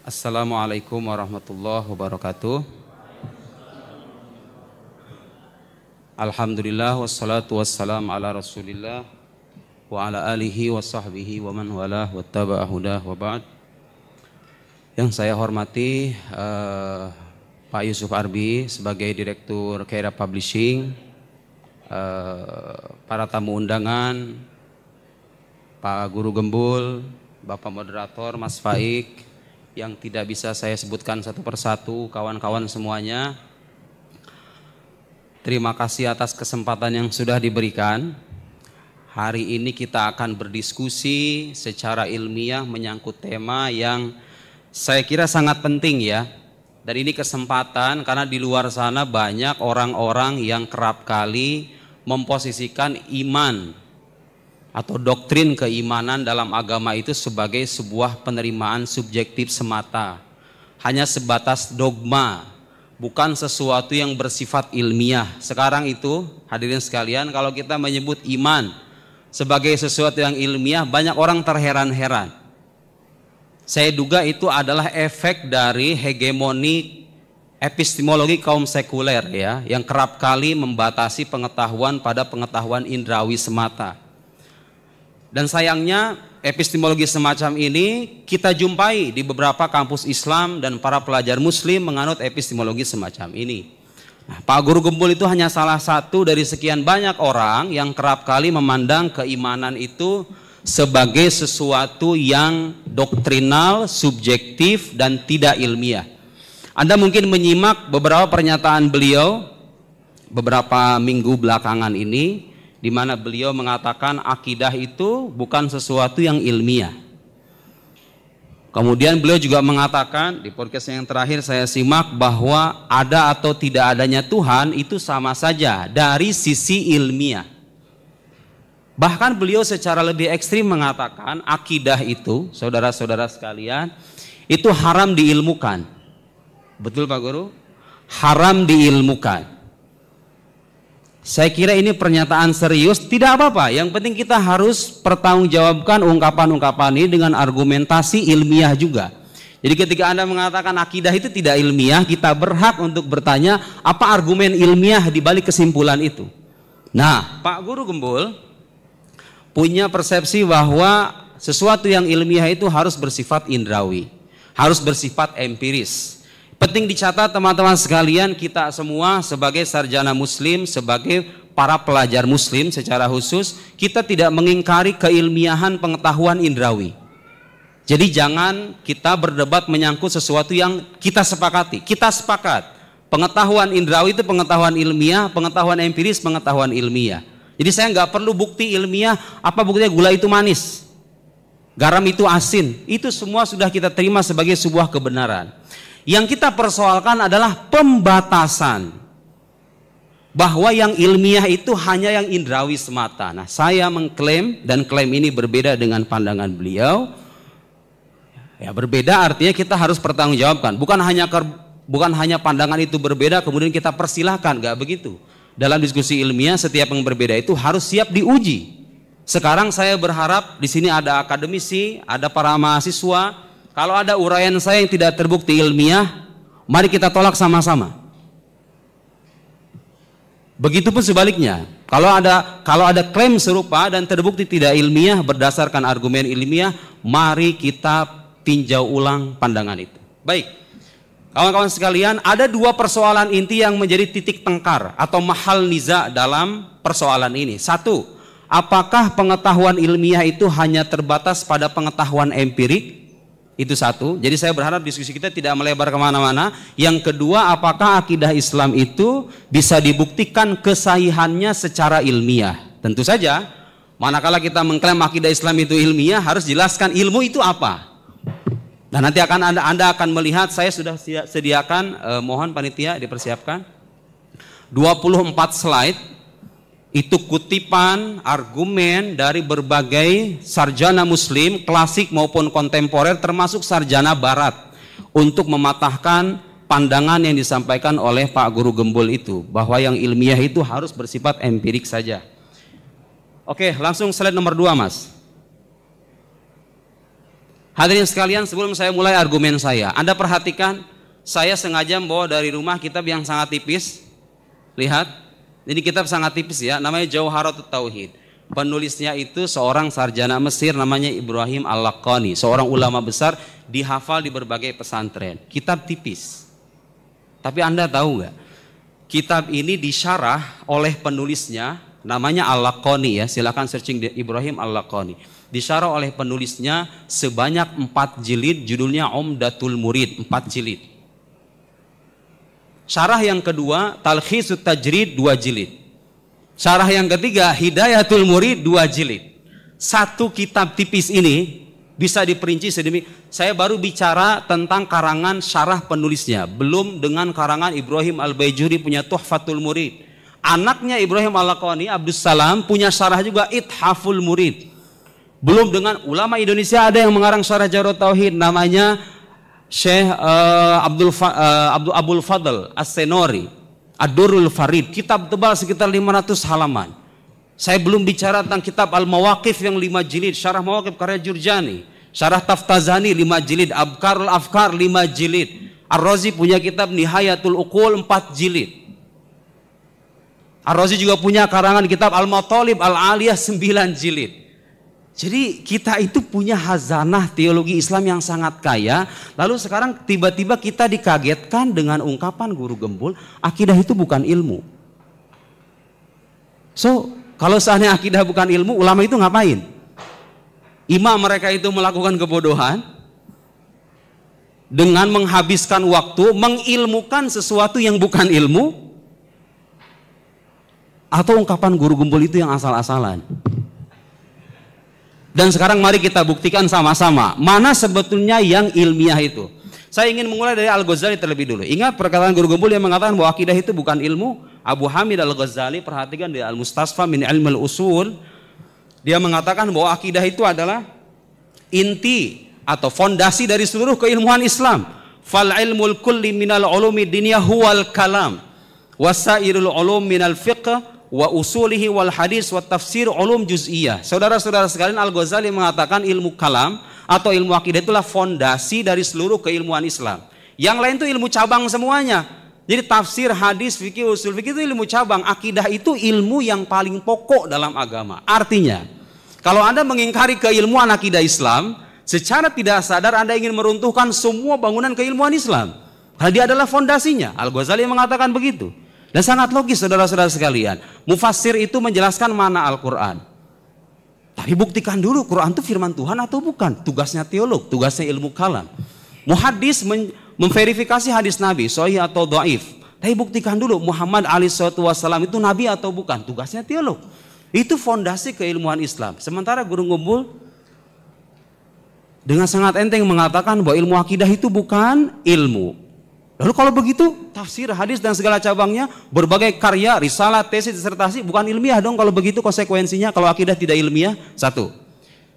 Assalamualaikum warahmatullahi wabarakatuh. Alhamdulillah wassalatu wassalam ala rasulillah wa ala alihi wa sahbihi wa man walah wa taba'a hudah wa ba'd. Yang saya hormati Pak Yusuf Arbi sebagai Direktur Khaira Publishing, para tamu undangan, Pak Guru Gembul, Bapak Moderator, Mas Faik, yang tidak bisa saya sebutkan satu persatu, kawan-kawan semuanya. Terima kasih atas kesempatan yang sudah diberikan. Hari ini kita akan berdiskusi secara ilmiah menyangkut tema yang saya kira sangat penting ya. Dan ini kesempatan karena di luar sana banyak orang-orang yang kerap kali memposisikan iman atau doktrin keimanan dalam agama itu sebagai sebuah penerimaan subjektif semata, hanya sebatas dogma, bukan sesuatu yang bersifat ilmiah. Sekarang itu hadirin sekalian, kalau kita menyebut iman sebagai sesuatu yang ilmiah, banyak orang terheran-heran. Saya duga itu adalah efek dari hegemoni epistemologi kaum sekuler ya, yang kerap kali membatasi pengetahuan pada pengetahuan indrawi semata. Dan sayangnya epistemologi semacam ini kita jumpai di beberapa kampus Islam dan para pelajar muslim menganut epistemologi semacam ini. Nah, Pak Guru Gembul itu hanya salah satu dari sekian banyak orang yang kerap kali memandang keimanan itu sebagai sesuatu yang doktrinal, subjektif dan tidak ilmiah. Anda mungkin menyimak beberapa pernyataan beliau beberapa minggu belakangan ini, di mana beliau mengatakan akidah itu bukan sesuatu yang ilmiah. Kemudian beliau juga mengatakan di podcast yang terakhir saya simak bahwa ada atau tidak adanya Tuhan itu sama saja dari sisi ilmiah. Bahkan beliau secara lebih ekstrim mengatakan akidah itu, saudara-saudara sekalian, itu haram diilmukan. Betul Pak Guru? Haram diilmukan. Saya kira ini pernyataan serius, tidak apa-apa. Yang penting kita harus pertanggungjawabkan ungkapan-ungkapan ini dengan argumentasi ilmiah juga. Jadi ketika Anda mengatakan akidah itu tidak ilmiah, kita berhak untuk bertanya apa argumen ilmiah di balik kesimpulan itu. Nah, Pak Guru Gembul punya persepsi bahwa sesuatu yang ilmiah itu harus bersifat indrawi, harus bersifat empiris. Penting dicatat teman-teman sekalian, kita semua sebagai sarjana muslim, sebagai para pelajar muslim secara khusus, kita tidak mengingkari keilmiahan pengetahuan indrawi. Jadi jangan kita berdebat menyangkut sesuatu yang kita sepakati. Kita sepakat, pengetahuan indrawi itu pengetahuan ilmiah, pengetahuan empiris, pengetahuan ilmiah. Jadi saya nggak perlu bukti ilmiah, apa buktinya gula itu manis, garam itu asin, itu semua sudah kita terima sebagai sebuah kebenaran. Yang kita persoalkan adalah pembatasan bahwa yang ilmiah itu hanya yang indrawi semata. Nah, saya mengklaim dan klaim ini berbeda dengan pandangan beliau. Ya, berbeda artinya kita harus pertanggungjawabkan. Bukan hanya pandangan itu berbeda kemudian kita persilahkan, nggak begitu. Dalam diskusi ilmiah setiap yang berbeda itu harus siap diuji. Sekarang saya berharap di sini ada akademisi, ada para mahasiswa. Kalau ada uraian saya yang tidak terbukti ilmiah, mari kita tolak sama-sama. Begitupun sebaliknya, kalau ada klaim serupa dan terbukti tidak ilmiah berdasarkan argumen ilmiah, mari kita tinjau ulang pandangan itu. Baik, kawan-kawan sekalian, ada dua persoalan inti yang menjadi titik tengkar atau mahal niza dalam persoalan ini. Satu, apakah pengetahuan ilmiah itu hanya terbatas pada pengetahuan empirik? Itu satu. Jadi saya berharap diskusi kita tidak melebar kemana-mana. Yang kedua, apakah akidah Islam itu bisa dibuktikan kesahihannya secara ilmiah? Tentu saja, manakala kita mengklaim akidah Islam itu ilmiah, harus jelaskan ilmu itu apa. Dan nanti Anda akan melihat, saya sudah sediakan, mohon panitia dipersiapkan 24 slide. Itu kutipan argumen dari berbagai sarjana muslim klasik maupun kontemporer termasuk sarjana barat untuk mematahkan pandangan yang disampaikan oleh Pak Guru Gembul itu, bahwa yang ilmiah itu harus bersifat empirik saja. Oke, langsung slide nomor 2 Mas. Hadirin sekalian, sebelum saya mulai argumen saya, Anda perhatikan, saya sengaja membawa dari rumah kitab yang sangat tipis. Lihat, ini kitab sangat tipis ya, namanya Jauharatut Tauhid. Penulisnya itu seorang sarjana Mesir namanya Ibrahim Al-Laqani, seorang ulama besar, dihafal di berbagai pesantren. Kitab tipis. Tapi Anda tahu nggak? Kitab ini disyarah oleh penulisnya, namanya Al-Laqani ya, silakan searching Ibrahim Al-Laqani. Disyarah oleh penulisnya sebanyak 4 jilid, judulnya Umdatul Murid, 4 jilid. Syarah yang kedua, Talkhisut Tajrid, 2 jilid. Syarah yang ketiga, Hidayatul Murid, 2 jilid. Satu kitab tipis ini bisa diperinci sedemikian. Saya baru bicara tentang karangan syarah penulisnya, belum dengan karangan Ibrahim Al-Baijuri punya Tuhfatul Murid. Anaknya Ibrahim Al-Laqani, Abdus Salam, punya syarah juga Ithaful Murid. Belum dengan ulama Indonesia ada yang mengarang syarah Jauharatut Tauhid, namanya Syekh Abdul Fadl As-Senori, Ad-Durrul Farid, kitab tebal sekitar 500 halaman. Saya belum bicara tentang kitab Al-Mawaqif yang 5 jilid, syarah Mawaqif karya Jurjani, syarah Taftazani 5 jilid, Abkarul Afkar 5 jilid. Ar-Razi punya kitab Nihayatul Uqul 4 jilid. Ar-Razi juga punya karangan kitab Al-Matalib Al-Aliyah 9 jilid. Jadi kita itu punya hazanah teologi Islam yang sangat kaya. Lalu sekarang tiba-tiba kita dikagetkan dengan ungkapan Guru Gembul, akidah itu bukan ilmu. So, kalau seandainya akidah bukan ilmu, ulama itu ngapain? Imam mereka itu melakukan kebodohan dengan menghabiskan waktu mengilmukan sesuatu yang bukan ilmu, atau ungkapan Guru Gembul itu yang asal-asalan. Dan sekarang mari kita buktikan sama-sama mana sebetulnya yang ilmiah itu. Saya ingin memulai dari Al-Ghazali terlebih dulu. Ingat perkataan Guru Gembul yang mengatakan bahwa akidah itu bukan ilmu. Abu Hamid Al-Ghazali, perhatikan di Al-Mustasfa min Ilmil Usul, dia mengatakan bahwa akidah itu adalah inti atau fondasi dari seluruh keilmuan Islam. Fal ilmul kulli minal ulumi dunya huwal kalam wasairul ulum minal fiqh wa usulihi wal hadis wa tafsir ulum juz'iyah. Saudara-saudara sekalian, Al-Ghazali mengatakan ilmu kalam atau ilmu akidah itulah fondasi dari seluruh keilmuan Islam. Yang lain itu ilmu cabang semuanya. Jadi tafsir, hadis, fikih, usul fikih itu ilmu cabang. Akidah itu ilmu yang paling pokok dalam agama. Artinya, kalau Anda mengingkari keilmuan akidah Islam, secara tidak sadar Anda ingin meruntuhkan semua bangunan keilmuan Islam. Karena dia adalah fondasinya. Al-Ghazali mengatakan begitu. Dan sangat logis saudara-saudara sekalian. Mufassir itu menjelaskan mana Al-Quran. Tapi buktikan dulu Quran itu firman Tuhan atau bukan. Tugasnya teolog, tugasnya ilmu kalam. Muhaddis memverifikasi hadis Nabi, sahih atau dhaif. Tapi buktikan dulu Muhammad SAW itu Nabi atau bukan. Tugasnya teolog. Itu fondasi keilmuan Islam. Sementara Guru Gembul dengan sangat enteng mengatakan bahwa ilmu akidah itu bukan ilmu. Lalu kalau begitu tafsir, hadis dan segala cabangnya, berbagai karya, risalah, tesis, disertasi bukan ilmiah dong kalau begitu konsekuensinya kalau akidah tidak ilmiah. Satu.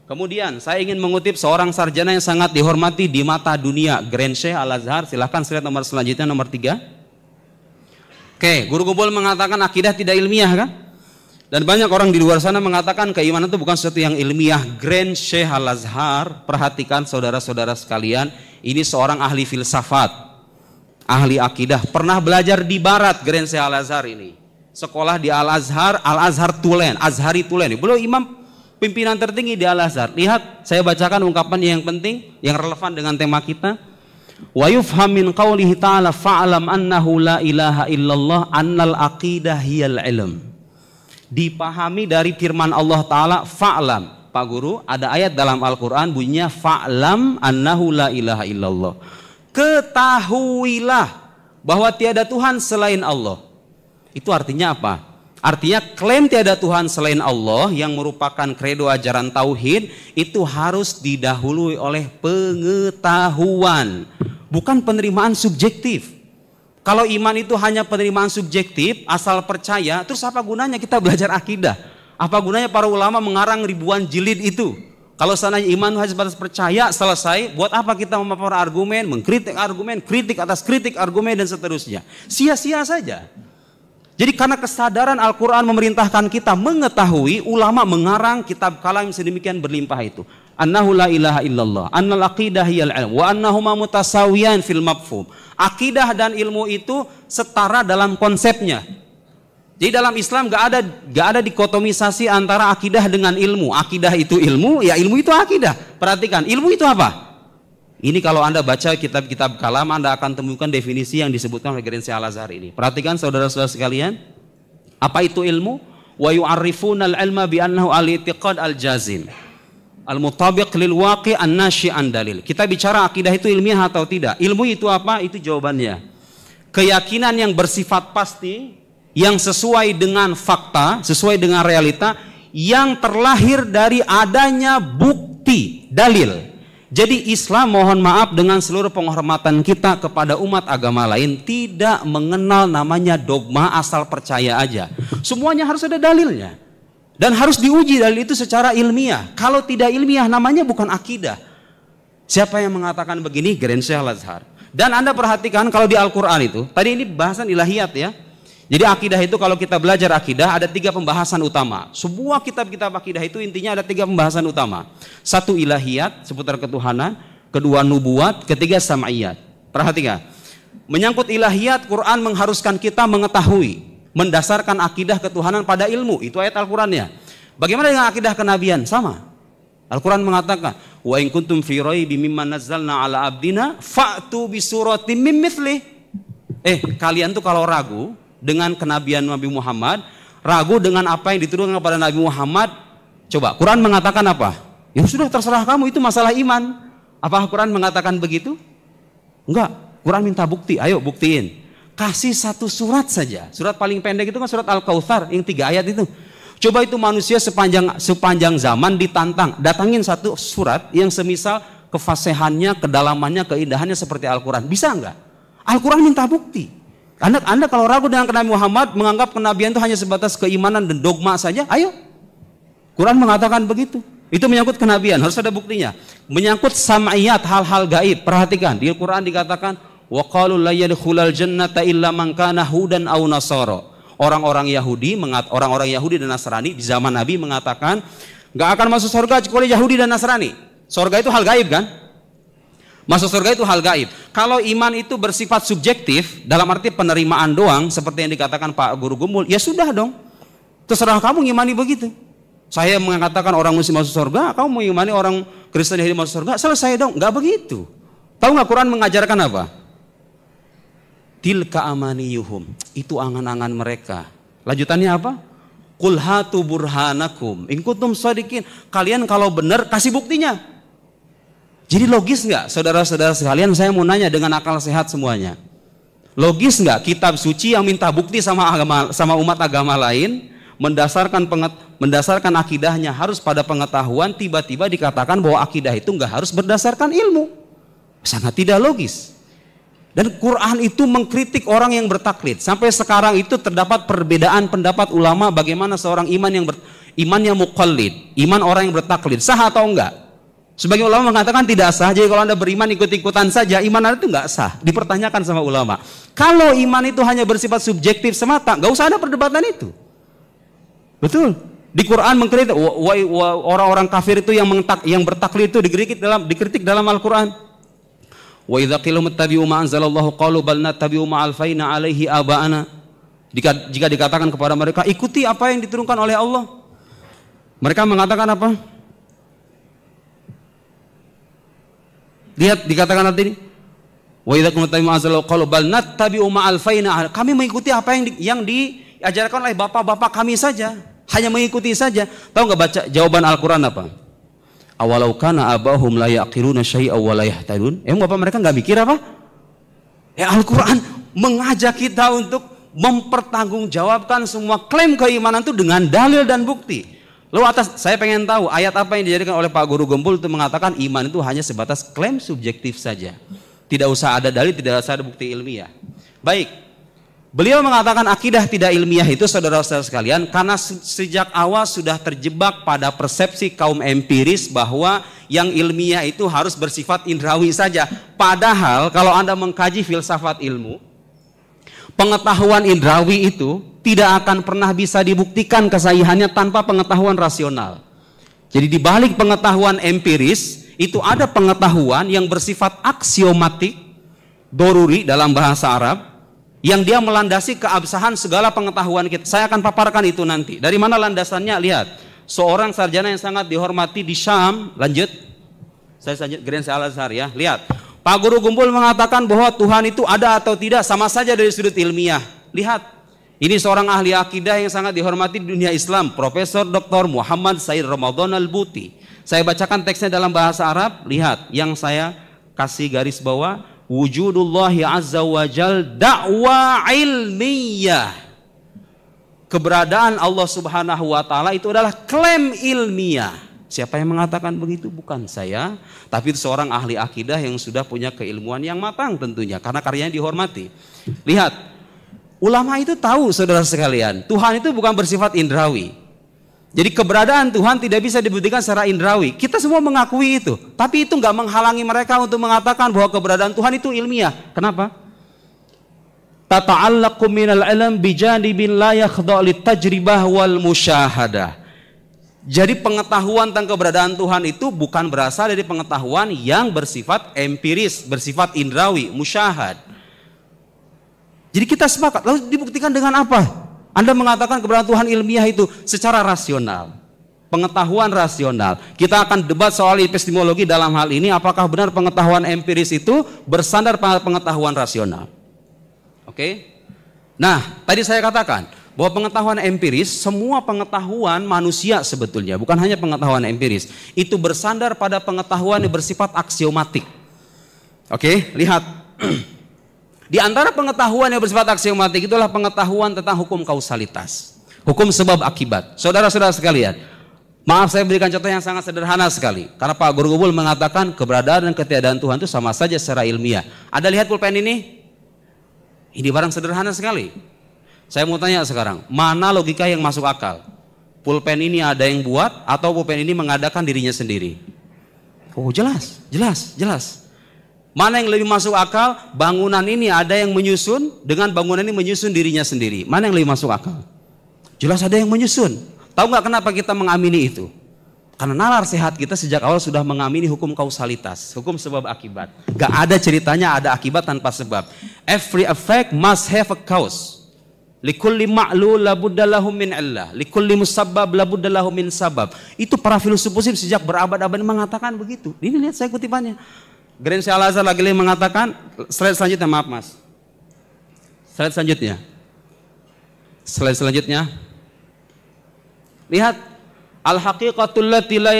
Kemudian saya ingin mengutip seorang sarjana yang sangat dihormati di mata dunia, Grand Sheikh Al-Azhar. Silahkan slide nomor selanjutnya, nomor 3. Oke, Guru Gembul mengatakan akidah tidak ilmiah kan? Dan banyak orang di luar sana mengatakan keimanan itu bukan sesuatu yang ilmiah. Grand Sheikh Al-Azhar, perhatikan saudara-saudara sekalian, ini seorang ahli filsafat, ahli akidah, pernah belajar di barat. Grand Sheikh Al-Azhar ini sekolah di Al-Azhar, Al-Azhar Tulen, Azhari Tulen. Beliau imam pimpinan tertinggi di Al-Azhar. Lihat, saya bacakan ungkapan yang penting, yang relevan dengan tema kita. Wa yufham min qawlihi ta'ala fa'alam annahu la ilaha illallah annal aqidah hiyal ilm. Dipahami dari firman Allah Ta'ala, fa'alam. Pak Guru, ada ayat dalam Al-Quran bunyinya fa'alam annahu la ilaha illallah. Ketahuilah bahwa tiada Tuhan selain Allah. Itu artinya apa? Artinya klaim tiada Tuhan selain Allah yang merupakan kredo ajaran tauhid itu harus didahului oleh pengetahuan, bukan penerimaan subjektif. Kalau iman itu hanya penerimaan subjektif, asal percaya, terus apa gunanya kita belajar akidah? Apa gunanya para ulama mengarang ribuan jilid itu? Kalau seandainya iman hanya sebatas percaya, selesai, buat apa kita memaparkan argumen, mengkritik argumen, kritik atas kritik argumen dan seterusnya? Sia-sia saja. Jadi karena kesadaran Al-Quran memerintahkan kita mengetahui, ulama mengarang kitab kalam sedemikian berlimpah itu. Annahu la ilaha illallah, annal aqidah hiyal ilm, wa annahuma mutasawiyan fil mafhum. Akidah dan ilmu itu setara dalam konsepnya. Jadi dalam Islam gak ada dikotomisasi antara akidah dengan ilmu. Akidah itu ilmu, ya ilmu itu akidah. Perhatikan, ilmu itu apa? Ini kalau Anda baca kitab-kitab kalam, Anda akan temukan definisi yang disebutkan oleh Gereja Al-Azhar ini. Perhatikan saudara-saudara sekalian, apa itu ilmu? Wa yu'arrifuna al-ilma bi annahu al-i'tiqad al-jazim, al-mutabiq lil waqi' an-nashi' an dalil. Kita bicara akidah itu ilmiah atau tidak? Ilmu itu apa? Itu jawabannya. Keyakinan yang bersifat pasti, yang sesuai dengan fakta, sesuai dengan realita, yang terlahir dari adanya bukti, dalil. Jadi Islam, mohon maaf dengan seluruh penghormatan kita kepada umat agama lain, tidak mengenal namanya dogma asal percaya aja. Semuanya harus ada dalilnya. Dan harus diuji dalil itu secara ilmiah. Kalau tidak ilmiah namanya bukan akidah. Siapa yang mengatakan begini? Gereja Al-Azhar. Dan Anda perhatikan kalau di Al-Quran itu, tadi ini bahasan ilahiyat ya. Jadi akidah itu kalau kita belajar akidah ada 3 pembahasan utama. Sebuah kitab-kitab akidah itu intinya ada 3 pembahasan utama. 1 ilahiyat seputar ketuhanan, 2 nubuat, 3 sam'iyat. Perhatikan. Menyangkut ilahiyat, Quran mengharuskan kita mengetahui, mendasarkan akidah ketuhanan pada ilmu. Itu ayat Al-Qurannya. Bagaimana dengan akidah kenabian? Sama. Al-Quran mengatakan, wa in kuntum fi raibin mimma nazzalna ala abdina fa'tu bi suratin mim mithlih. Kalian tuh kalau ragu dengan kenabian Nabi Muhammad, ragu dengan apa yang diturunkan kepada Nabi Muhammad, coba Quran mengatakan apa? Ya sudah, terserah kamu, itu masalah iman. Apa Quran mengatakan begitu? Enggak. Quran minta bukti, ayo buktiin. Kasih 1 surat saja. Surat paling pendek itu kan surat Al-Kautsar yang 3 ayat itu. Coba itu manusia sepanjang zaman ditantang, datangin 1 surat yang semisal kefasihannya, kedalamannya, keindahannya seperti Al-Quran. Bisa enggak? Al-Quran minta bukti. Anda kalau ragu dengan Nabi Muhammad, menganggap kenabian itu hanya sebatas keimanan dan dogma saja, ayo. Quran mengatakan begitu. Itu menyangkut kenabian, harus ada buktinya. Menyangkut sam'iyat, hal-hal gaib, perhatikan. Di Quran dikatakan, wa qalu la yadkhulal jannata illa man kana hudan aw nasara. Orang-orang Yahudi dan Nasrani di zaman Nabi mengatakan, enggak akan masuk surga kecuali Yahudi dan Nasrani. Surga itu hal gaib kan? Masuk surga itu hal gaib. Kalau iman itu bersifat subjektif, dalam arti penerimaan doang, seperti yang dikatakan Pak Guru Gumbul, ya sudah dong. Terserah kamu ngimani begitu. Saya mengatakan orang muslim masuk surga, kamu mengimani orang Kristen Yahudi masuk surga, selesai dong. Enggak begitu. Tahu nggak Quran mengajarkan apa? Tilka amaniyuhum. Itu angan-angan mereka. Lanjutannya apa? Qul hatu burhanakum in kuntum shadiqin. Kalian kalau benar kasih buktinya. Jadi logis nggak, saudara-saudara sekalian, saya mau nanya dengan akal sehat semuanya. Logis nggak kitab suci yang minta bukti sama umat agama lain, mendasarkan akidahnya harus pada pengetahuan, tiba-tiba dikatakan bahwa akidah itu nggak harus berdasarkan ilmu? Sangat tidak logis. Dan Quran itu mengkritik orang yang bertaklid. Sampai sekarang itu terdapat perbedaan pendapat ulama bagaimana seorang iman yang muqallid, iman orang yang bertaklid, sah atau enggak? Sebagian ulama mengatakan tidak sah. Jadi kalau Anda beriman ikut-ikutan saja, iman Anda itu nggak sah. Dipertanyakan sama ulama. Kalau iman itu hanya bersifat subjektif semata, nggak usah ada perdebatan itu. Betul. Di Quran mengkritik orang-orang kafir itu yang bertaklid itu dikritik dalam Al-Quran. Wa idza qila muttabi'u ma anzalallahu qalu bal nattabi'u ma alfaina alaihi aba'ana. Jika dikatakan kepada mereka ikuti apa yang diturunkan oleh Allah, mereka mengatakan apa? Lihat dikatakan nanti ini. Wa idza qila muttabi'u ma anzalallahu qalu bal nattabi'u ma alfaina. Kami mengikuti apa yang diajarkan oleh bapak-bapak kami saja. Hanya mengikuti saja. Tahu nggak baca jawaban Al-Quran apa? Awalau kana abahum la yaqiluna syai'a wa la yahtadun. Bapak mereka nggak mikir apa? Al-Quran mengajak kita untuk mempertanggungjawabkan semua klaim keimanan itu dengan dalil dan bukti. Lalu saya pengen tahu ayat apa yang dijadikan oleh Pak Guru Gembul itu mengatakan iman itu hanya sebatas klaim subjektif saja. Tidak usah ada dalil, tidak usah ada bukti ilmiah. Baik. Beliau mengatakan akidah tidak ilmiah itu saudara-saudara sekalian karena sejak awal sudah terjebak pada persepsi kaum empiris bahwa yang ilmiah itu harus bersifat indrawi saja. Padahal kalau Anda mengkaji filsafat ilmu, Pengetahuan indrawi itu tidak akan pernah bisa dibuktikan kesahihannya tanpa pengetahuan rasional. Jadi di balik pengetahuan empiris itu ada pengetahuan yang bersifat aksiomatik, doruri dalam bahasa Arab, yang dia melandasi keabsahan segala pengetahuan kita. Saya akan paparkan itu nanti. Dari mana landasannya? Lihat, seorang sarjana yang sangat dihormati di Syam, lanjut. Saya lanjut Grand Al-Azhar ya. Lihat, Pak Guru Gumpul mengatakan bahwa Tuhan itu ada atau tidak sama saja dari sudut ilmiah. Lihat, ini seorang ahli akidah yang sangat dihormati di dunia Islam, Profesor Dr. Muhammad Said Ramadan Al-Buti. Saya bacakan teksnya dalam bahasa Arab. Lihat, yang saya kasih garis bawah, wujudullahi azza wa jal da'wa ilmiyah. Keberadaan Allah Subhanahu wa taala itu adalah klaim ilmiah. Siapa yang mengatakan begitu? Bukan saya, tapi itu seorang ahli akidah yang sudah punya keilmuan yang matang tentunya, karena karyanya dihormati. Lihat, ulama itu tahu, saudara sekalian, Tuhan itu bukan bersifat indrawi. Jadi keberadaan Tuhan tidak bisa dibuktikan secara indrawi. Kita semua mengakui itu, tapi itu nggak menghalangi mereka untuk mengatakan bahwa keberadaan Tuhan itu ilmiah. Kenapa? Tata'allaqu minal ilm bijanibin la yakhda' litajribah wal musyahadah. Jadi pengetahuan tentang keberadaan Tuhan itu bukan berasal dari pengetahuan yang bersifat empiris, bersifat indrawi, musyahad. Jadi kita sepakat, lalu dibuktikan dengan apa? Anda mengatakan keberadaan Tuhan ilmiah itu secara rasional, pengetahuan rasional. Kita akan debat soal epistemologi dalam hal ini, apakah benar pengetahuan empiris itu bersandar pada pengetahuan rasional. Oke? Nah, tadi saya katakan bahwa pengetahuan empiris, semua pengetahuan manusia sebetulnya, bukan hanya pengetahuan empiris, itu bersandar pada pengetahuan yang bersifat aksiomatik. Oke, lihat. Di antara pengetahuan yang bersifat aksiomatik itulah pengetahuan tentang hukum kausalitas, hukum sebab akibat. Saudara-saudara sekalian, maaf saya berikan contoh yang sangat sederhana sekali, karena Pak Guru Gumpul mengatakan keberadaan dan ketiadaan Tuhan itu sama saja secara ilmiah. Ada lihat pulpen ini? Ini barang sederhana sekali. Saya mau tanya sekarang, mana logika yang masuk akal? Pulpen ini ada yang buat atau pulpen ini mengadakan dirinya sendiri? Oh, jelas. Mana yang lebih masuk akal? Bangunan ini ada yang menyusun dengan bangunan ini menyusun dirinya sendiri. Mana yang lebih masuk akal? Jelas ada yang menyusun. Tahu nggak kenapa kita mengamini itu? Karena nalar sehat kita sejak awal sudah mengamini hukum kausalitas, hukum sebab akibat. Gak ada ceritanya ada akibat tanpa sebab. Every effect must have a cause. Likulli ma'lul labudda lahu min illah, likulli musabbab labudda lahu min sabab. Itu para filsuf muslim sejak berabad-abad mengatakan begitu. Ini lihat saya kutipannya. Grand Al-Azhar lagi mengatakan, slide selanjutnya, maaf Mas. Slide selanjutnya. Lihat, al-haqiqatul lati la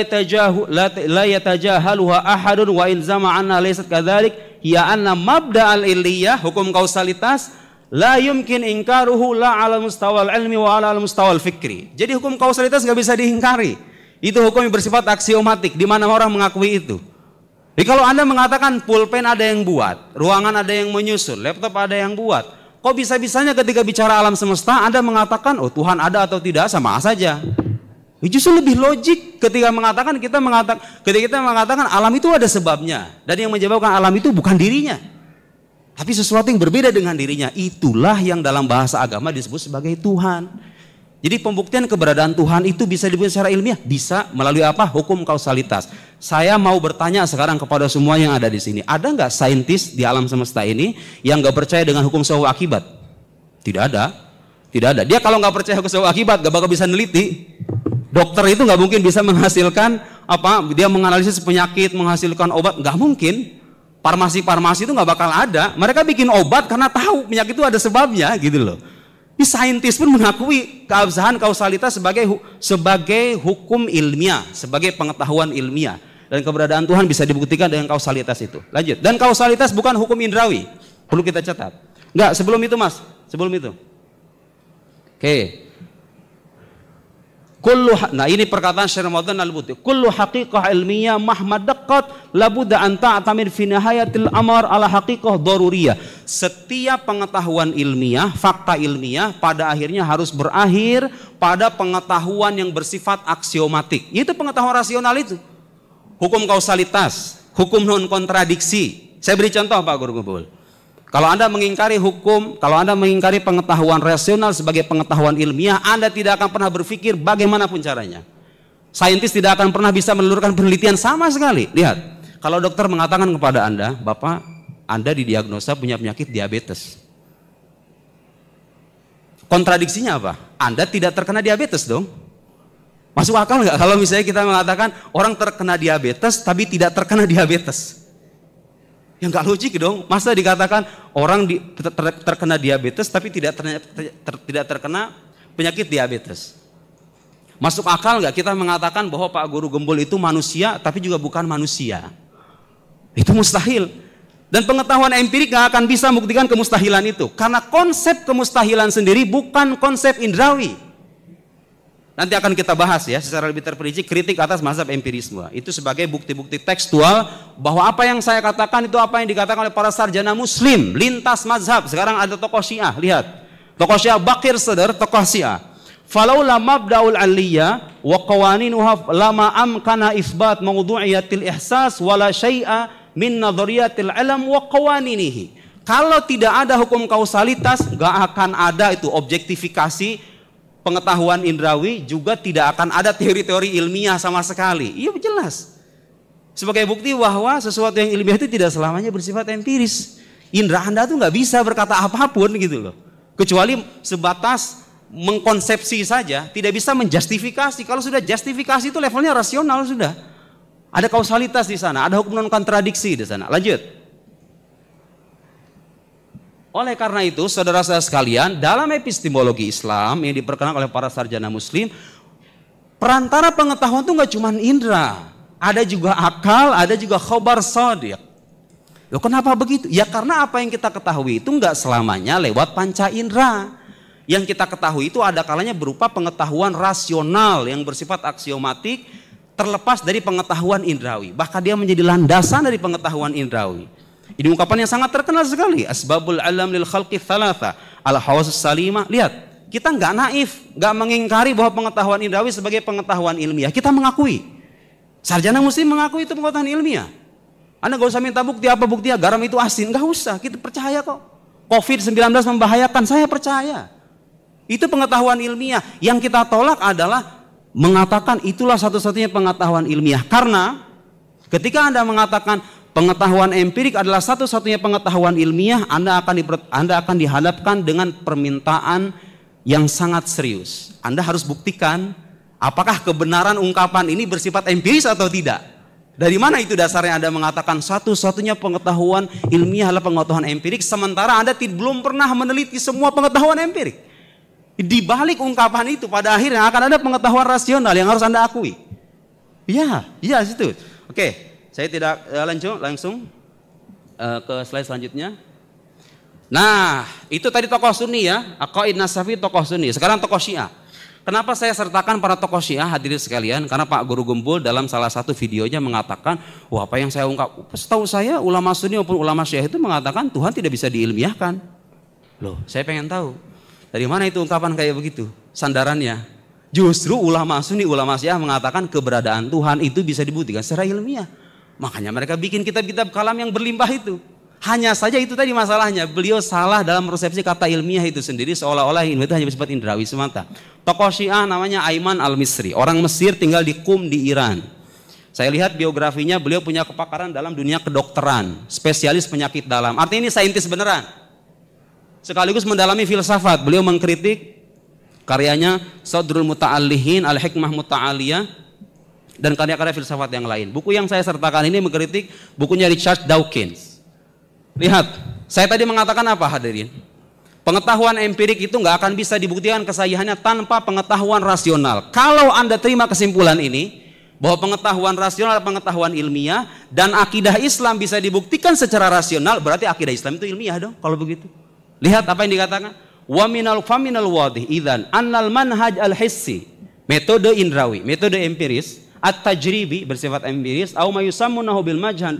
yatajahaluha ahadun wa in zama anna laysat kadzalik hiya anna mabda al-illiyah, hukum kausalitas, la yumkin ingkaruhu la ala mustawal ilmi wa ala mustawal fikri. Jadi hukum kausalitas nggak bisa diingkari. Itu hukum yang bersifat aksiomatik, di mana orang mengakui itu. Jadi kalau Anda mengatakan pulpen ada yang buat, ruangan ada yang menyusun, laptop ada yang buat, kok bisa-bisanya ketika bicara alam semesta Anda mengatakan oh Tuhan ada atau tidak sama saja. Justru lebih logik ketika kita mengatakan alam itu ada sebabnya, dan yang menyebabkan alam itu bukan dirinya, tapi sesuatu yang berbeda dengan dirinya. Itulah yang dalam bahasa agama disebut sebagai Tuhan. Jadi pembuktian keberadaan Tuhan itu bisa dibuktikan secara ilmiah, bisa melalui apa? Hukum kausalitas. Saya mau bertanya sekarang kepada semua yang ada di sini, ada nggak saintis di alam semesta ini yang nggak percaya dengan hukum sebab akibat? Tidak ada. Dia kalau nggak percaya hukum sebab akibat, nggak bakal bisa neliti. Dokter itu nggak mungkin bisa menghasilkan dia menganalisis penyakit, menghasilkan obat, nggak mungkin. Farmasi itu nggak bakal ada. Mereka bikin obat karena tahu penyakit itu ada sebabnya, gitu loh. Ini saintis pun mengakui keabsahan kausalitas sebagai hukum ilmiah, sebagai pengetahuan ilmiah, dan keberadaan Tuhan bisa dibuktikan dengan kausalitas itu. Lanjut. Dan kausalitas bukan hukum indrawi, perlu kita catat. Enggak, sebelum itu Mas, sebelum itu. Oke. Nah ini perkataan Syekh Ramadan Al-Buti. Kullu haqiqah ilmiyah mahma daqqat labudda an ta'tamir fi nihayatil amar ala haqiqah daruriyah. Setiap pengetahuan ilmiah, fakta ilmiah pada akhirnya harus berakhir pada pengetahuan yang bersifat aksiomatik. Itu pengetahuan rasional itu. Hukum kausalitas, hukum non kontradiksi. Saya beri contoh Pak Guru Gumpul. Kalau Anda mengingkari hukum, kalau Anda mengingkari pengetahuan rasional sebagai pengetahuan ilmiah, Anda tidak akan pernah berpikir bagaimanapun caranya. Saintis tidak akan pernah bisa menelurkan penelitian sama sekali. Lihat, kalau dokter mengatakan kepada Anda, Bapak, Anda didiagnosa punya penyakit diabetes. Kontradiksinya apa? Anda tidak terkena diabetes dong. Masuk akal nggak kalau misalnya kita mengatakan orang terkena diabetes tapi tidak terkena diabetes? Ya nggak logik dong. Masa dikatakan orang terkena diabetes tapi tidak terkena penyakit diabetes? Masuk akal nggak kita mengatakan bahwa Pak Guru Gembul itu manusia tapi juga bukan manusia? Itu mustahil. Dan pengetahuan empirik nggak akan bisa membuktikan kemustahilan itu. Karena konsep kemustahilan sendiri bukan konsep indrawi. Nanti akan kita bahas ya secara lebih terperinci kritik atas mazhab empirisme. Itu sebagai bukti-bukti tekstual bahwa apa yang saya katakan itu apa yang dikatakan oleh para sarjana muslim lintas mazhab. Sekarang ada tokoh Syiah, lihat. Tokoh Syiah Baqir Sadr, tokoh Syiah. Falaula mabda'ul aliyya wa qawaninuha lama amkana isbat mawdu'iyatil ihsas wala syai'a min nadhariyatil alam wa qawaninihi. Kalau tidak ada hukum kausalitas, enggak akan ada itu objektifikasi pengetahuan indrawi, juga tidak akan ada teori-teori ilmiah sama sekali. Iya jelas. Sebagai bukti bahwa sesuatu yang ilmiah itu tidak selamanya bersifat empiris. Indra Anda tuh nggak bisa berkata apapun gitu loh. Kecuali sebatas mengkonsepsi saja, tidak bisa menjustifikasi. Kalau sudah justifikasi itu levelnya rasional sudah. Ada kausalitas di sana, ada hukum non kontradiksi di sana. Lanjut. Oleh karena itu, saudara-saudara sekalian, dalam epistemologi Islam yang diperkenalkan oleh para sarjana muslim, perantara pengetahuan itu nggak cuma indera, ada juga akal, ada juga khobar shadiq. Loh, kenapa begitu? Ya karena apa yang kita ketahui itu nggak selamanya lewat panca indera. Yang kita ketahui itu ada kalanya berupa pengetahuan rasional yang bersifat aksiomatik, terlepas dari pengetahuan indrawi. Bahkan dia menjadi landasan dari pengetahuan indrawi. Ini ungkapan yang sangat terkenal sekali. Asbabul alam lil khalqi thalatha al hawasus salimah. Lihat, kita nggak naif, nggak mengingkari bahwa pengetahuan indrawi sebagai pengetahuan ilmiah. Kita mengakui. Sarjana muslim mengakui itu pengetahuan ilmiah. Anda nggak usah minta bukti apa buktinya garam itu asin, nggak usah. Kita percaya kok. COVID-19 membahayakan, saya percaya. Itu pengetahuan ilmiah. Yang kita tolak adalah mengatakan itulah satu-satunya pengetahuan ilmiah. Karena ketika Anda mengatakan pengetahuan empirik adalah satu-satunya pengetahuan ilmiah, Anda akan dihadapkan dengan permintaan yang sangat serius. Anda harus buktikan apakah kebenaran ungkapan ini bersifat empiris atau tidak. Dari mana itu dasarnya Anda mengatakan satu-satunya pengetahuan ilmiah adalah pengetahuan empirik, sementara Anda belum pernah meneliti semua pengetahuan empirik. Di balik ungkapan itu pada akhirnya akan ada pengetahuan rasional yang harus Anda akui. Iya, situ. Oke. Saya tidak langsung ke slide selanjutnya. Nah, itu tadi tokoh Sunni ya, Aqaid Nasafi tokoh Sunni. Sekarang tokoh Syiah. Kenapa saya sertakan para tokoh Syiah hadirin sekalian? Karena Pak Guru Gembul dalam salah satu videonya mengatakan, wah apa yang saya ungkap, setahu saya ulama Sunni maupun ulama Syiah itu mengatakan Tuhan tidak bisa diilmiahkan. Loh, saya pengen tahu dari mana itu ungkapan kayak begitu? Sandarannya. Justru ulama Sunni, ulama Syiah mengatakan keberadaan Tuhan itu bisa dibuktikan secara ilmiah. Makanya mereka bikin kitab-kitab kalam yang berlimpah itu. Hanya saja itu tadi masalahnya, beliau salah dalam persepsi kata ilmiah itu sendiri, seolah-olah ilmu itu hanya bersifat indrawi semata. Tokoh Syiah namanya Aiman Al-Misri, orang Mesir tinggal di Qum di Iran. Saya lihat biografinya, beliau punya kepakaran dalam dunia kedokteran, spesialis penyakit dalam. Artinya ini saintis beneran. Sekaligus mendalami filsafat, beliau mengkritik karyanya Sadrul Muta'allihin, Al-Hikmah Muta'aliyah, dan karya-karya filsafat yang lain. Buku yang saya sertakan ini mengkritik bukunya Richard Dawkins. Lihat, saya tadi mengatakan apa hadirin? Pengetahuan empirik itu nggak akan bisa dibuktikan kesahihannya tanpa pengetahuan rasional. Kalau Anda terima kesimpulan ini, bahwa pengetahuan rasional adalah pengetahuan ilmiah, dan akidah Islam bisa dibuktikan secara rasional, berarti akidah Islam itu ilmiah dong, kalau begitu. Lihat apa yang dikatakan. Wa minal faminal wadih idzan annal manhaj al-hissi, metode indrawi, metode empiris, at-tajribi bersifat empiris, atau mayusammunahu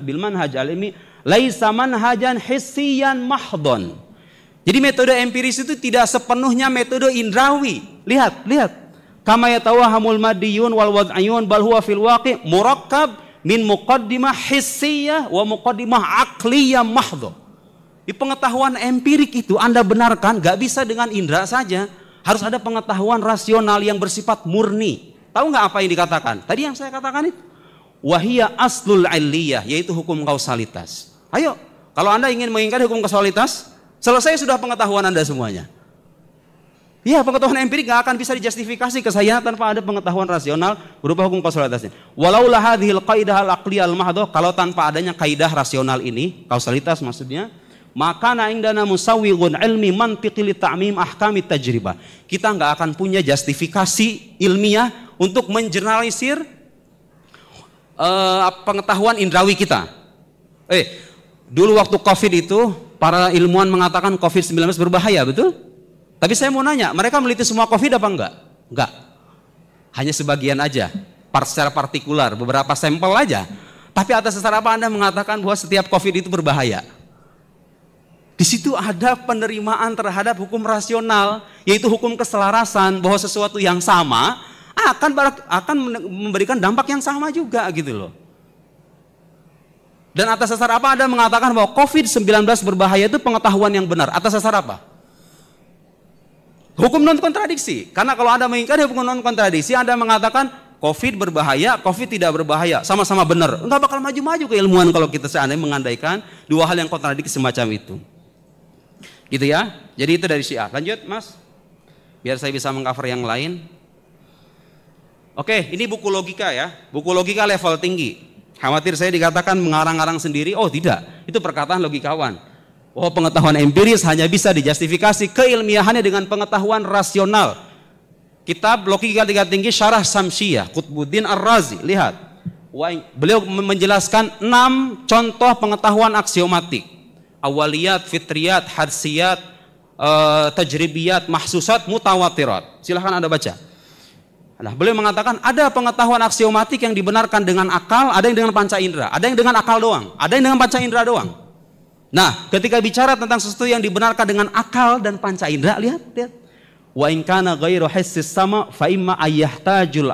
bil manhaj al-ilmi laisa manhajan hissiyan mahdhon. Jadi metode empiris itu tidak sepenuhnya metode indrawi. Lihat. Kama yatawahhamul madiyun wal wad'iyun bal huwa fil waqi' murakkab min muqaddimah hissiyah wa muqaddimah aqliyah mahdhah. Di pengetahuan empirik itu Anda benarkan gak bisa dengan indera saja. Harus ada pengetahuan rasional yang bersifat murni. Tahu nggak apa yang dikatakan? Tadi yang saya katakan itu. Wahia aslul illiyah, yaitu hukum kausalitas. Ayo, kalau Anda ingin mengingkari hukum kausalitas, selesai sudah pengetahuan Anda semuanya. Ya, pengetahuan empirik gak akan bisa dijustifikasi ke saya tanpa ada pengetahuan rasional berupa hukum kausalitasnya. Walaulah hadhil qaidah al-aqliyah al-mahdhah, kalau tanpa adanya kaidah rasional ini, kausalitas maksudnya, maka indana musawwighun ilmi mantiqi li ta'mim ahkami tajribah. Kita nggak akan punya justifikasi ilmiah untuk menjernalisir pengetahuan indrawi kita. Dulu waktu Covid itu para ilmuwan mengatakan COVID-19 berbahaya, betul? Tapi saya mau nanya, mereka meliti semua COVID apa enggak? Enggak. Hanya sebagian aja, secara partikular, beberapa sampel aja. Tapi atas dasar apa Anda mengatakan bahwa setiap COVID itu berbahaya? Di situ ada penerimaan terhadap hukum rasional, yaitu hukum keselarasan, bahwa sesuatu yang sama akan memberikan dampak yang sama juga gitu loh. Dan atas dasar apa Anda mengatakan bahwa COVID-19 berbahaya itu pengetahuan yang benar? Atas dasar apa? Hukum non kontradiksi. Karena kalau Anda mengingkari hukum non kontradiksi, Anda mengatakan COVID berbahaya, COVID tidak berbahaya, sama-sama benar. Enggak bakal maju-maju keilmuan kalau kita seandainya mengandaikan dua hal yang kontradiksi semacam itu. Gitu ya. Jadi itu dari Syiah. Lanjut, Mas. Biar saya bisa mengcover yang lain. Oke, ini buku logika ya. Buku logika level tinggi. Khawatir saya dikatakan mengarang-arang sendiri. Oh, tidak. Itu perkataan logikawan. Oh, pengetahuan empiris hanya bisa dijustifikasi keilmiahannya dengan pengetahuan rasional. Kitab Logika Tingkat Tinggi Syarah Samsiyah Qutbuddin Ar-Razi, lihat. Beliau menjelaskan 6 contoh pengetahuan aksiomatik. Awaliyat, fitriyat, hadsiyat, tajribiyat, mahsusat, mutawatirat. Silahkan Anda baca. Nah, beliau mengatakan ada pengetahuan aksiomatik yang dibenarkan dengan akal, ada yang dengan panca indera, ada yang dengan akal doang, ada yang dengan panca indera doang. Nah, ketika bicara tentang sesuatu yang dibenarkan dengan akal dan panca indera, lihat. Wa in kana ghairu hissis sama fa imma ayahtajul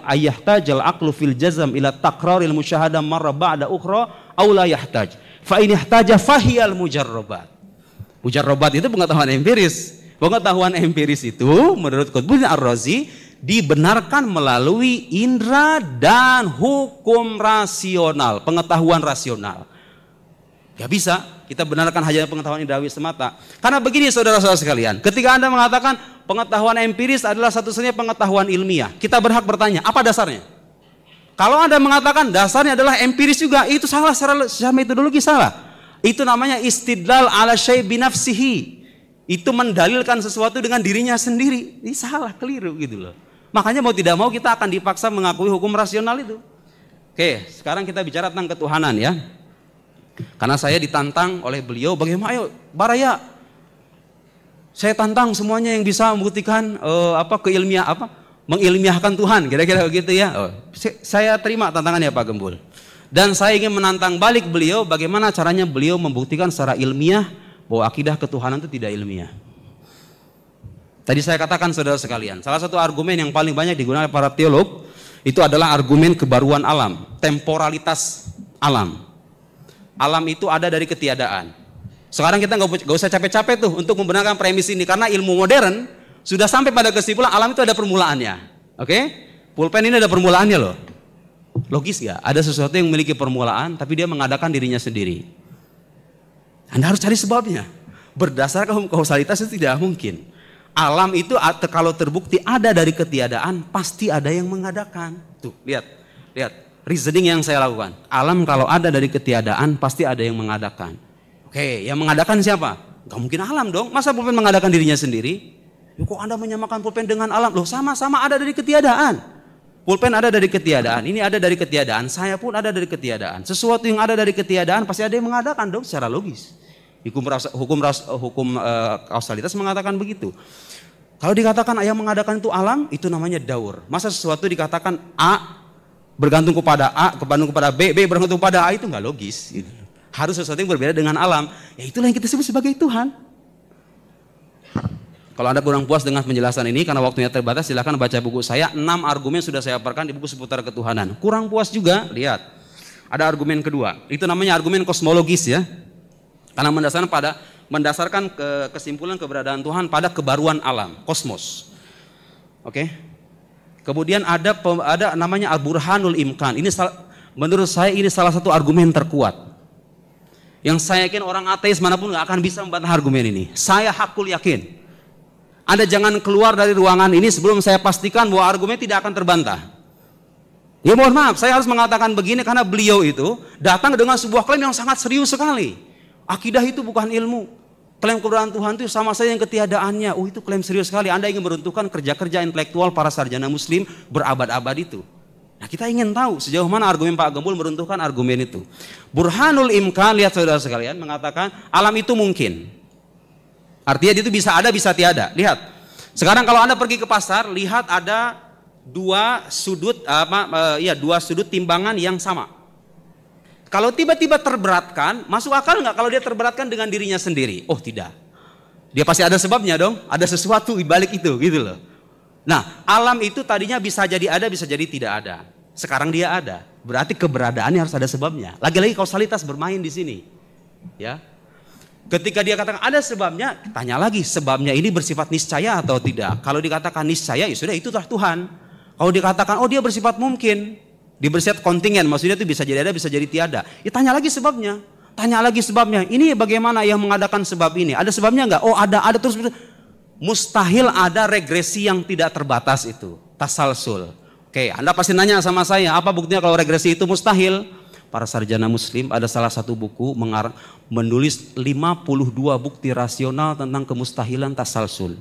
aqlu fil jazm ila takraril musyahadah marra ba'da ukhra aw la yahtaj. Fa in ihtaja fahiyal mujarrabat. Mujarrabat itu pengetahuan empiris. Pengetahuan empiris itu menurut Qutbuddin Ar-Razi dibenarkan melalui indera dan hukum rasional, pengetahuan rasional. Gak bisa kita benarkan hanya pengetahuan indrawi semata. Karena begini saudara-saudara sekalian, ketika Anda mengatakan pengetahuan empiris adalah satu-satunya pengetahuan ilmiah, kita berhak bertanya, apa dasarnya? Kalau Anda mengatakan dasarnya adalah empiris juga, itu salah secara metodologi salah. Itu namanya istidlal ala syai' binafsihi. Itu mendalilkan sesuatu dengan dirinya sendiri. Ini salah, keliru gitu loh. Makanya mau tidak mau kita akan dipaksa mengakui hukum rasional itu. Oke, sekarang kita bicara tentang ketuhanan ya. Karena saya ditantang oleh beliau, bagaimana ayo Baraya, saya tantang semuanya yang bisa membuktikan mengilmiahkan Tuhan, kira-kira begitu ya. Saya terima tantangannya Pak Gembul. Dan saya ingin menantang balik beliau, bagaimana caranya beliau membuktikan secara ilmiah bahwa akidah ketuhanan itu tidak ilmiah. Tadi saya katakan saudara sekalian, salah satu argumen yang paling banyak digunakan para teolog itu adalah argumen kebaruan alam, temporalitas alam. Alam itu ada dari ketiadaan. Sekarang kita nggak usah capek-capek tuh untuk membenarkan premis ini, karena ilmu modern sudah sampai pada kesimpulan alam itu ada permulaannya. Oke? Pulpen ini ada permulaannya loh. Logis ya? Ada sesuatu yang memiliki permulaan, tapi dia mengadakan dirinya sendiri. Anda harus cari sebabnya. Berdasarkan hukum kausalitas itu tidak mungkin. Alam itu kalau terbukti ada dari ketiadaan, pasti ada yang mengadakan. Tuh, lihat. Reasoning yang saya lakukan. Alam kalau ada dari ketiadaan, pasti ada yang mengadakan. Oke, yang mengadakan siapa? Gak mungkin alam dong. Masa pulpen mengadakan dirinya sendiri? Kok Anda menyamakan pulpen dengan alam? Loh, sama-sama ada dari ketiadaan. Pulpen ada dari ketiadaan, ini ada dari ketiadaan, saya pun ada dari ketiadaan. Sesuatu yang ada dari ketiadaan pasti ada yang mengadakan dong secara logis. Hukum kausalitas mengatakan begitu. Kalau dikatakan yang mengadakan itu alam, itu namanya daur. Masa sesuatu dikatakan A bergantung kepada A, bergantung kepada B bergantung kepada A, itu nggak logis. Gitu. Harus sesuatu yang berbeda dengan alam. Ya itulah yang kita sebut sebagai Tuhan. Kalau Anda kurang puas dengan penjelasan ini, karena waktunya terbatas, silakan baca buku saya. 6 argumen sudah saya paparkan di buku seputar ketuhanan. Kurang puas juga, lihat. Ada argumen kedua. Itu namanya argumen kosmologis ya. Karena mendasarkan pada mendasarkan kesimpulan keberadaan Tuhan pada kebaruan alam, kosmos. Oke. Kemudian ada namanya Al-Burhanul Imkan. Ini menurut saya ini salah satu argumen terkuat. Yang saya yakin orang ateis manapun nggak akan bisa membantah argumen ini. Saya hakul yakin. Anda jangan keluar dari ruangan ini sebelum saya pastikan bahwa argumen tidak akan terbantah. Ya mohon maaf, saya harus mengatakan begini karena beliau itu datang dengan sebuah klaim yang sangat serius sekali. Akidah itu bukan ilmu. Klaim keberadaan Tuhan itu sama saja yang ketiadaannya. Oh itu klaim serius sekali. Anda ingin meruntuhkan kerja-kerja intelektual para sarjana muslim berabad-abad itu. Nah kita ingin tahu sejauh mana argumen Pak Gembul meruntuhkan argumen itu. Burhanul Imkan, lihat saudara sekalian, mengatakan alam itu mungkin. Artinya itu bisa ada, bisa tiada. Lihat. Sekarang kalau Anda pergi ke pasar, lihat ada dua sudut timbangan yang sama. Kalau tiba-tiba terberatkan, masuk akal nggak kalau dia terberatkan dengan dirinya sendiri? Oh tidak. Dia pasti ada sebabnya dong. Ada sesuatu di balik itu, gitu loh. Nah, alam itu tadinya bisa jadi ada, bisa jadi tidak ada. Sekarang dia ada. Berarti keberadaannya harus ada sebabnya. Lagi-lagi kausalitas bermain di sini. Ya. Ketika dia katakan ada sebabnya, tanya lagi sebabnya ini bersifat niscaya atau tidak. Kalau dikatakan niscaya, ya sudah itulah Tuhan. Kalau dikatakan oh dia bersifat mungkin, dia bersifat kontingen, maksudnya itu bisa jadi ada, bisa jadi tiada. Ya tanya lagi sebabnya. Tanya lagi sebabnya. Ini bagaimana yang mengadakan sebab ini? Ada sebabnya enggak? Oh ada terus. Mustahil ada regresi yang tidak terbatas itu. Tasalsul. Oke, Anda pasti nanya sama saya, apa buktinya kalau regresi itu mustahil? Para sarjana muslim ada salah satu buku menulis 52 bukti rasional tentang kemustahilan tasalsul.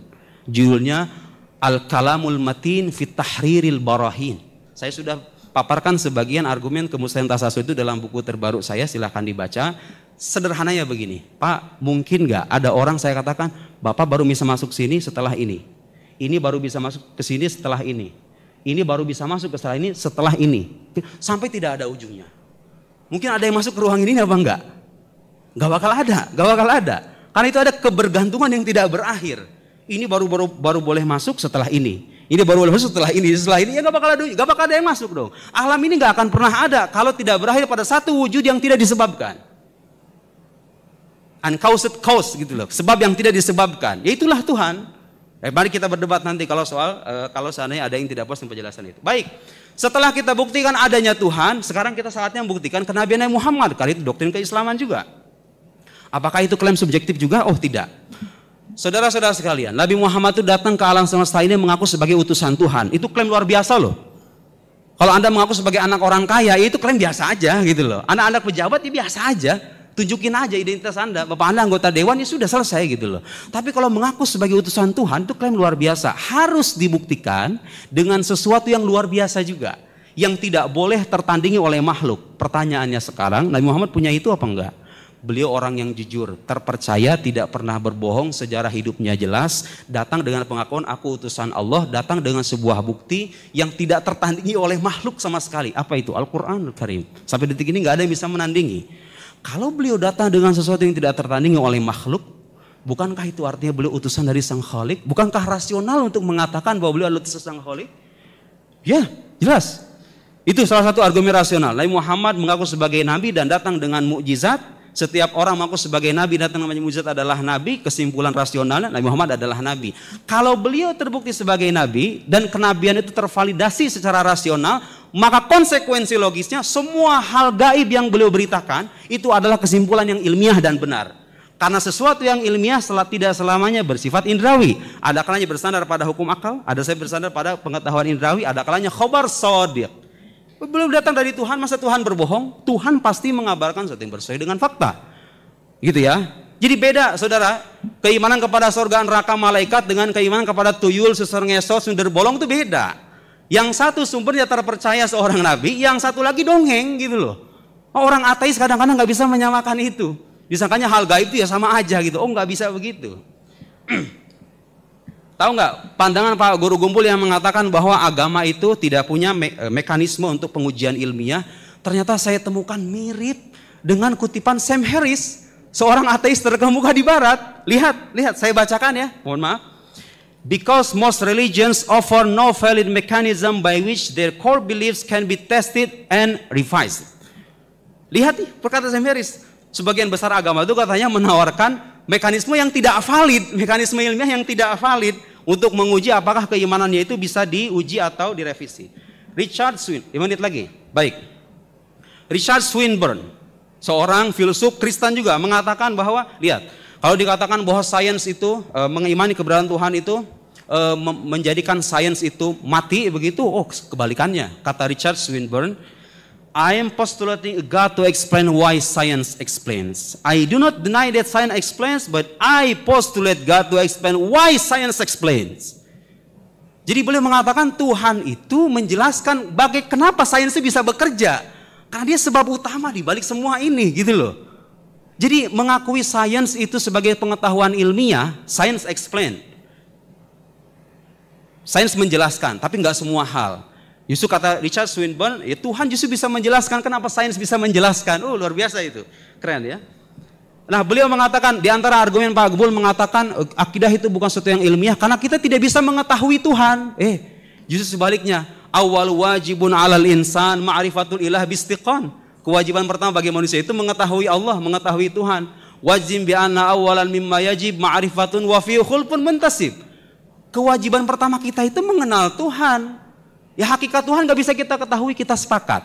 Judulnya Al-Kalamul Matin fi Tahriril Barahin. Saya sudah paparkan sebagian argumen kemustahilan tasalsul itu dalam buku terbaru saya, silahkan dibaca. Sederhananya begini, Pak, mungkin nggak ada orang saya katakan, Bapak baru bisa masuk sini setelah ini. Ini baru bisa masuk ke sini setelah ini. Ini baru bisa masuk ke setelah ini. Sampai tidak ada ujungnya. Mungkin ada yang masuk ke ruang ini apa enggak? Enggak bakal ada. Karena itu ada kebergantungan yang tidak berakhir. Ini baru boleh masuk setelah ini. Ini baru boleh masuk setelah ini ya enggak bakal ada yang masuk dong. Alam ini enggak akan pernah ada kalau tidak berakhir pada satu wujud yang tidak disebabkan. Uncaused cause gitu loh. Sebab yang tidak disebabkan. Ya itulah Tuhan. Mari kita berdebat nanti kalau seandainya ada yang tidak puas dengan penjelasan itu. Baik. Setelah kita buktikan adanya Tuhan, sekarang kita saatnya membuktikan kenabian Nabi Muhammad. Kali itu doktrin keislaman juga. Apakah itu klaim subjektif juga? Oh tidak. Saudara-saudara sekalian, Nabi Muhammad itu datang ke alam semesta ini mengaku sebagai utusan Tuhan. Itu klaim luar biasa loh. Kalau Anda mengaku sebagai anak orang kaya, ya itu klaim biasa aja gitu loh. Anak-anak pejabat ya biasa aja. Tunjukin aja identitas Anda. Bapak Anda anggota dewan ya sudah selesai gitu loh. Tapi kalau mengaku sebagai utusan Tuhan itu klaim luar biasa. Harus dibuktikan dengan sesuatu yang luar biasa juga. Yang tidak boleh tertandingi oleh makhluk. Pertanyaannya sekarang, Nabi Muhammad punya itu apa enggak? Beliau orang yang jujur, terpercaya, tidak pernah berbohong, sejarah hidupnya jelas, datang dengan pengakuan aku utusan Allah, datang dengan sebuah bukti yang tidak tertandingi oleh makhluk sama sekali. Apa itu? Al-Quranul Karim. Sampai detik ini nggak ada yang bisa menandingi. Kalau beliau datang dengan sesuatu yang tidak tertandingi oleh makhluk, bukankah itu artinya beliau utusan dari Sang Khalik? Bukankah rasional untuk mengatakan bahwa beliau adalah utusan Sang Khalik? Ya, jelas. Itu salah satu argumen rasional. Nabi Muhammad mengaku sebagai nabi dan datang dengan mukjizat. Setiap orang mengaku sebagai nabi datang dengan mukjizat adalah nabi. Kesimpulan rasionalnya Nabi Muhammad adalah nabi. Kalau beliau terbukti sebagai nabi dan kenabian itu tervalidasi secara rasional, maka konsekuensi logisnya semua hal gaib yang beliau beritakan itu adalah kesimpulan yang ilmiah dan benar. Karena sesuatu yang ilmiah tidak selamanya bersifat indrawi. Ada kalanya bersandar pada hukum akal, ada saya bersandar pada pengetahuan indrawi, ada kalanya khobar shadiq. Belum datang dari Tuhan, masa Tuhan berbohong? Tuhan pasti mengabarkan sesuatu yang sesuai dengan fakta. Gitu ya. Jadi beda saudara, keimanan kepada surga neraka malaikat dengan keimanan kepada tuyul, susur ngesot, sundar bolong itu beda. Yang satu sumbernya terpercaya seorang nabi, yang satu lagi dongeng gitu loh. Orang ateis kadang-kadang nggak bisa menyamakan itu. Disangkanya hal gaib itu ya sama aja gitu. Oh nggak bisa begitu. Tahu nggak pandangan Pak Guru Gumpul yang mengatakan bahwa agama itu tidak punya mekanisme untuk pengujian ilmiah. Ternyata saya temukan mirip dengan kutipan Sam Harris, seorang ateis terkemuka di Barat. Lihat, saya bacakan ya. Mohon maaf. Because most religions offer no valid mechanism by which their core beliefs can be tested and revised. Lihat nih perkataan Sam Harris. Sebagian besar agama itu katanya menawarkan mekanisme yang tidak valid, mekanisme ilmiah yang tidak valid untuk menguji apakah keimanannya itu bisa diuji atau direvisi. Richard Swinburne, 5 menit lagi. Baik. Richard Swinburne, seorang filsuf Kristen juga mengatakan bahwa, lihat, kalau dikatakan bahwa sains itu mengimani keberadaan Tuhan itu menjadikan sains itu mati begitu, oh kebalikannya. Kata Richard Swinburne, I am postulating a God to explain why science explains. I do not deny that science explains, but I postulate God to explain why science explains. Jadi beliau mengatakan Tuhan itu menjelaskan kenapa sains itu bisa bekerja. Karena dia sebab utama di balik semua ini, gitu loh. Jadi mengakui sains itu sebagai pengetahuan ilmiah, science explain. Sains menjelaskan, tapi nggak semua hal. Justru kata Richard Swinburne, ya Tuhan justru bisa menjelaskan kenapa sains bisa menjelaskan. Oh luar biasa itu, keren ya. Nah beliau mengatakan, di antara argumen Pak Gubul mengatakan akidah itu bukan sesuatu yang ilmiah karena kita tidak bisa mengetahui Tuhan. Justru sebaliknya, awal wajibun alal insan ma'rifatul ilah bistiqan. Kewajiban pertama bagi manusia itu mengetahui Allah, mengetahui Tuhan. Wajib bi anna awalan mimma yajib ma'rifatun wa fi khulqun muntasib. Kewajiban pertama kita itu mengenal Tuhan. Ya hakikat Tuhan gak bisa kita ketahui, kita sepakat.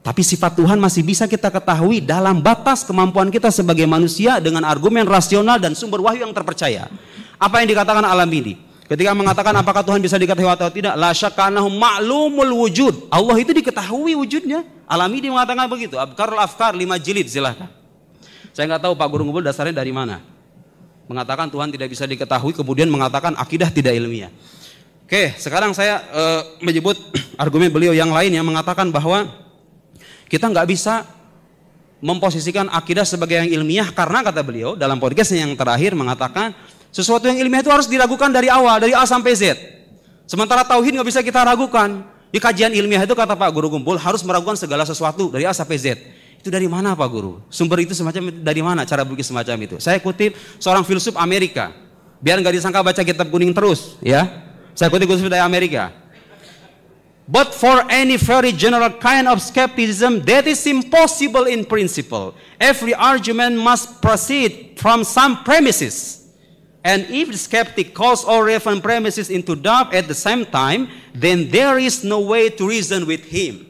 Tapi sifat Tuhan masih bisa kita ketahui dalam batas kemampuan kita sebagai manusia dengan argumen rasional dan sumber wahyu yang terpercaya. Apa yang dikatakan Al-Amidi ketika mengatakan apakah Tuhan bisa diketahui atau tidak? La syakka annahu ma'lumul wujud. Allah itu diketahui wujudnya. Al-Amidi mengatakan begitu. Abkarul Afkar 5 jilid, silahkan. Saya nggak tahu Pak Guru Ngumpul dasarnya dari mana. Mengatakan Tuhan tidak bisa diketahui, kemudian mengatakan akidah tidak ilmiah. Oke, sekarang saya menyebut argumen beliau yang lain yang mengatakan bahwa kita nggak bisa memposisikan akidah sebagai yang ilmiah karena kata beliau dalam podcastnya yang terakhir mengatakan sesuatu yang ilmiah itu harus diragukan dari awal, dari A sampai Z. Sementara tauhid nggak bisa kita ragukan. Di kajian ilmiah itu kata Pak Guru Kumpul harus meragukan segala sesuatu dari A sampai Z. Itu dari mana Pak Guru? Sumber itu semacam dari mana cara berpikir semacam itu? Saya kutip seorang filsuf Amerika. Biar nggak disangka baca kitab kuning terus, ya. Saya kutip filsuf dari Amerika. But for any very general kind of skepticism, that is impossible in principle. Every argument must proceed from some premises. And if the skeptic calls all relevant premises into doubt at the same time, then there is no way to reason with him.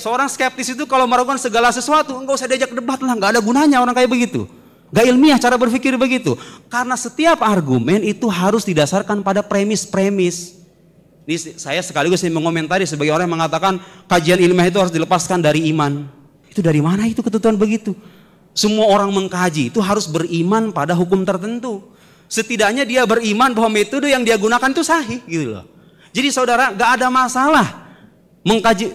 Seorang skeptis itu kalau meragukan segala sesuatu, enggak usah diajak debat lah, enggak ada gunanya orang kayak begitu. Enggak ilmiah cara berpikir begitu. Karena setiap argumen itu harus didasarkan pada premis-premis. Ini saya sekaligus mengomentari sebagai orang yang mengatakan kajian ilmiah itu harus dilepaskan dari iman. Itu dari mana itu ketentuan begitu? Semua orang mengkaji itu harus beriman pada hukum tertentu. Setidaknya dia beriman bahwa metode yang dia gunakan itu sahih gitu loh. Jadi saudara gak ada masalah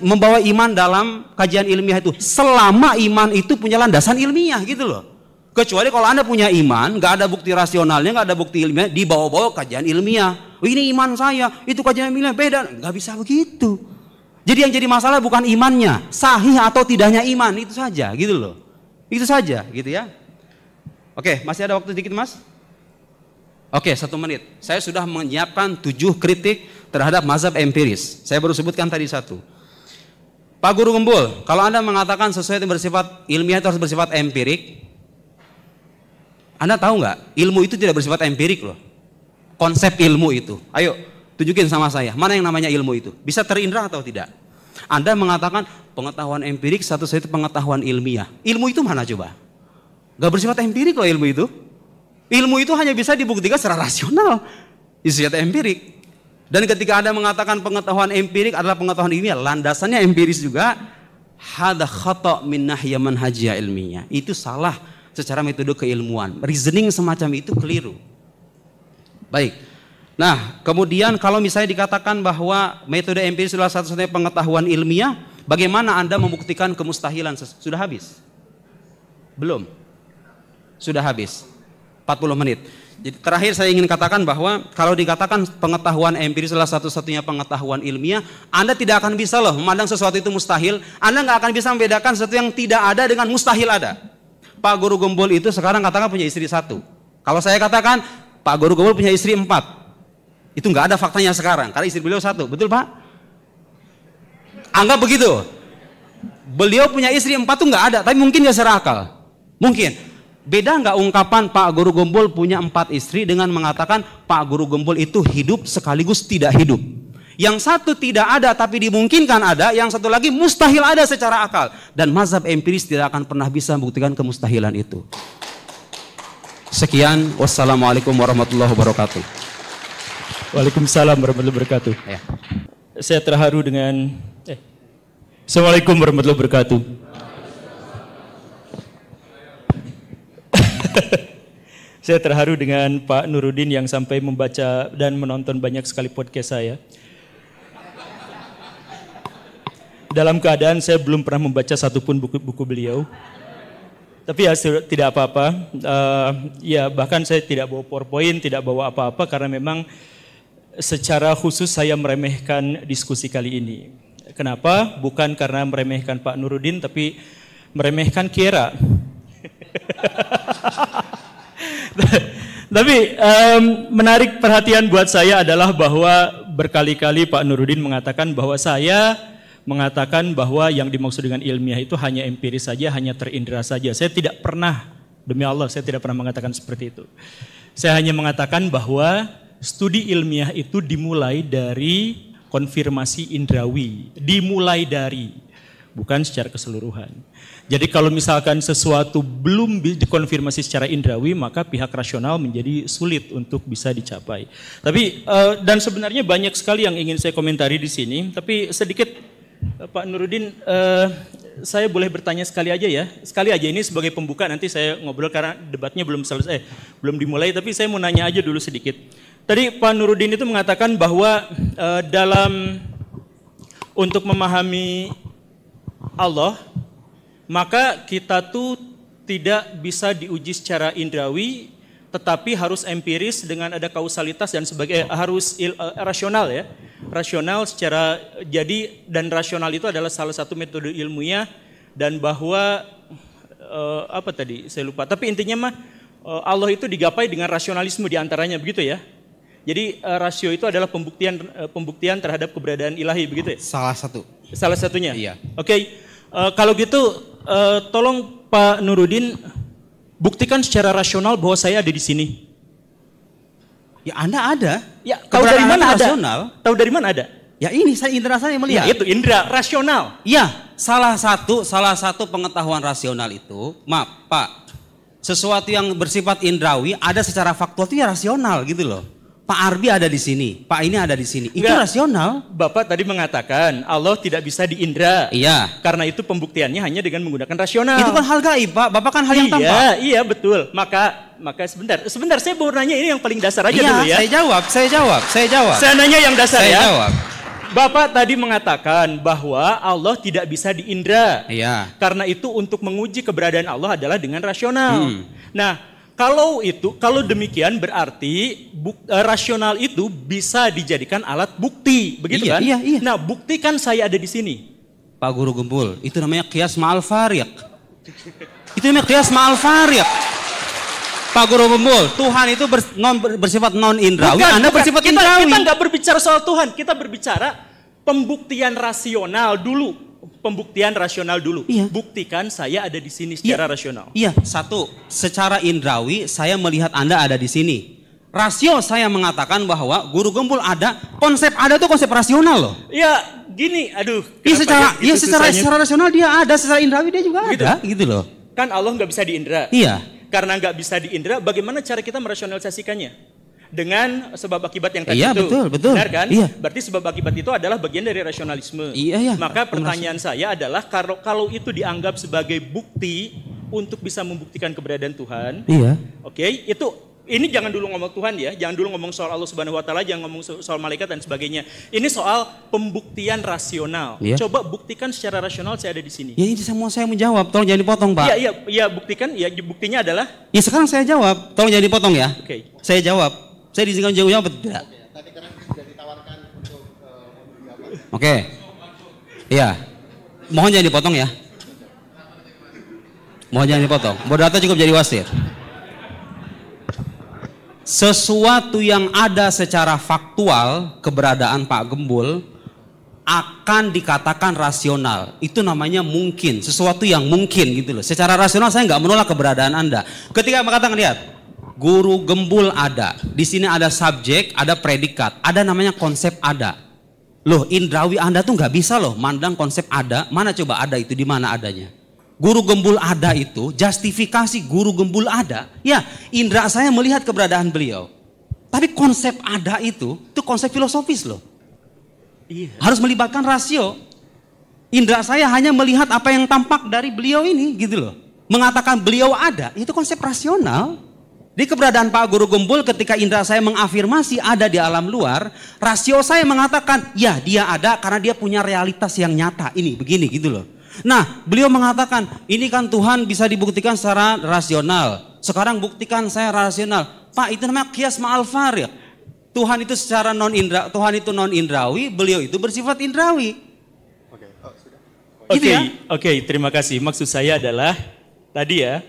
membawa iman dalam kajian ilmiah itu selama iman itu punya landasan ilmiah gitu loh. Kecuali kalau Anda punya iman, gak ada bukti rasionalnya, gak ada bukti ilmiah, dibawa-bawa kajian ilmiah. Oh, ini iman saya, itu kajian ilmiah beda. Gak bisa begitu. Jadi yang jadi masalah bukan imannya, sahih atau tidaknya iman, itu saja gitu loh. Itu saja gitu ya. Oke, masih ada waktu sedikit Mas? Oke, 1 menit. Saya sudah menyiapkan 7 kritik terhadap mazhab empiris. Saya baru sebutkan tadi 1. Pak Guru Gembul, kalau Anda mengatakan sesuatu yang bersifat ilmiah itu harus bersifat empirik, Anda tahu nggak? Ilmu itu tidak bersifat empirik loh. Konsep ilmu itu. Ayo, tunjukin sama saya. Mana yang namanya ilmu itu? Bisa terindra atau tidak? Anda mengatakan pengetahuan empirik satu-satunya pengetahuan ilmiah. Ilmu itu mana coba? Gak bersifat empirik loh ilmu itu. Ilmu itu hanya bisa dibuktikan secara rasional. Itu sifat empirik. Dan ketika Anda mengatakan pengetahuan empirik adalah pengetahuan ilmiah, landasannya empiris juga. Hada khata' min nahya manhajiyah ilmiah. Itu salah secara metode keilmuan. Reasoning semacam itu keliru. Baik. Nah, kemudian kalau misalnya dikatakan bahwa metode empiris adalah satu-satunya pengetahuan ilmiah, bagaimana Anda membuktikan kemustahilan? Sudah habis? Belum? Sudah habis. 40 menit. Jadi terakhir saya ingin katakan bahwa kalau dikatakan pengetahuan empiris adalah satu-satunya pengetahuan ilmiah, Anda tidak akan bisa loh memandang sesuatu itu mustahil. Anda nggak akan bisa membedakan sesuatu yang tidak ada dengan mustahil ada. Pak Guru Gembul itu sekarang katakan punya istri 1. Kalau saya katakan Pak Guru Gembul punya istri 4, itu nggak ada faktanya sekarang karena istri beliau 1, betul Pak? Anggap begitu. Beliau punya istri 4 tuh nggak ada, tapi mungkin ya secara akal. Mungkin. Beda nggak ungkapan Pak Guru Gembul punya 4 istri dengan mengatakan Pak Guru Gembul itu hidup sekaligus tidak hidup. Yang satu tidak ada tapi dimungkinkan ada, yang satu lagi mustahil ada secara akal. Dan mazhab empiris tidak akan pernah bisa membuktikan kemustahilan itu. Sekian, wassalamualaikum warahmatullahi wabarakatuh. Waalaikumsalam warahmatullahi wabarakatuh. Ya. Saya terharu dengan Assalamualaikum warahmatullahi wabarakatuh. Saya terharu dengan Pak Nuruddin yang sampai membaca dan menonton banyak sekali podcast saya. Dalam keadaan saya belum pernah membaca satupun buku beliau. Tapi ya tidak apa-apa. Ya bahkan saya tidak bawa PowerPoint, tidak bawa apa-apa karena memang secara khusus saya meremehkan diskusi kali ini. Kenapa? Bukan karena meremehkan Pak Nuruddin, tapi meremehkan Kiera. Tapi menarik perhatian buat saya adalah bahwa berkali-kali Pak Nuruddin mengatakan bahwa saya mengatakan bahwa yang dimaksud dengan ilmiah itu hanya empiris saja, hanya terindra saja. Saya tidak pernah, demi Allah saya tidak pernah mengatakan seperti itu. Saya hanya mengatakan bahwa studi ilmiah itu dimulai dari konfirmasi indrawi, dimulai dari, bukan secara keseluruhan. Jadi kalau misalkan sesuatu belum dikonfirmasi secara indrawi, maka pihak rasional menjadi sulit untuk bisa dicapai. Tapi dan sebenarnya banyak sekali yang ingin saya komentari di sini, tapi sedikit Pak Nuruddin, saya boleh bertanya sekali aja ya, sekali aja ini sebagai pembuka, nanti saya ngobrol karena debatnya belum selesai, belum dimulai, tapi saya mau nanya aja dulu sedikit. Tadi Pak Nuruddin itu mengatakan bahwa dalam untuk memahami Allah, maka kita tuh tidak bisa diuji secara indrawi, tetapi harus empiris dengan ada kausalitas dan sebagainya, harus rasional ya. Rasional secara jadi, dan rasional itu adalah salah satu metode ilmiah, dan bahwa apa tadi saya lupa, tapi intinya mah Allah itu digapai dengan rasionalisme diantaranya, begitu ya. Jadi rasio itu adalah pembuktian terhadap keberadaan ilahi, begitu ya? Salah satunya. Iya. Oke. Kalau gitu tolong Pak Nuruddin buktikan secara rasional bahwa saya ada di sini. Ya Anda ada. Ya, tahu dari mana ada? Rasional. Tahu dari mana ada? Ya ini indera saya melihat. Ya, itu indera rasional. Ya, salah satu pengetahuan rasional itu, maaf Pak, sesuatu yang bersifat indrawi ada secara faktual itu ya rasional gitu loh. Pak Arbi ada di sini, Pak ini ada di sini. Itu rasional. Bapak tadi mengatakan Allah tidak bisa diindra. Iya. Karena itu pembuktiannya hanya dengan menggunakan rasional. Itu kan hal gaib, Pak. Bapak kan hal yang tampak. Iya, betul. Maka sebentar saya mau nanya ini yang paling dasar aja dulu ya. Saya jawab. Saya nanya yang dasar saya jawab. Bapak tadi mengatakan bahwa Allah tidak bisa diindra. Iya. Karena itu untuk menguji keberadaan Allah adalah dengan rasional. Nah, kalau demikian berarti rasional itu bisa dijadikan alat bukti, begitu kan? Iya. Nah, buktikan saya ada di sini. Pak Guru Gembul, itu namanya qiyas ma'al fariq. Itu namanya qiyas ma'al fariq. Pak Guru Gembul, Tuhan itu bersifat non indrawi, Anda bersifat indrawi. Kita nggak berbicara soal Tuhan, kita berbicara pembuktian rasional dulu. Iya. Buktikan saya ada di sini secara rasional. Iya, satu, secara indrawi saya melihat Anda ada di sini. Rasio saya mengatakan bahwa Guru Gembul ada, konsep ada itu konsep rasional loh. Ya, gini, aduh. Iya, secara rasional dia ada, secara indrawi dia juga ada, gitu loh. Kan Allah nggak bisa diindra. Iya. Karena nggak bisa diindra, bagaimana cara kita merasionalisasikannya? Dengan sebab akibat yang tadi iya, itu. Betul. Benar kan? Iya. Berarti sebab akibat itu adalah bagian dari rasionalisme. Iya. Maka pertanyaan saya adalah kalau itu dianggap sebagai bukti untuk bisa membuktikan keberadaan Tuhan. Iya. Oke, ini jangan dulu ngomong Tuhan ya, jangan dulu ngomong soal Allah Subhanahu wa taala, jangan ngomong soal malaikat dan sebagainya. Ini soal pembuktian rasional. Iya. Coba buktikan secara rasional saya ada di sini. Ya ini semua saya menjawab, tolong jangan dipotong, Pak. Iya, buktikan, ya buktinya adalah. Ya sekarang saya jawab, tolong jangan dipotong ya. Oke. Saya jawab. Saya diizinkan jawab tidak? Tadi karena sudah ditawarkan untuk Oke. Iya. Mohon jangan dipotong ya. Mohon jangan dipotong. Moderator cukup jadi wasir. Sesuatu yang ada secara faktual keberadaan Pak Gembul akan dikatakan rasional. Itu namanya mungkin, sesuatu yang mungkin gitu loh. Secara rasional saya nggak menolak keberadaan Anda. Ketika mengatakan, lihat, guru gembul ada, di sini ada subjek, ada predikat, ada namanya konsep ada. Loh, indrawi Anda tuh nggak bisa loh mandang konsep ada. Mana coba ada itu, di mana adanya? Guru gembul ada itu, justifikasi guru gembul ada. Ya, indra saya melihat keberadaan beliau. Tapi konsep ada itu konsep filosofis loh. Iya. Harus melibatkan rasio. Indra saya hanya melihat apa yang tampak dari beliau ini gitu loh. Mengatakan beliau ada, itu konsep rasional. Di keberadaan Pak Guru Gembul ketika indra saya mengafirmasi ada di alam luar, rasio saya mengatakan ya dia ada karena dia punya realitas yang nyata. Ini begini gitu loh. Nah, beliau mengatakan, ini kan Tuhan bisa dibuktikan secara rasional. Sekarang buktikan saya rasional. Pak, itu namanya qiyas ma'al fariq. Tuhan itu secara non-indra, Tuhan itu non-indrawi, beliau itu bersifat indrawi. Oke, terima kasih. Maksud saya adalah tadi ya.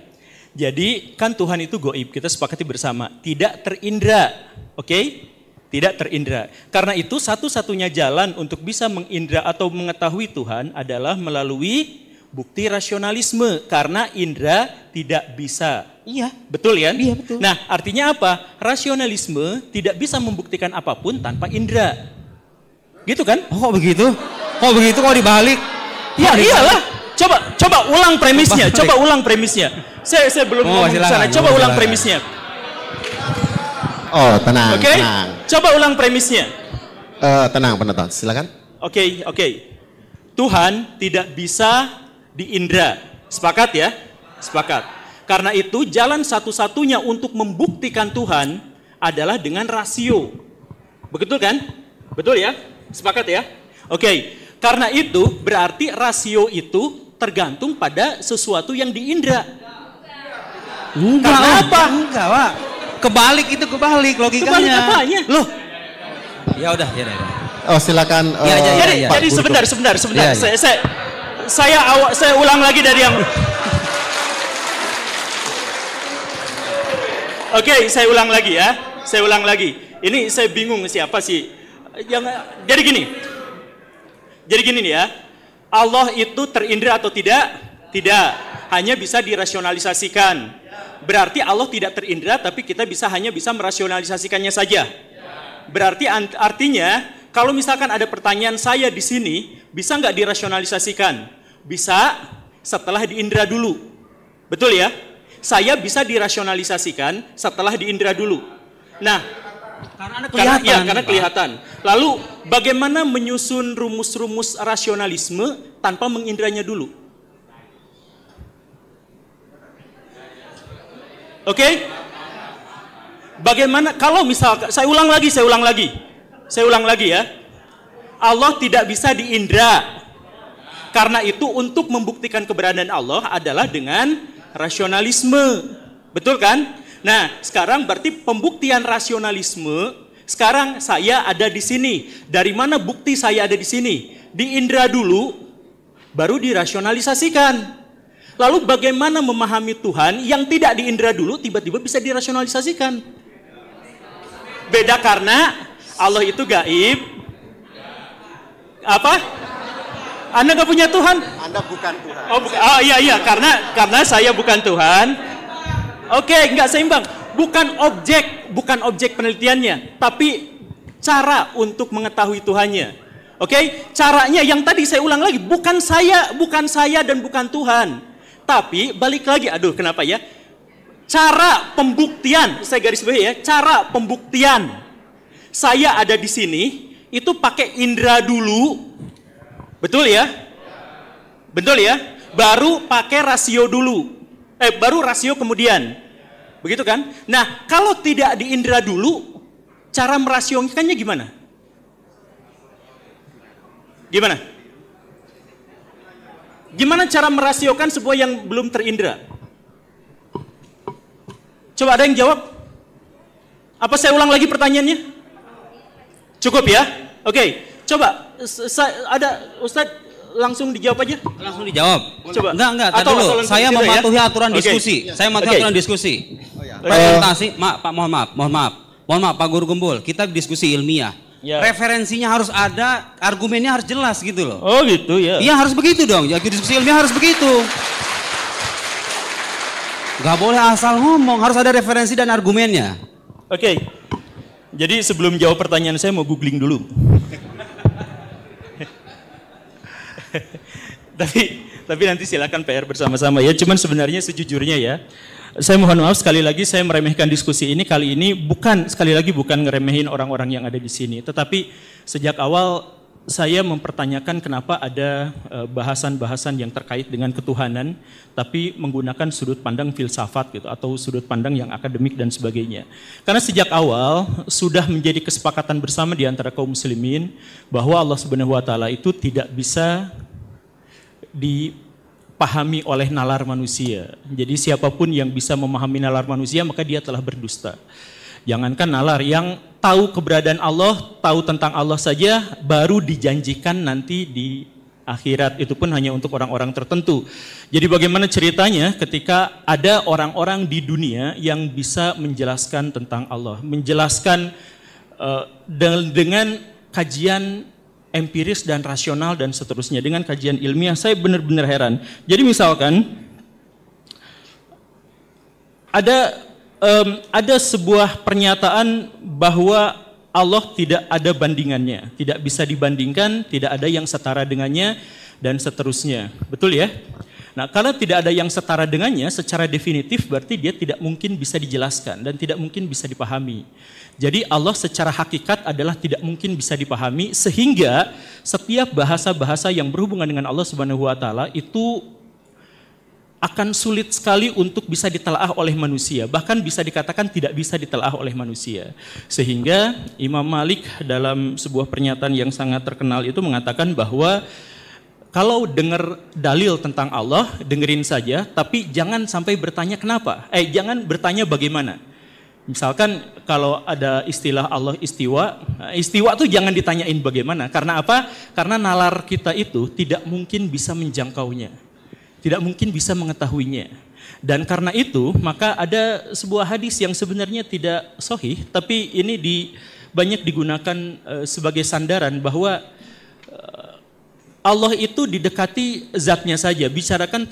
Jadi kan Tuhan itu goib, kita sepakati bersama, tidak terindra. Oke? Tidak terindra. Karena itu satu-satunya jalan untuk bisa mengindra atau mengetahui Tuhan adalah melalui bukti rasionalisme. Karena indra tidak bisa. Iya. Betul ya? Iya, betul. Nah, artinya apa? Rasionalisme tidak bisa membuktikan apapun tanpa indra. Gitu kan? Oh, kok begitu? Kok begitu, kok dibalik? Ya iyalah. Coba ulang premisnya. Coba ulang premisnya. Saya belum ngomong ke sana. Coba ulang premisnya. Oh, tenang, Oke? tenang. Coba ulang premisnya. Tenang penonton, silakan. Oke. Tuhan tidak bisa diindra. Sepakat ya? Sepakat. Karena itu jalan satu-satunya untuk membuktikan Tuhan adalah dengan rasio. Betul kan? Betul ya? Sepakat ya? Oke. Karena itu berarti rasio itu tergantung pada sesuatu yang diindra. Enggak, Karena apa? Enggak, Pak. Kebalik logikanya. Kebalik apanya? Loh. Ya udah. Oh, silakan. Jadi sebentar. Ya. Saya ulang lagi dari yang. Oke, saya ulang lagi ya. Ini saya bingung siapa sih yang jadi gini nih ya. Allah itu terindra atau tidak? Tidak. Hanya bisa dirasionalisasikan. Berarti Allah tidak terindra, tapi kita hanya bisa merasionalisasikannya saja. Berarti artinya kalau misalkan ada pertanyaan saya di sini, bisa nggak dirasionalisasikan? Bisa setelah diindra dulu. Betul ya? Saya bisa dirasionalisasikan setelah diindra dulu. Nah, karena kelihatan. Lalu bagaimana menyusun rumus-rumus rasionalisme tanpa mengindranya dulu? Oke? Bagaimana kalau misalkan saya ulang lagi ya. Allah tidak bisa diindra. Karena itu untuk membuktikan keberadaan Allah adalah dengan rasionalisme. Betul kan? Nah, sekarang berarti pembuktian rasionalisme. Sekarang saya ada di sini. Dari mana bukti saya ada di sini? Diindra dulu, baru dirasionalisasikan. Lalu bagaimana memahami Tuhan yang tidak diindra dulu tiba-tiba bisa dirasionalisasikan? Beda karena Allah itu gaib. Apa? Anda nggak punya Tuhan? Anda bukan Tuhan. Oh iya, karena saya bukan Tuhan. Oke, nggak seimbang. Bukan objek penelitiannya, tapi cara untuk mengetahui Tuhannya. Oke, caranya yang tadi saya ulang lagi, bukan saya dan bukan Tuhan. Tapi balik lagi, kenapa ya? Cara pembuktian, saya garis bawahi ya, cara pembuktian. Saya ada di sini, itu pakai indra dulu. Betul ya? Baru pakai rasio dulu. Baru rasio kemudian. Begitu kan? Nah, kalau tidak diindra dulu, cara merasiokannya gimana? Gimana cara merasiokan sebuah yang belum terindra? Coba ada yang jawab? Apa saya ulang lagi pertanyaannya? Cukup ya? Oke, coba ada Ustadz langsung dijawab aja. Langsung dijawab. Coba. Enggak, tadi dulu. Saya mematuhi aturan diskusi. Saya mematuhi aturan diskusi. Presentasi, mohon maaf Pak Guru Gembul. Kita diskusi ilmiah. Ya. Referensinya harus ada, argumennya harus jelas gitu loh. Oh gitu ya. Iya harus begitu dong, ya diskusi ilmiah harus begitu. Gak boleh asal ngomong, harus ada referensi dan argumennya. Oke. Jadi sebelum jawab pertanyaan saya mau googling dulu. tapi nanti silakan PR bersama-sama ya. Cuman sebenarnya sejujurnya ya, saya mohon maaf sekali lagi saya meremehkan diskusi ini kali ini bukan ngeremehin orang-orang yang ada di sini, tetapi sejak awal saya mempertanyakan kenapa ada bahasan-bahasan yang terkait dengan ketuhanan tapi menggunakan sudut pandang filsafat gitu atau sudut pandang yang akademik dan sebagainya. Karena sejak awal sudah menjadi kesepakatan bersama di antara kaum muslimin bahwa Allah Subhanahu wa taala itu tidak bisa dipahami oleh nalar manusia. Jadi siapapun yang bisa memahami nalar manusia maka dia telah berdusta. Jangankan nalar, yang tahu keberadaan Allah, tahu tentang Allah saja baru dijanjikan nanti di akhirat, itu pun hanya untuk orang-orang tertentu. Jadi bagaimana ceritanya ketika ada orang-orang di dunia yang bisa menjelaskan tentang Allah, menjelaskan dengan kajian empiris dan rasional dan seterusnya, dengan kajian ilmiah, saya benar-benar heran. Jadi misalkan ada sebuah pernyataan bahwa Allah tidak ada bandingannya, tidak bisa dibandingkan, tidak ada yang setara dengannya, dan seterusnya. Betul ya? Nah, kalau tidak ada yang setara dengannya, secara definitif berarti dia tidak mungkin bisa dijelaskan dan tidak mungkin bisa dipahami. Jadi Allah secara hakikat adalah tidak mungkin bisa dipahami, sehingga setiap bahasa-bahasa yang berhubungan dengan Allah Subhanahu wa taala itu akan sulit sekali untuk bisa ditelaah oleh manusia, bahkan bisa dikatakan tidak bisa ditelaah oleh manusia. Sehingga Imam Malik dalam sebuah pernyataan yang sangat terkenal itu mengatakan bahwa kalau dengar dalil tentang Allah, dengerin saja, tapi jangan sampai bertanya kenapa, jangan bertanya bagaimana. Misalkan kalau ada istilah Allah istiwa, istiwa tuh jangan ditanyain bagaimana. Karena apa? Karena nalar kita itu tidak mungkin bisa menjangkaunya, tidak mungkin bisa mengetahuinya. Dan karena itu maka ada sebuah hadis yang sebenarnya tidak sahih, tapi ini banyak digunakan sebagai sandaran bahwa Allah itu didekati zatnya saja. Bicarakan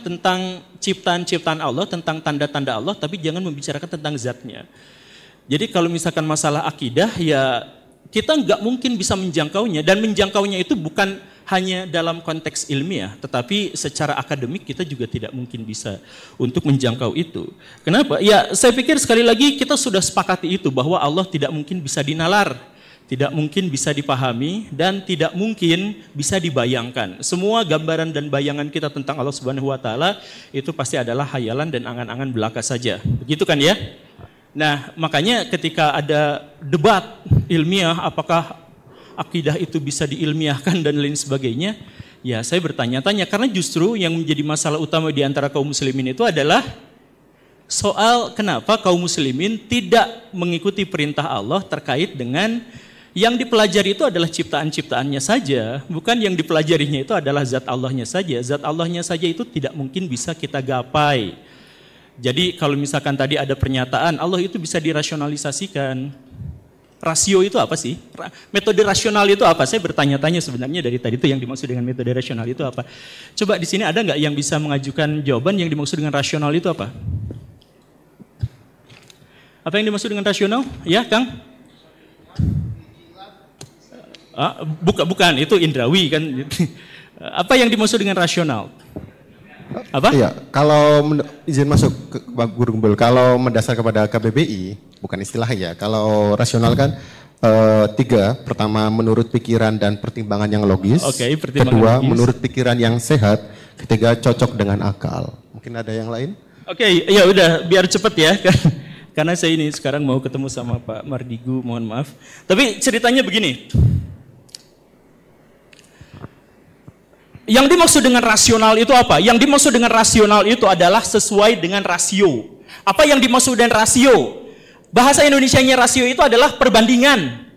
tentang ciptaan-ciptaan Allah, tentang tanda-tanda Allah, tapi jangan membicarakan tentang zatnya. Jadi kalau misalkan masalah akidah, ya kita nggak mungkin bisa menjangkaunya, dan menjangkaunya itu bukan hanya dalam konteks ilmiah, tetapi secara akademik kita juga tidak mungkin bisa untuk menjangkau itu. Kenapa? Ya saya pikir sekali lagi kita sudah sepakati itu, bahwa Allah tidak mungkin bisa dinalar, tidak mungkin bisa dipahami, dan tidak mungkin bisa dibayangkan. Semua gambaran dan bayangan kita tentang Allah Subhanahu wa taala itu pasti adalah hayalan dan angan-angan belaka saja. Begitu kan ya? Nah, makanya ketika ada debat ilmiah apakah akidah itu bisa diilmiahkan dan lain sebagainya, ya saya bertanya-tanya, karena justru yang menjadi masalah utama di antara kaum muslimin itu adalah soal kenapa kaum muslimin tidak mengikuti perintah Allah terkait dengan yang dipelajari itu adalah ciptaan-ciptaannya saja, bukan yang dipelajarinya itu adalah zat Allahnya saja. Zat Allahnya saja itu tidak mungkin bisa kita gapai. Jadi kalau misalkan tadi ada pernyataan Allah itu bisa dirasionalisasikan, rasio itu apa sih? Metode rasional itu apa? Saya bertanya-tanya sebenarnya dari tadi itu yang dimaksud dengan metode rasional itu apa? Coba di sini ada nggak yang bisa mengajukan jawaban yang dimaksud dengan rasional itu apa? Apa yang dimaksud dengan rasional? Ya, Kang? Bukan, itu indrawi kan. Apa yang dimaksud dengan rasional? Apa? Iya, kalau izin masuk ke Guru Gembel, kalau mendasar kepada KBBI, bukan istilah ya. Kalau rasional kan tiga, pertama menurut pikiran dan pertimbangan yang logis. Kedua, logis. Menurut pikiran yang sehat. Ketiga, cocok dengan akal. Mungkin ada yang lain? Ya udah, biar cepet ya. Karena saya ini sekarang mau ketemu sama Pak Mardigu, mohon maaf. Tapi ceritanya begini. Yang dimaksud dengan rasional itu apa? Yang dimaksud dengan rasional itu adalah sesuai dengan rasio. Apa yang dimaksud dengan rasio? Bahasa Indonesianya rasio itu adalah perbandingan.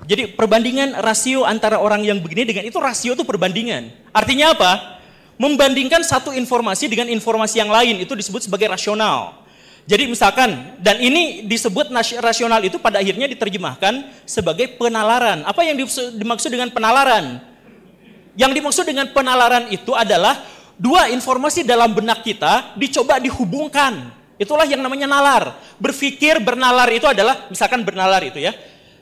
Jadi perbandingan rasio antara orang yang begini dengan itu, rasio itu perbandingan. Artinya apa? Membandingkan satu informasi dengan informasi yang lain, itu disebut sebagai rasional. Jadi misalkan, dan ini disebut rasional itu pada akhirnya diterjemahkan sebagai penalaran. Apa yang dimaksud dengan penalaran? Yang dimaksud dengan penalaran itu adalah dua informasi dalam benak kita dicoba dihubungkan. Itulah yang namanya nalar. Berpikir bernalar itu adalah, misalkan bernalar itu ya.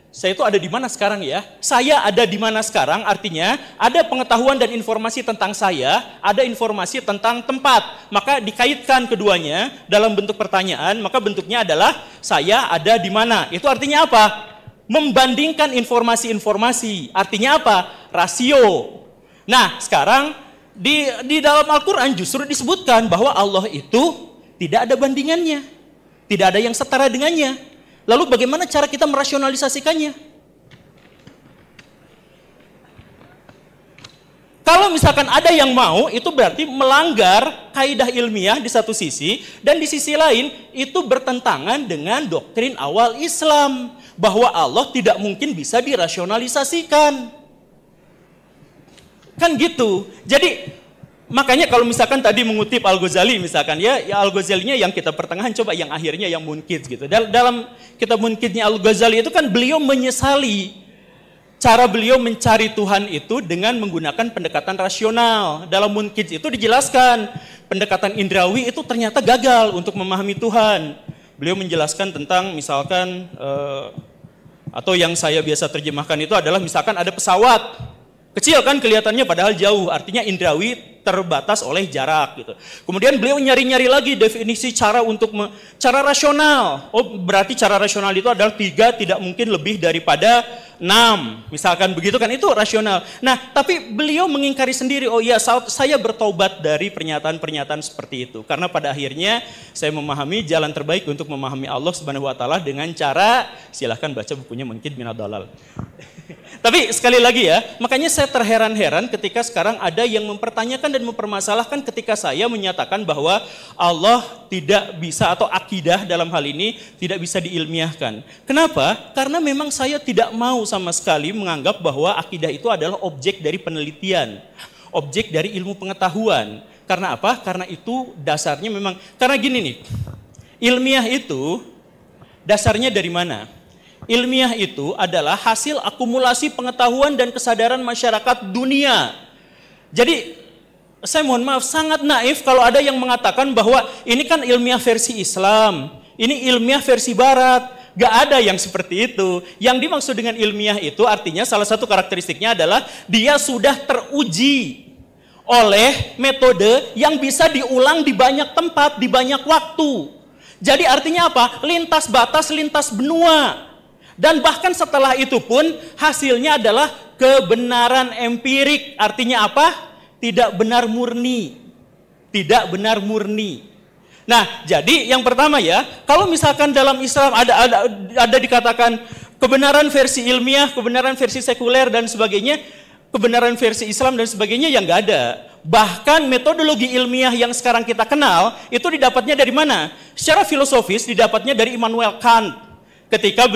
Saya itu ada di mana sekarang ya? Saya ada di mana sekarang artinya ada pengetahuan dan informasi tentang saya, ada informasi tentang tempat. Maka dikaitkan keduanya dalam bentuk pertanyaan, maka bentuknya adalah saya ada di mana. Itu artinya apa? Membandingkan informasi-informasi. Artinya apa? Rasio. Nah, sekarang di dalam Al-Qur'an justru disebutkan bahwa Allah itu tidak ada bandingannya. Tidak ada yang setara dengannya. Lalu bagaimana cara kita merasionalisasikannya? Kalau misalkan ada yang mau, itu berarti melanggar kaidah ilmiah di satu sisi, dan di sisi lain itu bertentangan dengan doktrin awal Islam, bahwa Allah tidak mungkin bisa dirasionalisasikan. Kan gitu. Jadi makanya kalau misalkan tadi mengutip Al-Ghazali misalkan ya Al-Ghazalinya yang kita pertengahan, coba yang akhirnya yang Munkidz gitu. Dalam kitab Munkidznya Al-Ghazali itu kan beliau menyesali cara beliau mencari Tuhan itu dengan menggunakan pendekatan rasional. Dalam Munkidz itu dijelaskan pendekatan indrawi itu ternyata gagal untuk memahami Tuhan. Beliau menjelaskan tentang misalkan atau yang saya biasa terjemahkan itu adalah misalkan ada pesawat kecil kan kelihatannya padahal jauh, artinya indrawi terbatas oleh jarak gitu. Kemudian beliau nyari-nyari lagi definisi cara untuk cara rasional. Oh, berarti cara rasional itu adalah 3 tidak mungkin lebih daripada 6. Misalkan begitu kan, itu rasional. Nah, tapi beliau mengingkari sendiri, oh iya saya bertobat dari pernyataan-pernyataan seperti itu. Karena pada akhirnya saya memahami jalan terbaik untuk memahami Allah Subhanahu wa taala dengan cara, silahkan baca bukunya Munkidz Minad Dhalal. Tapi sekali lagi ya, makanya saya terheran-heran ketika sekarang ada yang mempertanyakan dan mempermasalahkan ketika saya menyatakan bahwa Allah tidak bisa, atau akidah dalam hal ini tidak bisa diilmiahkan. Kenapa? Karena memang saya tidak mau sama sekali menganggap bahwa akidah itu adalah objek dari penelitian, objek dari ilmu pengetahuan. Karena apa? Karena itu dasarnya memang, karena gini nih, ilmiah itu dasarnya dari mana? Ilmiah itu adalah hasil akumulasi pengetahuan dan kesadaran masyarakat dunia. Jadi, saya mohon maaf, sangat naif kalau ada yang mengatakan bahwa ini kan ilmiah versi Islam, ini ilmiah versi Barat. Gak ada yang seperti itu. Yang dimaksud dengan ilmiah itu artinya salah satu karakteristiknya adalah dia sudah teruji oleh metode yang bisa diulang di banyak tempat, di banyak waktu. Jadi artinya apa? Lintas batas, lintas benua. Dan bahkan setelah itu pun hasilnya adalah kebenaran empirik. Artinya apa? Tidak benar murni. Tidak benar murni. Nah, jadi yang pertama ya, kalau misalkan dalam Islam ada dikatakan kebenaran versi ilmiah, kebenaran versi sekuler dan sebagainya, kebenaran versi Islam dan sebagainya, yang nggak ada. Bahkan metodologi ilmiah yang sekarang kita kenal itu didapatnya dari mana? Secara filosofis didapatnya dari Immanuel Kant. Ketika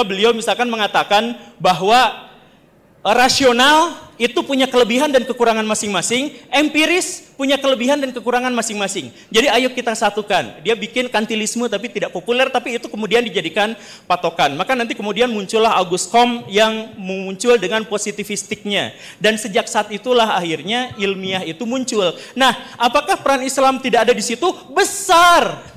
beliau misalkan mengatakan bahwa rasional itu punya kelebihan dan kekurangan masing-masing, empiris punya kelebihan dan kekurangan masing-masing. Jadi ayo kita satukan. Dia bikin kantilisme tapi tidak populer, tapi itu kemudian dijadikan patokan. Maka nanti kemudian muncullah Auguste Comte yang muncul dengan positivistiknya. Dan sejak saat itulah akhirnya ilmiah itu muncul. Nah, apakah peran Islam tidak ada di situ? Besar.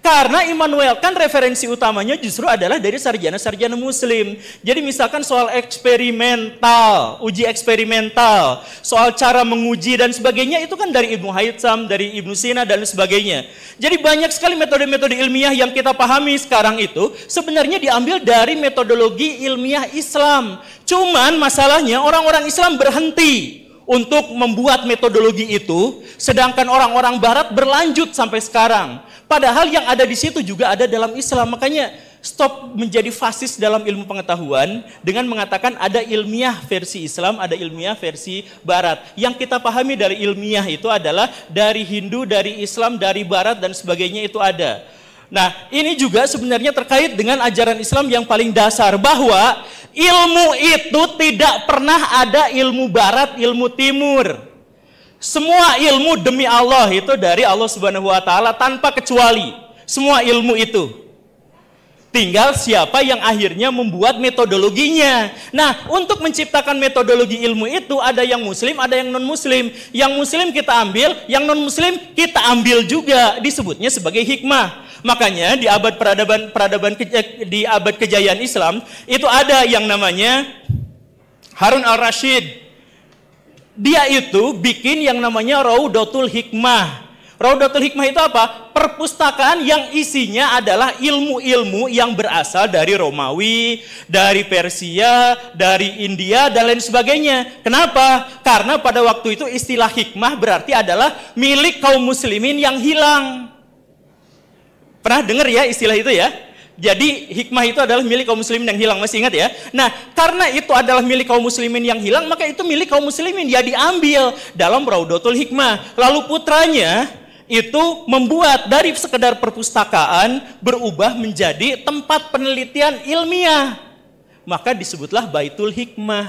Karena Immanuel kan referensi utamanya justru adalah dari sarjana-sarjana muslim. Jadi misalkan soal eksperimental, uji eksperimental, soal cara menguji dan sebagainya itu kan dari Ibnu Haytham, dari Ibnu Sina dan sebagainya. Jadi banyak sekali metode-metode ilmiah yang kita pahami sekarang itu sebenarnya diambil dari metodologi ilmiah Islam. Cuman masalahnya orang-orang Islam berhenti untuk membuat metodologi itu, sedangkan orang-orang Barat berlanjut sampai sekarang. Padahal yang ada di situ juga ada dalam Islam. Makanya stop menjadi fasis dalam ilmu pengetahuan dengan mengatakan ada ilmiah versi Islam, ada ilmiah versi Barat. Yang kita pahami dari ilmiah itu adalah dari Hindu, dari Islam, dari Barat dan sebagainya itu ada. Nah, ini juga sebenarnya terkait dengan ajaran Islam yang paling dasar, bahwa ilmu itu tidak pernah ada ilmu Barat, ilmu Timur. Semua ilmu demi Allah itu dari Allah Subhanahu wa taala tanpa kecuali. Semua ilmu itu. Tinggal siapa yang akhirnya membuat metodologinya. Nah, untuk menciptakan metodologi ilmu itu ada yang muslim, ada yang non-muslim. Yang muslim kita ambil, yang non-muslim kita ambil juga. Disebutnya sebagai hikmah. Makanya di abad di abad kejayaan Islam itu ada yang namanya Harun al-Rashid. Dia itu bikin yang namanya Raudatul Hikmah. Raudatul Hikmah itu apa? Perpustakaan yang isinya adalah ilmu-ilmu yang berasal dari Romawi, dari Persia, dari India, dan lain sebagainya. Kenapa? Karena pada waktu itu istilah hikmah berarti adalah milik kaum muslimin yang hilang. Pernah dengar ya istilah itu ya? Jadi hikmah itu adalah milik kaum muslimin yang hilang, masih ingat ya? Nah, karena itu adalah milik kaum muslimin yang hilang, maka itu milik kaum muslimin, ya diambil dalam Raudatul Hikmah. Lalu putranya itu membuat dari sekedar perpustakaan berubah menjadi tempat penelitian ilmiah. Maka disebutlah Baitul Hikmah.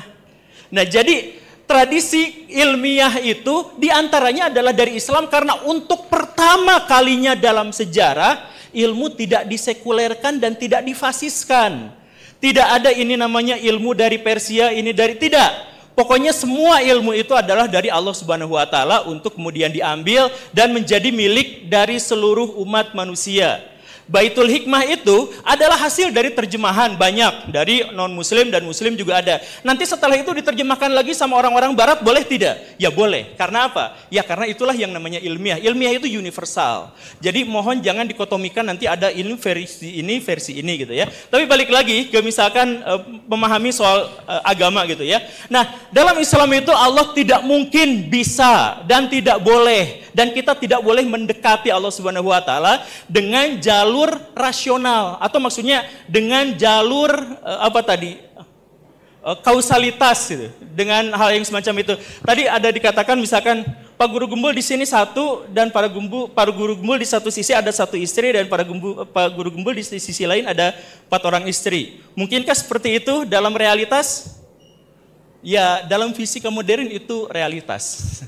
Nah, jadi tradisi ilmiah itu diantaranya adalah dari Islam karena untuk pertama kalinya dalam sejarah ilmu tidak disekulerkan dan tidak difasiskan. Tidak ada ini namanya ilmu dari Persia, ini dari tidak. Pokoknya semua ilmu itu adalah dari Allah Subhanahu wa taala untuk kemudian diambil dan menjadi milik dari seluruh umat manusia. Baitul Hikmah itu adalah hasil dari terjemahan banyak dari non-muslim dan muslim juga ada. Nanti setelah itu diterjemahkan lagi sama orang-orang barat, boleh tidak? Ya boleh. Karena apa? Ya karena itulah yang namanya ilmiah. Ilmiah itu universal. Jadi mohon jangan dikotomikan nanti ada ini versi ini gitu ya. Tapi balik lagi ke misalkan memahami soal agama gitu ya. Nah, dalam Islam itu Allah tidak mungkin bisa dan tidak boleh, dan kita tidak boleh mendekati Allah Subhanahu wa taala dengan jalur rasional, atau maksudnya dengan jalur kausalitas gitu, dengan hal yang semacam itu. Tadi ada dikatakan misalkan Pak Guru Gembul di sini satu dan Pak Guru Gembul di satu sisi ada satu istri dan Pak Guru Gembul di sisi lain ada 4 orang istri. Mungkinkah seperti itu dalam realitas? Ya, dalam fisika modern itu realitas.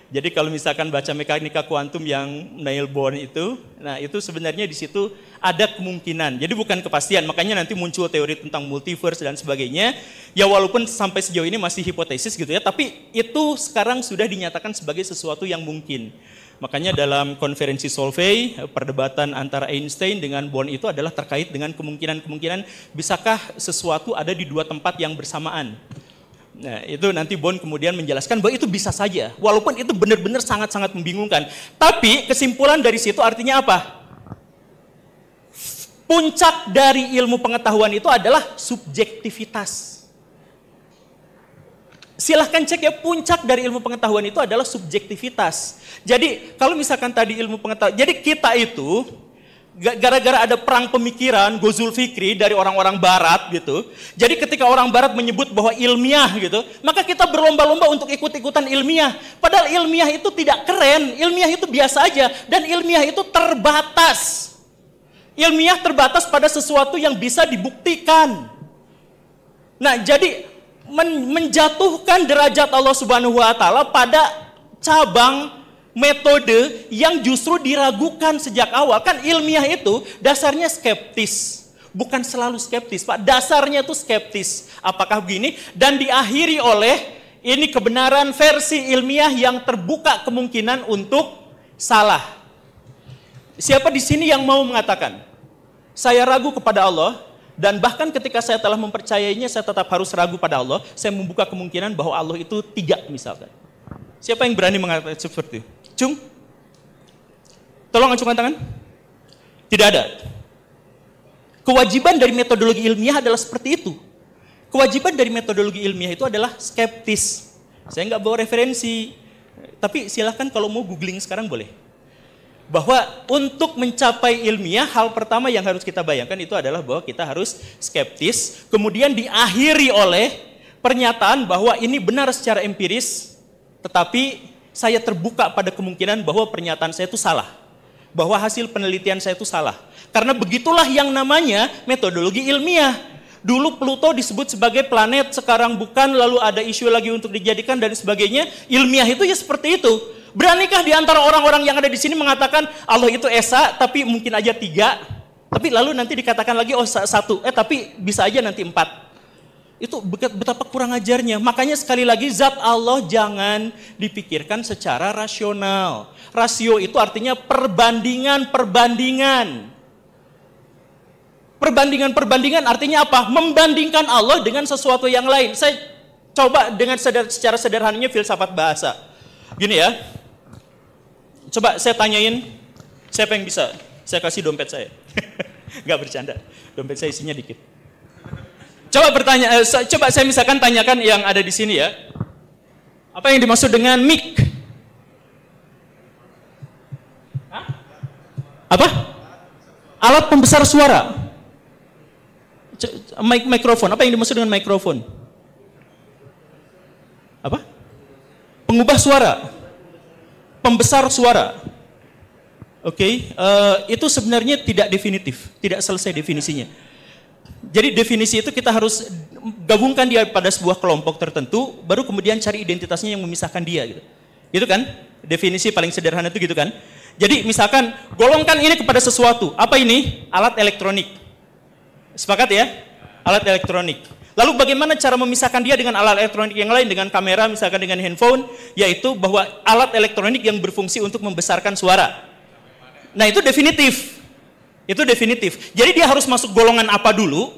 Jadi kalau misalkan baca mekanika kuantum yang Niels Bohr itu, nah itu sebenarnya di situ ada kemungkinan. Jadi bukan kepastian, makanya nanti muncul teori tentang multiverse dan sebagainya. Ya walaupun sampai sejauh ini masih hipotesis gitu ya, tapi itu sekarang sudah dinyatakan sebagai sesuatu yang mungkin. Makanya dalam konferensi Solvay, perdebatan antara Einstein dengan Bohr itu adalah terkait dengan kemungkinan-kemungkinan bisakah sesuatu ada di 2 tempat yang bersamaan. Nah, itu nanti Bohr kemudian menjelaskan bahwa itu bisa saja, walaupun itu benar-benar sangat-sangat membingungkan. Tapi kesimpulan dari situ artinya apa? Puncak dari ilmu pengetahuan itu adalah subjektivitas. Silahkan cek ya, puncak dari ilmu pengetahuan itu adalah subjektivitas. Jadi kalau misalkan tadi ilmu pengetahuan, jadi kita itu gara-gara ada perang pemikiran Ghazul Fikri dari orang-orang barat gitu. Jadi ketika orang barat menyebut bahwa ilmiah gitu, maka kita berlomba-lomba untuk ikut-ikutan ilmiah. Padahal ilmiah itu tidak keren, ilmiah itu biasa aja, dan ilmiah itu terbatas. Ilmiah terbatas pada sesuatu yang bisa dibuktikan. Nah, jadi menjatuhkan derajat Allah Subhanahu wa taala pada cabang metode yang justru diragukan sejak awal. Kan ilmiah itu dasarnya skeptis. Bukan selalu skeptis, Pak. Dasarnya itu skeptis. Apakah begini? Dan diakhiri oleh ini kebenaran versi ilmiah yang terbuka kemungkinan untuk salah. Siapa di sini yang mau mengatakan, saya ragu kepada Allah, dan bahkan ketika saya telah mempercayainya, saya tetap harus ragu pada Allah, saya membuka kemungkinan bahwa Allah itu 3 misalkan. Siapa yang berani mengatakan seperti itu? Cung? Tolong acungkan tangan. Tidak ada. Kewajiban dari metodologi ilmiah adalah seperti itu. Kewajiban dari metodologi ilmiah itu adalah skeptis. Saya nggak bawa referensi, tapi silahkan kalau mau googling sekarang boleh. Bahwa untuk mencapai ilmiah, hal pertama yang harus kita bayangkan itu adalah bahwa kita harus skeptis, kemudian diakhiri oleh pernyataan bahwa ini benar secara empiris, tetapi saya terbuka pada kemungkinan bahwa pernyataan saya itu salah. Bahwa hasil penelitian saya itu salah. Karena begitulah yang namanya metodologi ilmiah. Dulu Pluto disebut sebagai planet, sekarang bukan, lalu ada isu lagi untuk dijadikan dan sebagainya. Ilmiah itu ya seperti itu. Beranikah di antara orang-orang yang ada di sini mengatakan Allah itu esa, tapi mungkin aja 3, tapi lalu nanti dikatakan lagi oh 1, tapi bisa aja nanti 4. Itu betapa kurang ajarnya. Makanya sekali lagi zat Allah jangan dipikirkan secara rasional. Rasio itu artinya perbandingan. Perbandingan artinya apa? Membandingkan Allah dengan sesuatu yang lain. Saya coba dengan secara sederhananya filsafat bahasa. Gini ya. Coba saya tanyain, siapa yang bisa? Saya kasih dompet saya. Enggak bercanda. Dompet saya isinya dikit. Coba bertanya, coba saya misalkan tanyakan yang ada di sini ya. Apa yang dimaksud dengan mic? Hah? Apa? Alat pembesar suara. Mikrofon. Apa yang dimaksud dengan mikrofon? Apa? Pengubah suara. Pembesar suara. Oke, itu sebenarnya tidak definitif, tidak selesai definisinya. Jadi definisi itu kita harus gabungkan dia pada sebuah kelompok tertentu, baru kemudian cari identitasnya yang memisahkan dia gitu. Gitu kan? Definisi paling sederhana itu gitu kan? Jadi misalkan golongkan ini kepada sesuatu. Apa ini? Alat elektronik. Sepakat ya? Alat elektronik. Lalu bagaimana cara memisahkan dia dengan alat elektronik yang lain, dengan kamera, misalkan dengan handphone, yaitu bahwa alat elektronik yang berfungsi untuk membesarkan suara. Nah itu definitif. Itu definitif. Jadi dia harus masuk golongan apa dulu,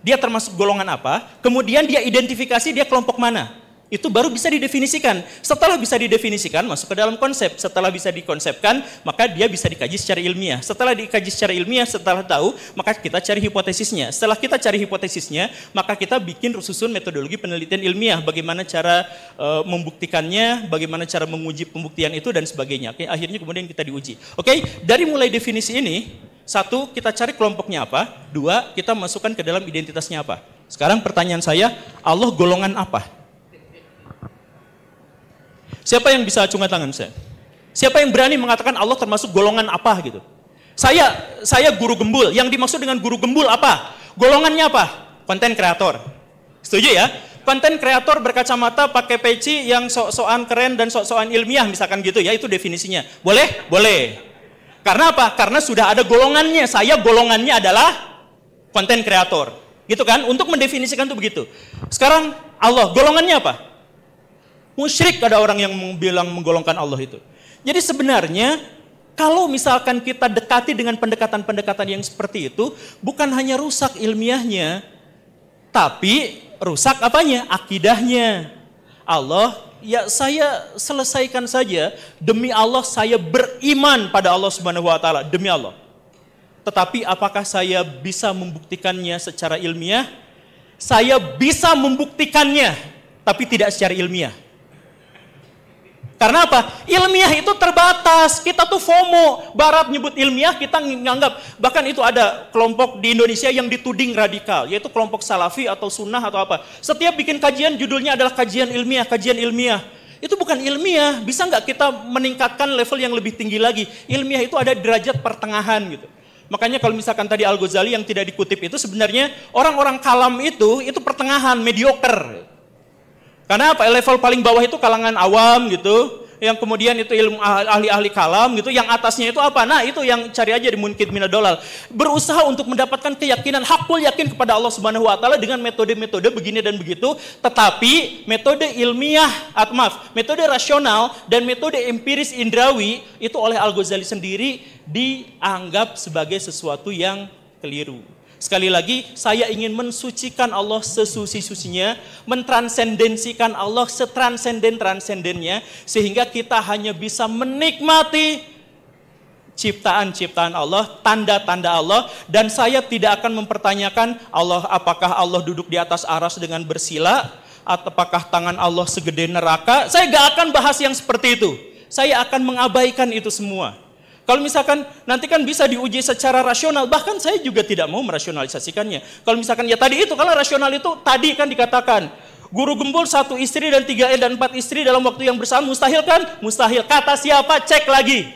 dia termasuk golongan apa, kemudian dia identifikasi dia kelompok mana. Itu baru bisa didefinisikan. Setelah bisa didefinisikan, masuk ke dalam konsep. Setelah bisa dikonsepkan, maka dia bisa dikaji secara ilmiah. Setelah dikaji secara ilmiah, setelah tahu, maka kita cari hipotesisnya. Setelah kita cari hipotesisnya, maka kita bikin susun metodologi penelitian ilmiah. Bagaimana cara membuktikannya, bagaimana cara menguji pembuktian itu, dan sebagainya. Oke, akhirnya kemudian kita diuji. Oke, dari mulai definisi ini, 1, kita cari kelompoknya apa. 2, kita masukkan ke dalam identitasnya apa. Sekarang pertanyaan saya, Allah golongan apa? Siapa yang bisa acungkan tangan saya? Siapa yang berani mengatakan Allah termasuk golongan apa gitu? Saya guru gembul. Yang dimaksud dengan guru gembul apa? Golongannya apa? Konten kreator. Setuju ya? Konten kreator berkacamata, pakai peci yang sok-sokan keren dan sok-sokan ilmiah misalkan gitu ya, itu definisinya. Boleh? Boleh. Karena apa? Karena sudah ada golongannya. Saya golongannya adalah konten kreator. Gitu kan? Untuk mendefinisikan itu begitu. Sekarang Allah golongannya apa? Musyrik ada orang yang bilang menggolongkan Allah itu. Jadi sebenarnya kalau misalkan kita dekati dengan pendekatan-pendekatan yang seperti itu, bukan hanya rusak ilmiahnya, tapi rusak apanya? Akidahnya. Allah, ya saya selesaikan saja, demi Allah saya beriman pada Allah Subhanahu wa taala, demi Allah. Tetapi apakah saya bisa membuktikannya secara ilmiah? Saya bisa membuktikannya, tapi tidak secara ilmiah. Karena apa? Ilmiah itu terbatas. Kita tuh FOMO. Barat nyebut ilmiah, kita nganggap. Bahkan itu ada kelompok di Indonesia yang dituding radikal. Yaitu kelompok salafi atau sunnah atau apa. Setiap bikin kajian judulnya adalah kajian ilmiah, kajian ilmiah. Itu bukan ilmiah. Bisa nggak kita meningkatkan level yang lebih tinggi lagi? Ilmiah itu ada derajat pertengahan gitu. Makanya kalau misalkan tadi Al-Ghazali yang tidak dikutip itu sebenarnya orang-orang kalam itu pertengahan, mediocre. Karena apa? Level paling bawah itu kalangan awam gitu, yang kemudian itu ilmu ahli-ahli kalam gitu, yang atasnya itu apa? Nah itu yang cari aja di Munkid Minad Dolal. Berusaha untuk mendapatkan keyakinan, hakul yakin kepada Allah Subhanahu wa taala dengan metode-metode begini dan begitu, tetapi metode ilmiah, metode rasional dan metode empiris indrawi itu oleh Al-Ghazali sendiri dianggap sebagai sesuatu yang keliru. Sekali lagi, saya ingin mensucikan Allah sesuci-sucinya, mentransendensikan Allah setransenden-transendennya, sehingga kita hanya bisa menikmati ciptaan-ciptaan Allah, tanda-tanda Allah, dan saya tidak akan mempertanyakan Allah, apakah Allah duduk di atas aras dengan bersila, apakah tangan Allah segede neraka. Saya gak akan bahas yang seperti itu. Saya akan mengabaikan itu semua. Kalau misalkan nanti kan bisa diuji secara rasional, bahkan saya juga tidak mau merasionalisasikannya. Kalau misalkan ya tadi itu, kalau rasional itu tadi kan dikatakan, guru gembul 1 istri dan 3 dan 4 istri dalam waktu yang bersamaan, mustahil kan? Mustahil. Kata siapa? Cek lagi.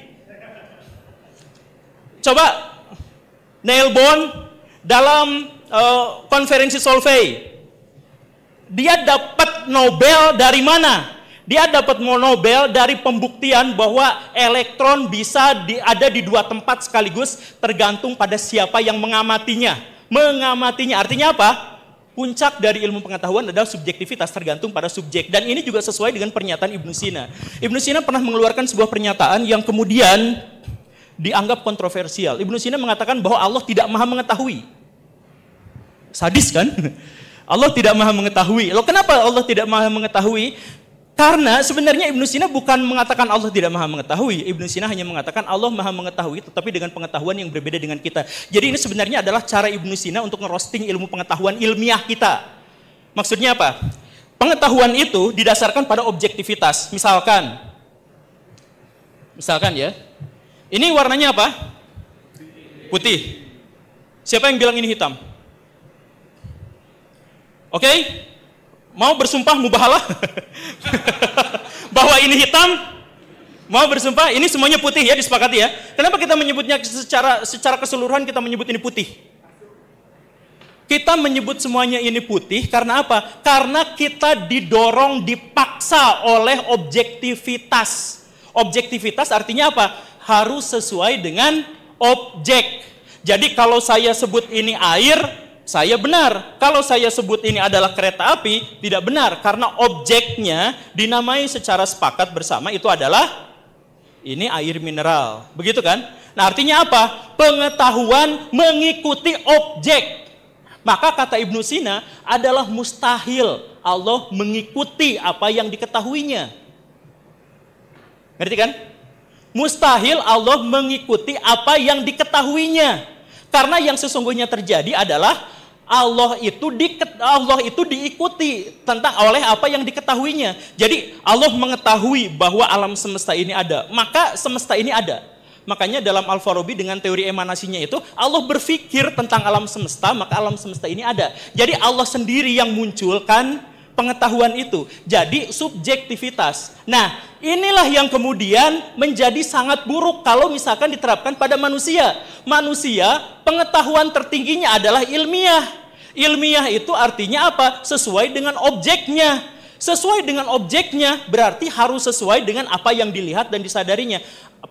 Coba Neil Bohr dalam konferensi Solvay. Dia dapat Nobel dari mana? Dia dapat Nobel dari pembuktian bahwa elektron bisa ada di dua tempat sekaligus tergantung pada siapa yang mengamatinya. Mengamatinya artinya apa? Puncak dari ilmu pengetahuan adalah subjektivitas, tergantung pada subjek. Dan ini juga sesuai dengan pernyataan Ibnu Sina. Ibnu Sina pernah mengeluarkan sebuah pernyataan yang kemudian dianggap kontroversial. Ibnu Sina mengatakan bahwa Allah tidak maha mengetahui. Sadis kan? Allah tidak maha mengetahui. Loh, kenapa Allah tidak maha mengetahui? Karena sebenarnya Ibnu Sina bukan mengatakan Allah tidak maha mengetahui. Ibnu Sina hanya mengatakan Allah maha mengetahui tetapi dengan pengetahuan yang berbeda dengan kita. Jadi ini sebenarnya adalah cara Ibnu Sina untuk ngerosting ilmu pengetahuan ilmiah kita. Maksudnya apa? Pengetahuan itu didasarkan pada objektivitas. Misalkan ya, ini warnanya apa? Putih. Siapa yang bilang ini hitam? Oke? Mau bersumpah mubahalah bahwa ini hitam? Mau bersumpah ini semuanya putih ya, disepakati ya. Kenapa kita menyebutnya secara keseluruhan kita menyebut ini putih? Kita menyebut semuanya ini putih karena apa? Karena kita didorong, dipaksa oleh objektivitas. Objektivitas artinya apa? Harus sesuai dengan objek. Jadi kalau saya sebut ini air, saya benar. Kalau saya sebut ini adalah kereta api, tidak benar. Karena objeknya dinamai secara sepakat bersama itu adalah ini air mineral. Begitu kan? Nah artinya apa? Pengetahuan mengikuti objek. Maka kata Ibnu Sina adalah mustahil Allah mengikuti apa yang diketahuinya. Ngerti kan? Mustahil Allah mengikuti apa yang diketahuinya. Karena yang sesungguhnya terjadi adalah Allah itu diikuti oleh apa yang diketahuinya. Jadi Allah mengetahui bahwa alam semesta ini ada, maka semesta ini ada. Makanya dalam Al-Farabi dengan teori emanasinya itu Allah berpikir tentang alam semesta, maka alam semesta ini ada. Jadi Allah sendiri yang munculkan pengetahuan itu. Jadi subjektivitas. Nah, inilah yang kemudian menjadi sangat buruk kalau misalkan diterapkan pada manusia. Manusia, pengetahuan tertingginya adalah ilmiah. Ilmiah itu artinya apa? Sesuai dengan objeknya. Sesuai dengan objeknya berarti harus sesuai dengan apa yang dilihat dan disadarinya.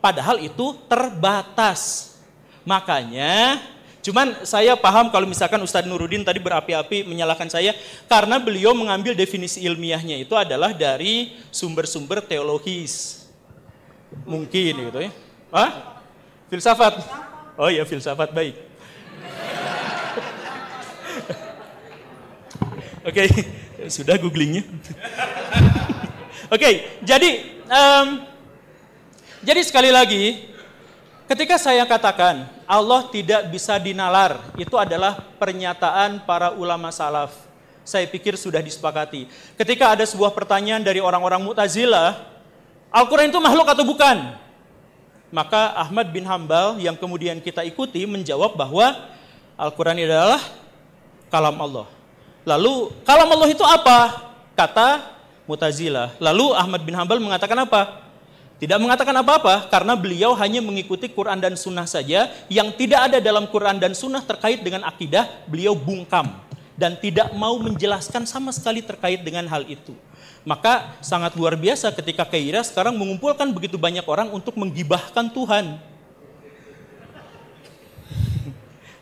Padahal itu terbatas. Makanya cuman saya paham kalau misalkan Ustadz Nuruddin tadi berapi-api menyalahkan saya karena beliau mengambil definisi ilmiahnya itu adalah dari sumber-sumber teologis. Mungkin gitu ya. Hah? Filsafat. Oh iya, filsafat, baik. Oke, sudah googlingnya. Oke, jadi sekali lagi ketika saya katakan Allah tidak bisa dinalar, itu adalah pernyataan para ulama salaf. Saya pikir sudah disepakati. Ketika ada sebuah pertanyaan dari orang-orang Mu'tazilah, Al-Quran itu makhluk atau bukan? Maka Ahmad bin Hambal yang kemudian kita ikuti menjawab bahwa Al-Quran adalah kalam Allah. Lalu kalam Allah itu apa? Kata Mu'tazilah. Lalu Ahmad bin Hambal mengatakan apa? Tidak mengatakan apa-apa karena beliau hanya mengikuti Quran dan Sunnah saja. Yang tidak ada dalam Quran dan Sunnah terkait dengan akidah, beliau bungkam dan tidak mau menjelaskan sama sekali terkait dengan hal itu. Maka sangat luar biasa ketika Kaira sekarang mengumpulkan begitu banyak orang untuk menggibahkan Tuhan.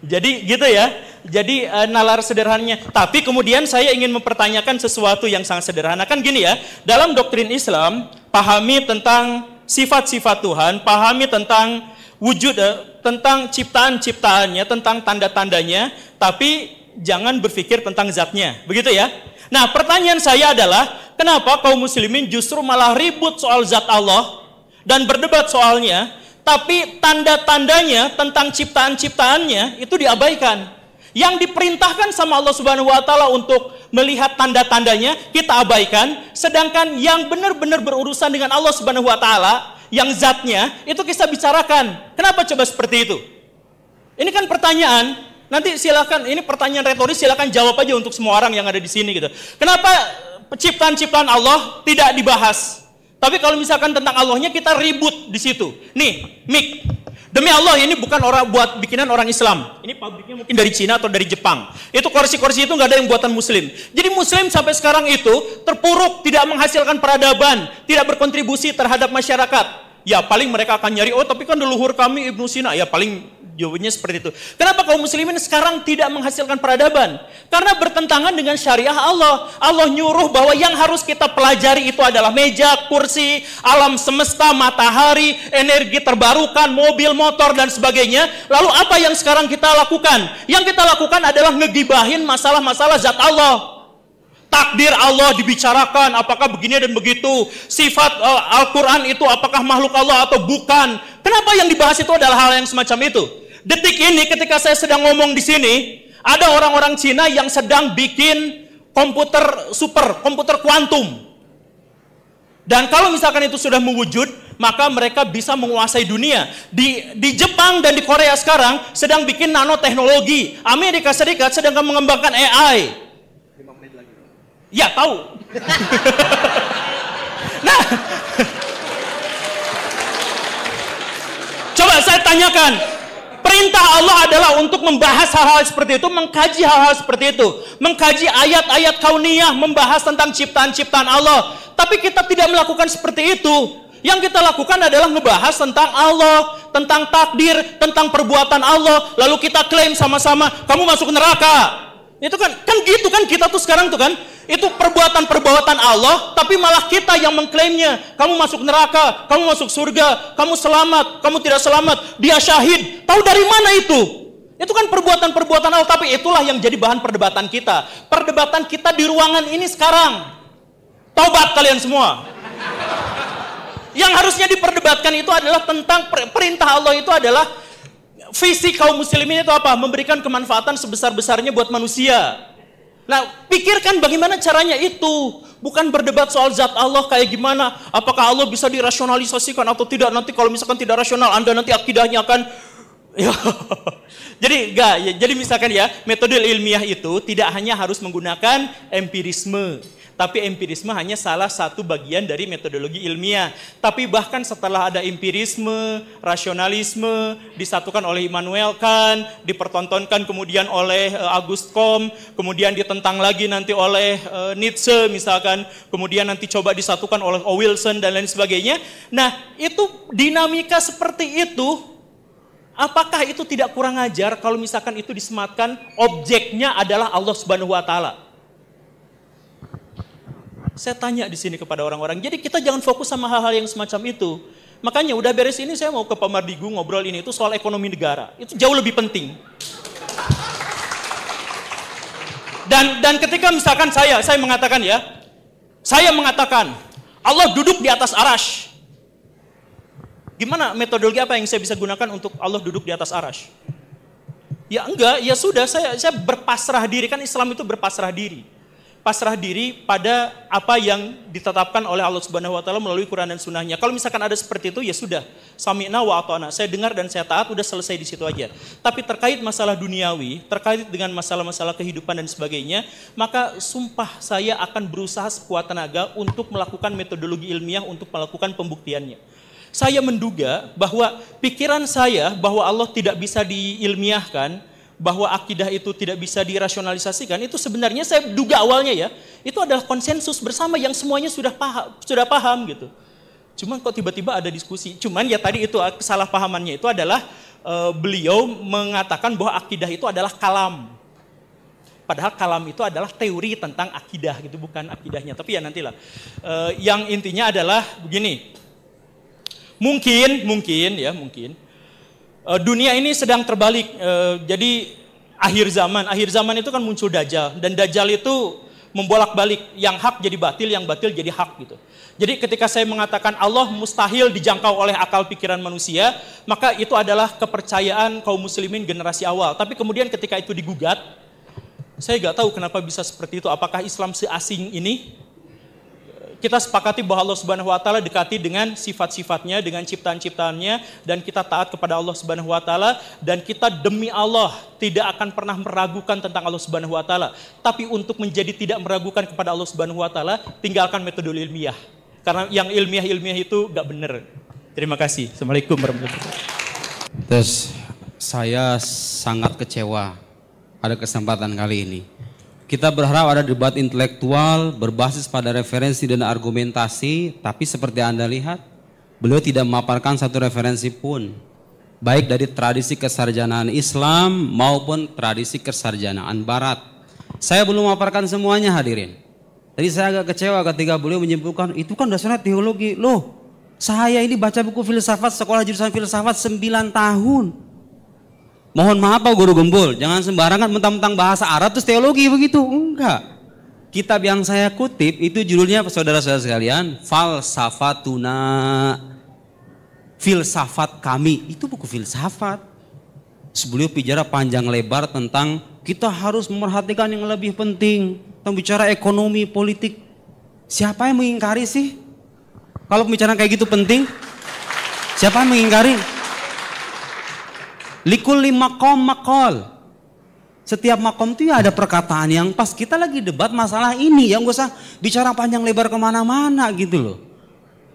Jadi gitu ya. Jadi nalar sederhananya. Tapi kemudian saya ingin mempertanyakan sesuatu yang sangat sederhana. Kan gini ya, dalam doktrin Islam, pahami tentang sifat-sifat Tuhan, pahami tentang wujud, tentang ciptaan-ciptaannya, tentang tanda-tandanya, tapi jangan berpikir tentang zatnya. Begitu ya. Nah, pertanyaan saya adalah, kenapa kaum muslimin justru malah ribut soal zat Allah dan berdebat soalnya, tapi tanda-tandanya tentang ciptaan-ciptaannya itu diabaikan. Yang diperintahkan sama Allah Subhanahu wa taala untuk melihat tanda-tandanya kita abaikan, sedangkan yang benar-benar berurusan dengan Allah Subhanahu wa taala, yang zatnya itu kita bicarakan. Kenapa coba seperti itu? Ini kan pertanyaan, nanti silakan, ini pertanyaan retoris, silakan jawab aja untuk semua orang yang ada di sini gitu. Kenapa ciptaan-ciptaan Allah tidak dibahas? Tapi kalau misalkan tentang Allahnya kita ribut di situ. Nih, Mik, Demi Allah, ini bukan buat bikinan orang Islam. Ini pabriknya mungkin dari Cina atau dari Jepang. Itu kursi-kursi itu nggak ada yang buatan Muslim. Jadi Muslim sampai sekarang itu terpuruk, tidak menghasilkan peradaban, tidak berkontribusi terhadap masyarakat. Ya paling mereka akan nyari, oh tapi kan leluhur kami Ibnu Sina. Ya paling jawabannya seperti itu. Kenapa kaum muslimin sekarang tidak menghasilkan peradaban? Karena bertentangan dengan syariah Allah. Allah nyuruh bahwa yang harus kita pelajari itu adalah meja, kursi, alam semesta, matahari, energi terbarukan, mobil, motor, dan sebagainya. Lalu apa yang sekarang kita lakukan? Yang kita lakukan adalah ngegibahin masalah-masalah zat Allah. Takdir Allah dibicarakan, apakah begini dan begitu. Sifat Al-Quran itu apakah makhluk Allah atau bukan. Kenapa yang dibahas itu adalah hal yang semacam itu? Detik ini ketika saya sedang ngomong di sini, ada orang-orang Cina yang sedang bikin komputer super, komputer kuantum. Dan kalau misalkan itu sudah mewujud, maka mereka bisa menguasai dunia. Di Jepang dan di Korea sekarang sedang bikin nanoteknologi. Amerika Serikat sedang mengembangkan AI. Ya tahu. Nah, coba saya tanyakan, perintah Allah adalah untuk membahas hal-hal seperti itu, mengkaji hal-hal seperti itu, mengkaji ayat-ayat kauniyah, membahas tentang ciptaan-ciptaan Allah. Tapi kita tidak melakukan seperti itu. Yang kita lakukan adalah ngebahas tentang Allah, tentang takdir, tentang perbuatan Allah. Lalu kita klaim sama-sama, kamu masuk neraka. Itu kan gitu kan kita tuh sekarang tuh kan, itu perbuatan-perbuatan Allah, tapi malah kita yang mengklaimnya. Kamu masuk neraka, kamu masuk surga, kamu selamat, kamu tidak selamat, dia syahid. Tahu dari mana itu? Itu kan perbuatan-perbuatan Allah, tapi itulah yang jadi bahan perdebatan kita. Perdebatan kita di ruangan ini sekarang. Taubat kalian semua. Yang harusnya diperdebatkan itu adalah tentang perintah Allah itu adalah visi kaum muslimin itu apa? Memberikan kemanfaatan sebesar-besarnya buat manusia. Nah, pikirkan bagaimana caranya itu. Bukan berdebat soal zat Allah kayak gimana. Apakah Allah bisa dirasionalisasikan atau tidak. Nanti kalau misalkan tidak rasional, Anda nanti akidahnya akan... Jadi misalkan ya, metode ilmiah itu tidak hanya harus menggunakan empirisme. Tapi empirisme hanya salah satu bagian dari metodologi ilmiah. Tapi bahkan setelah ada empirisme, rasionalisme, disatukan oleh Immanuel Kant, dipertontonkan kemudian oleh Auguste Comte, kemudian ditentang lagi nanti oleh Nietzsche misalkan, kemudian nanti coba disatukan oleh Wilson dan lain sebagainya. Nah, itu dinamika seperti itu, apakah itu tidak kurang ajar kalau misalkan itu disematkan objeknya adalah Allah Subhanahu wa Ta'ala? Saya tanya di sini kepada orang-orang. Jadi kita jangan fokus sama hal-hal yang semacam itu. Makanya udah beres ini saya mau ke Pak Mardigu ngobrol ini itu soal ekonomi negara. Itu jauh lebih penting. Dan ketika misalkan saya mengatakan ya, saya mengatakan Allah duduk di atas arash. Gimana metodologi apa yang saya bisa gunakan untuk Allah duduk di atas arash? Ya enggak, ya sudah saya berpasrah diri. Kan Islam itu berpasrah diri. Pasrah diri pada apa yang ditetapkan oleh Allah Subhanahu wa Ta'ala melalui Quran dan Sunnahnya. Kalau misalkan ada seperti itu, ya sudah. Sami'na wa ata'na. Saya dengar dan saya taat, udah selesai di situ aja. Tapi terkait masalah duniawi, terkait dengan masalah-masalah kehidupan dan sebagainya, maka sumpah saya akan berusaha sekuat tenaga untuk melakukan metodologi ilmiah untuk melakukan pembuktiannya. Saya menduga bahwa pikiran saya bahwa Allah tidak bisa diilmiahkan, bahwa akidah itu tidak bisa dirasionalisasikan, itu sebenarnya saya duga awalnya ya, itu adalah konsensus bersama yang semuanya sudah paham gitu. Cuman kok tiba-tiba ada diskusi. Cuman ya tadi itu kesalahpahamannya itu adalah beliau mengatakan bahwa akidah itu adalah kalam. Padahal kalam itu adalah teori tentang akidah gitu, bukan akidahnya. Tapi ya nantilah. Yang intinya adalah begini. Mungkin dunia ini sedang terbalik. Jadi akhir zaman itu kan muncul Dajjal, dan Dajjal itu membolak-balik, yang hak jadi batil, yang batil jadi hak gitu. Jadi ketika saya mengatakan Allah mustahil dijangkau oleh akal pikiran manusia, maka itu adalah kepercayaan kaum muslimin generasi awal. Tapi kemudian ketika itu digugat, saya nggak tahu kenapa bisa seperti itu. Apakah Islam seasing ini? Kita sepakati bahwa Allah Subhanahu wa Ta'ala dekati dengan sifat-sifatnya, dengan ciptaan-ciptaannya, dan kita taat kepada Allah Subhanahu wa Ta'ala, dan kita demi Allah tidak akan pernah meragukan tentang Allah Subhanahu wa Ta'ala. Tapi untuk menjadi tidak meragukan kepada Allah Subhanahu wa Ta'ala, tinggalkan metode ilmiah. Karena yang ilmiah itu gak benar. Terima kasih. Assalamualaikum warahmatullahi wabarakatuh. Terus saya sangat kecewa pada kesempatan kali ini. Kita berharap ada debat intelektual berbasis pada referensi dan argumentasi, tapi seperti Anda lihat, beliau tidak memaparkan satu referensi pun, baik dari tradisi kesarjanaan Islam maupun tradisi kesarjanaan Barat. Saya belum memaparkan semuanya, hadirin. Jadi saya agak kecewa ketika beliau menyebutkan itu kan dasarnya teologi. Loh, saya ini baca buku filsafat, sekolah jurusan filsafat 9 tahun. Mohon maaf Pak Guru Gembul, jangan sembarangan mentang-mentang bahasa Arab terus teologi begitu. Enggak. Kitab yang saya kutip itu judulnya saudara-saudara sekalian, Falsafatuna. Filsafat kami, itu buku filsafat. Beliau bicara panjang lebar tentang kita harus memperhatikan yang lebih penting, tentang bicara ekonomi, politik. Siapa yang mengingkari sih? Kalau pembicaraan kayak gitu penting, siapa yang mengingkari? Likulli maqam maqal. Setiap makom itu ya ada perkataan yang pas. Kita lagi debat masalah ini, yang gak usah bicara panjang lebar kemana-mana gitu loh.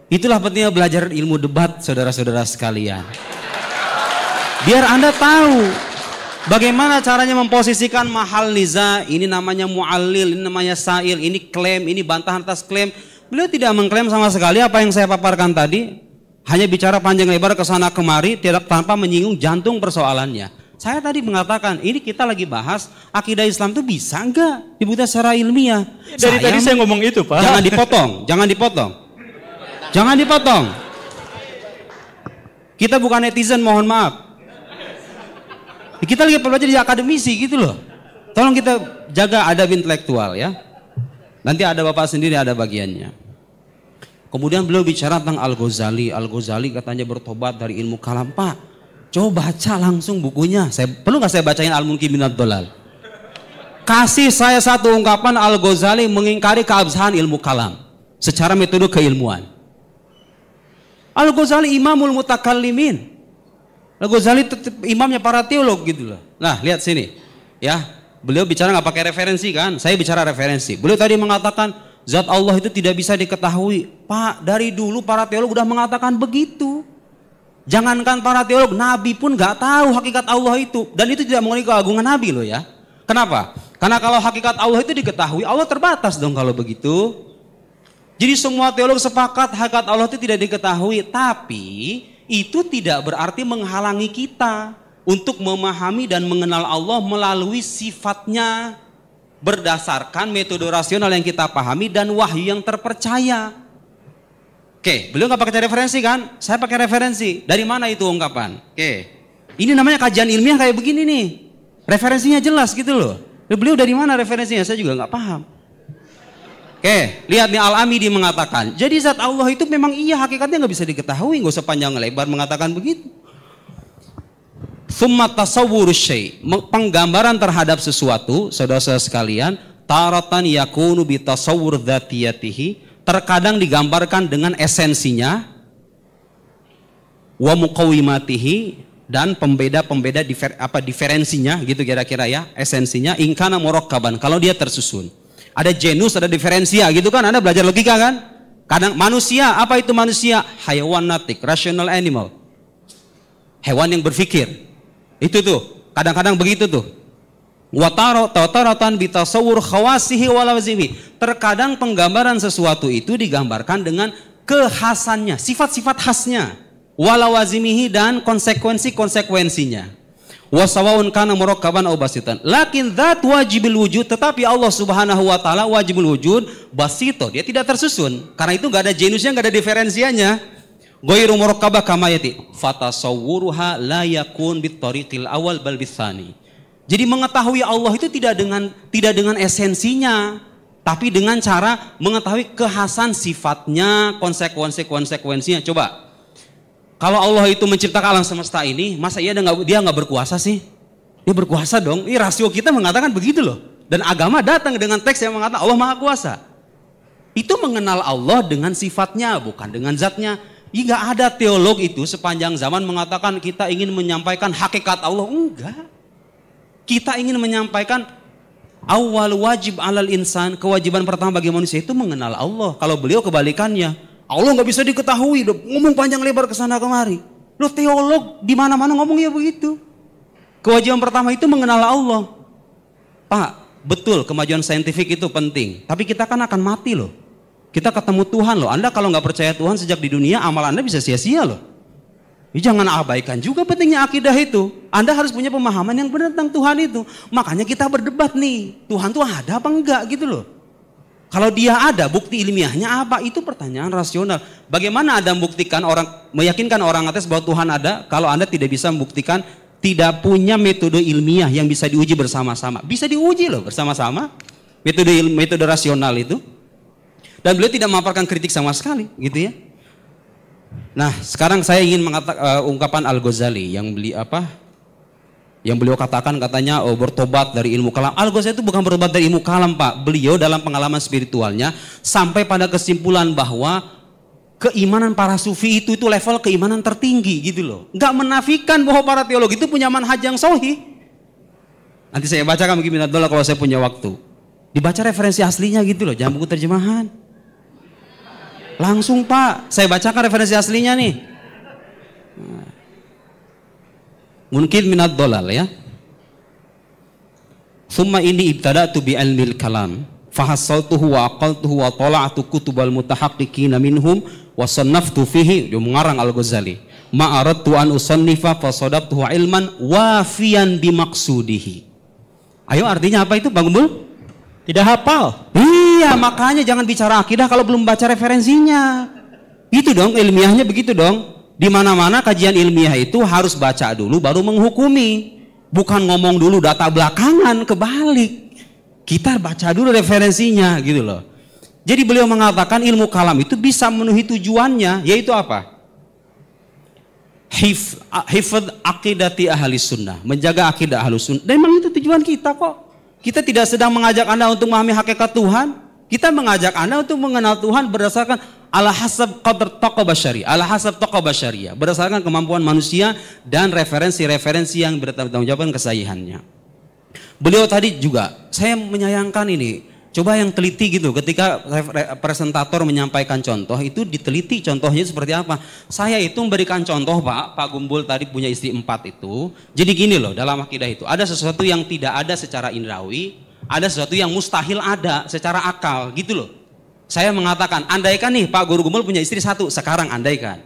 Itulah pentingnya belajar ilmu debat, saudara-saudara sekalian. Biar Anda tahu bagaimana caranya memposisikan mahal niza. Ini namanya mu'allil, ini namanya sa'il, ini klaim, ini bantahan atas klaim. Beliau tidak mengklaim sama sekali apa yang saya paparkan tadi. Hanya bicara panjang lebar ke sana kemari, tidak tanpa menyinggung jantung persoalannya. Saya tadi mengatakan, ini kita lagi bahas akidah Islam itu bisa enggak dibuktikan secara ilmiah. Dari tadi saya ngomong itu, Pak. Jangan dipotong, jangan dipotong. Jangan dipotong. Kita bukan netizen, mohon maaf. Kita lagi belajar di akademisi gitu loh. Tolong kita jaga adab intelektual ya. Nanti ada Bapak sendiri ada bagiannya. Kemudian beliau bicara tentang Al-Ghazali. Al-Ghazali katanya bertobat dari ilmu kalam. Pak, coba baca langsung bukunya. Perlu gak saya bacain Al-Munki Minad Dolal? Kasih saya satu ungkapan Al-Ghazali mengingkari keabsahan ilmu kalam secara metode keilmuan. Al-Ghazali imamul mutakallimin. Al-Ghazali imamnya para teolog gitu loh. Nah lihat sini ya. Beliau bicara gak pakai referensi kan? Saya bicara referensi. Beliau tadi mengatakan zat Allah itu tidak bisa diketahui. Pak, dari dulu para teolog udah mengatakan begitu. Jangankan para teolog, Nabi pun gak tahu hakikat Allah itu. Dan itu tidak mengenai keagungan Nabi loh ya. Kenapa? Karena kalau hakikat Allah itu diketahui, Allah terbatas dong kalau begitu. Jadi semua teolog sepakat hakikat Allah itu tidak diketahui. Tapi itu tidak berarti menghalangi kita untuk memahami dan mengenal Allah melalui sifatnya. Berdasarkan metode rasional yang kita pahami dan wahyu yang terpercaya. Oke, beliau nggak pakai referensi kan? Saya pakai referensi. Dari mana itu ungkapan? Oke, ini namanya kajian ilmiah kayak begini nih. Referensinya jelas gitu loh. Beliau dari mana referensinya? Saya juga nggak paham. Oke, lihat nih Al-Amidi mengatakan. Jadi zat Allah itu memang iya hakikatnya nggak bisa diketahui. Nggak usah panjang lebar mengatakan begitu. Tsumma tasawwur syai', penggambaran terhadap sesuatu, saudara-saudara sekalian, taratan yakunu bi tasawwur dzatiyatihi, terkadang digambarkan dengan esensinya, wa muqawimatihi, dan pembeda-pembeda diferensinya gitu kira-kira ya, esensinya ingkana murakkaban, kalau dia tersusun. Ada genus, ada diferensia gitu kan, Anda belajar logika kan? Kadang manusia, apa itu manusia? Hayawan natik, rational animal. Hewan yang berpikir. Itu tuh, kadang-kadang begitu tuh. Wataratan bitasawur khawasihi walawazimi. Terkadang penggambaran sesuatu itu digambarkan dengan kekhasannya, sifat-sifat khasnya. Walawazimihi dan konsekuensi-konsekuensinya. Wasawaun kana murakkaban aw basitan. Lakin dzat wajibul wujud, tetapi Allah Subhanahu wa taala wajibul wujud basito, dia tidak tersusun. Karena itu enggak ada genusnya, enggak ada diferensianya. Ghairu murakkabah kama yati fatasawwuruha la yakun bitariqil awal bal bitsani. Jadi mengetahui Allah itu tidak dengan esensinya, tapi dengan cara mengetahui kekhasan sifatnya, konsekuensinya. Coba. Kalau Allah itu menciptakan alam semesta ini, masa dia nggak berkuasa sih? Dia berkuasa dong. Ini rasio kita mengatakan begitu loh. Dan agama datang dengan teks yang mengatakan Allah Maha Kuasa. Itu mengenal Allah dengan sifatnya, bukan dengan zatnya. Nggak ada teolog itu sepanjang zaman mengatakan kita ingin menyampaikan hakikat Allah. Enggak. Kita ingin menyampaikan awal wajib alal insan, kewajiban pertama bagi manusia itu mengenal Allah. Kalau beliau kebalikannya, Allah nggak bisa diketahui, ngomong panjang lebar ke sana kemari. Loh, teolog di mana-mana ngomongnya begitu. Kewajiban pertama itu mengenal Allah. Pak, betul kemajuan saintifik itu penting. Tapi kita kan akan mati loh. Kita ketemu Tuhan loh. Anda kalau nggak percaya Tuhan sejak di dunia, amal Anda bisa sia-sia loh. Jangan abaikan juga pentingnya akidah itu. Anda harus punya pemahaman yang benar tentang Tuhan itu. Makanya kita berdebat nih. Tuhan tuh ada apa enggak gitu loh. Kalau dia ada, bukti ilmiahnya apa? Itu pertanyaan rasional. Bagaimana Anda meyakinkan orang atas bahwa Tuhan ada kalau Anda tidak bisa membuktikan, tidak punya metode ilmiah yang bisa diuji bersama-sama. Bisa diuji loh bersama-sama. Metode rasional itu. Dan beliau tidak memaparkan kritik sama sekali, gitu ya. Nah, sekarang saya ingin mengatakan ungkapan Al-Ghazali yang beliau katakan, katanya bertobat dari ilmu kalam. Al-Ghazali itu bukan bertobat dari ilmu kalam, Pak. Beliau dalam pengalaman spiritualnya sampai pada kesimpulan bahwa keimanan para sufi itu level keimanan tertinggi gitu loh. Nggak menafikan bahwa para teolog itu punya manhaj yang sahih. Nanti saya bacakan mungkin minat kalau saya punya waktu. Dibaca referensi aslinya gitu loh, jangan buku terjemahan. Langsung Pak, saya bacakan referensi aslinya nih. Mungkin minat dolal ya. Summa ini ibtada'tu bi ilmil kalam fahassaltuhu wa aqaltuhu wa tala'tu kutubal mutahaqqiqina minhum wa sannaftu fihi. Dia mengarang Al-Ghazali. Ma aradtu an usannifa fa sadaqtuhu ilman wafiyan bi maqsudihi. Ayo artinya apa itu Bang Gumbul? Tidak hafal. Iya, makanya jangan bicara akidah kalau belum baca referensinya. Itu dong ilmiahnya begitu dong. Di mana-mana kajian ilmiah itu harus baca dulu baru menghukumi. Bukan ngomong dulu data belakangan, kebalik. Kita baca dulu referensinya gitu loh. Jadi beliau mengatakan ilmu kalam itu bisa memenuhi tujuannya, yaitu apa? Hifdz aqidati ahli sunnah, menjaga akidah ahli sunnah. Dan memang itu tujuan kita kok. Kita tidak sedang mengajak Anda untuk memahami hakikat Tuhan. Kita mengajak Anda untuk mengenal Tuhan berdasarkan ala hasab qadr taqwa basyari, ala hasab taqwa basyariah, berdasarkan kemampuan manusia dan referensi-referensi yang bertanggung jawab kesahihannya. Beliau tadi juga, saya menyayangkan ini, coba yang teliti gitu, ketika presentator menyampaikan contoh itu diteliti contohnya seperti apa. Saya itu memberikan contoh Pak Gumbul tadi punya istri 4 itu. Jadi gini loh, dalam akidah itu ada sesuatu yang tidak ada secara indrawi, ada sesuatu yang mustahil ada secara akal gitu loh. Saya mengatakan, andaikan nih Pak Guru Gumbul punya istri 1, sekarang andaikan.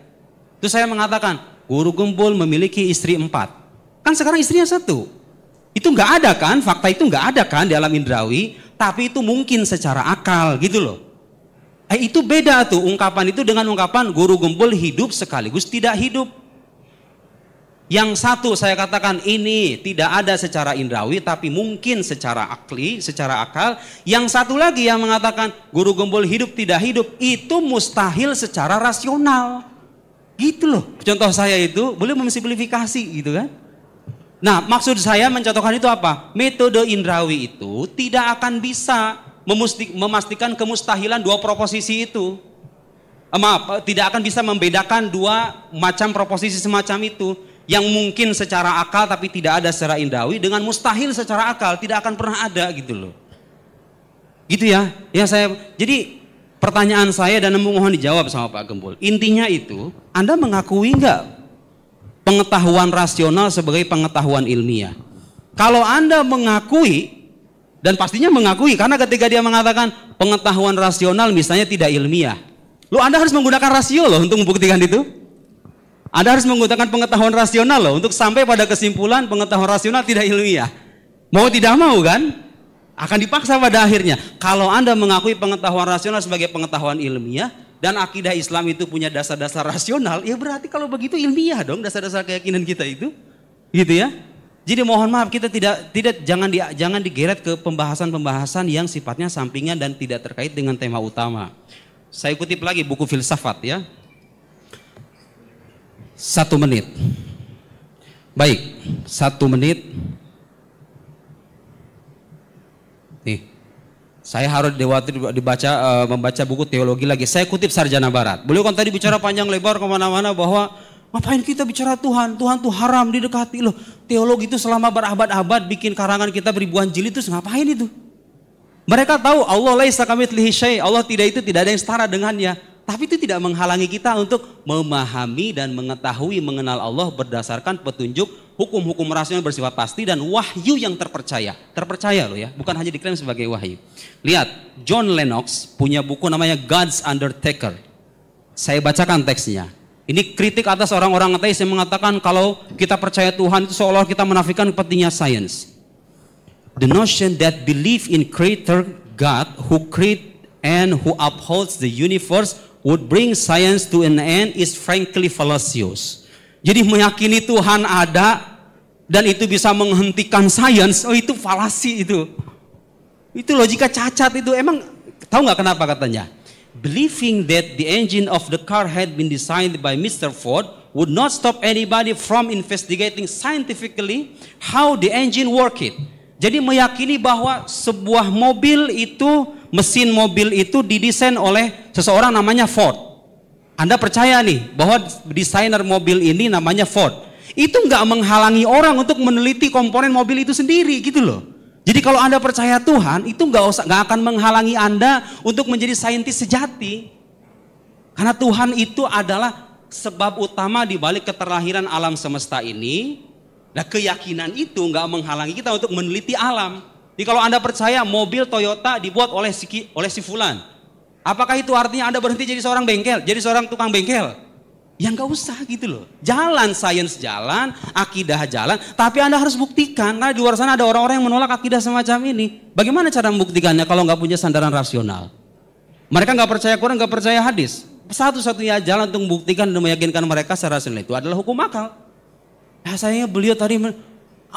Terus saya mengatakan, Guru Gumbul memiliki istri 4. Kan sekarang istrinya 1. Itu nggak ada kan, fakta itu nggak ada kan di alam indrawi, tapi itu mungkin secara akal gitu loh. Itu beda tuh ungkapan itu dengan ungkapan Guru Gumbul hidup sekaligus tidak hidup. Yang satu saya katakan ini tidak ada secara indrawi tapi mungkin secara akli, secara akal. Yang satu lagi yang mengatakan Guru Gumbul hidup tidak hidup itu mustahil secara rasional. Gitu loh. Contoh saya itu boleh memsimplifikasi gitu kan. Nah maksud saya mencontohkan itu apa? Metode indrawi itu tidak akan bisa memastikan kemustahilan dua proposisi itu. Maaf, tidak akan bisa membedakan dua macam proposisi semacam itu. Yang mungkin secara akal tapi tidak ada secara indrawi dengan mustahil secara akal tidak akan pernah ada gitu loh. Gitu ya. Jadi pertanyaan saya dan mohon dijawab sama Pak Gembul. Intinya itu, Anda mengakui enggak pengetahuan rasional sebagai pengetahuan ilmiah? Kalau Anda mengakui, dan pastinya mengakui karena ketika dia mengatakan pengetahuan rasional misalnya tidak ilmiah. Anda harus menggunakan rasio loh untuk membuktikan itu. Anda harus menggunakan pengetahuan rasional loh untuk sampai pada kesimpulan pengetahuan rasional tidak ilmiah. Mau tidak mau kan? Akan dipaksa pada akhirnya. Kalau Anda mengakui pengetahuan rasional sebagai pengetahuan ilmiah dan akidah Islam itu punya dasar-dasar rasional, ya berarti kalau begitu ilmiah dong dasar-dasar keyakinan kita itu. Gitu ya. Jadi mohon maaf kita jangan digeret ke pembahasan-pembahasan yang sifatnya sampingan dan tidak terkait dengan tema utama. Saya kutip lagi buku filsafat ya. 1 menit. Baik, 1 menit. Nih, saya harus membaca buku teologi lagi. Saya kutip Sarjana Barat. Beliau kan tadi bicara panjang lebar kemana-mana bahwa ngapain kita bicara Tuhan? Tuhan tuh haram didekati loh. Teologi itu selama berabad-abad bikin karangan kita beribuan jilid terus ngapain itu? Mereka tahu Allah laisa kamitslihi syai', Allah tidak ada yang setara dengannya. Tapi itu tidak menghalangi kita untuk memahami dan mengetahui, mengenal Allah berdasarkan petunjuk hukum-hukum rasional bersifat pasti dan wahyu yang terpercaya. Terpercaya loh ya, bukan hanya diklaim sebagai wahyu. Lihat, John Lennox punya buku namanya God's Undertaker. Saya bacakan teksnya. Ini kritik atas orang-orang ateis yang mengatakan kalau kita percaya Tuhan itu seolah kita menafikan pentingnya sains. The notion that belief in creator God who create and who upholds the universe would bring science to an end is frankly fallacious. Jadi meyakini Tuhan ada dan itu bisa menghentikan sains, oh itu falasi itu. Itu logika cacat itu. Emang tahu nggak kenapa katanya? Believing that the engine of the car had been designed by Mr. Ford would not stop anybody from investigating scientifically how the engine worked. Jadi meyakini bahwa sebuah mobil itu, mesin mobil itu didesain oleh seseorang namanya Ford. Anda percaya nih bahwa desainer mobil ini namanya Ford. Itu nggak menghalangi orang untuk meneliti komponen mobil itu sendiri gitu loh. Jadi kalau Anda percaya Tuhan, itu nggak akan menghalangi Anda untuk menjadi saintis sejati. Karena Tuhan itu adalah sebab utama di balik keterlahiran alam semesta ini. Nah keyakinan itu nggak menghalangi kita untuk meneliti alam. Jadi kalau Anda percaya mobil Toyota dibuat oleh si fulan, apakah itu artinya Anda berhenti jadi seorang bengkel, jadi seorang tukang bengkel? Ya nggak usah gitu loh. Jalan sains jalan, akidah jalan, tapi Anda harus buktikan. Karena di luar sana ada orang-orang yang menolak akidah semacam ini. Bagaimana cara membuktikannya kalau nggak punya sandaran rasional? Mereka nggak percaya Quran, nggak percaya hadis. Satu-satunya jalan untuk membuktikan dan meyakinkan mereka secara rasional itu adalah hukum akal. Nah, sayangnya beliau tadi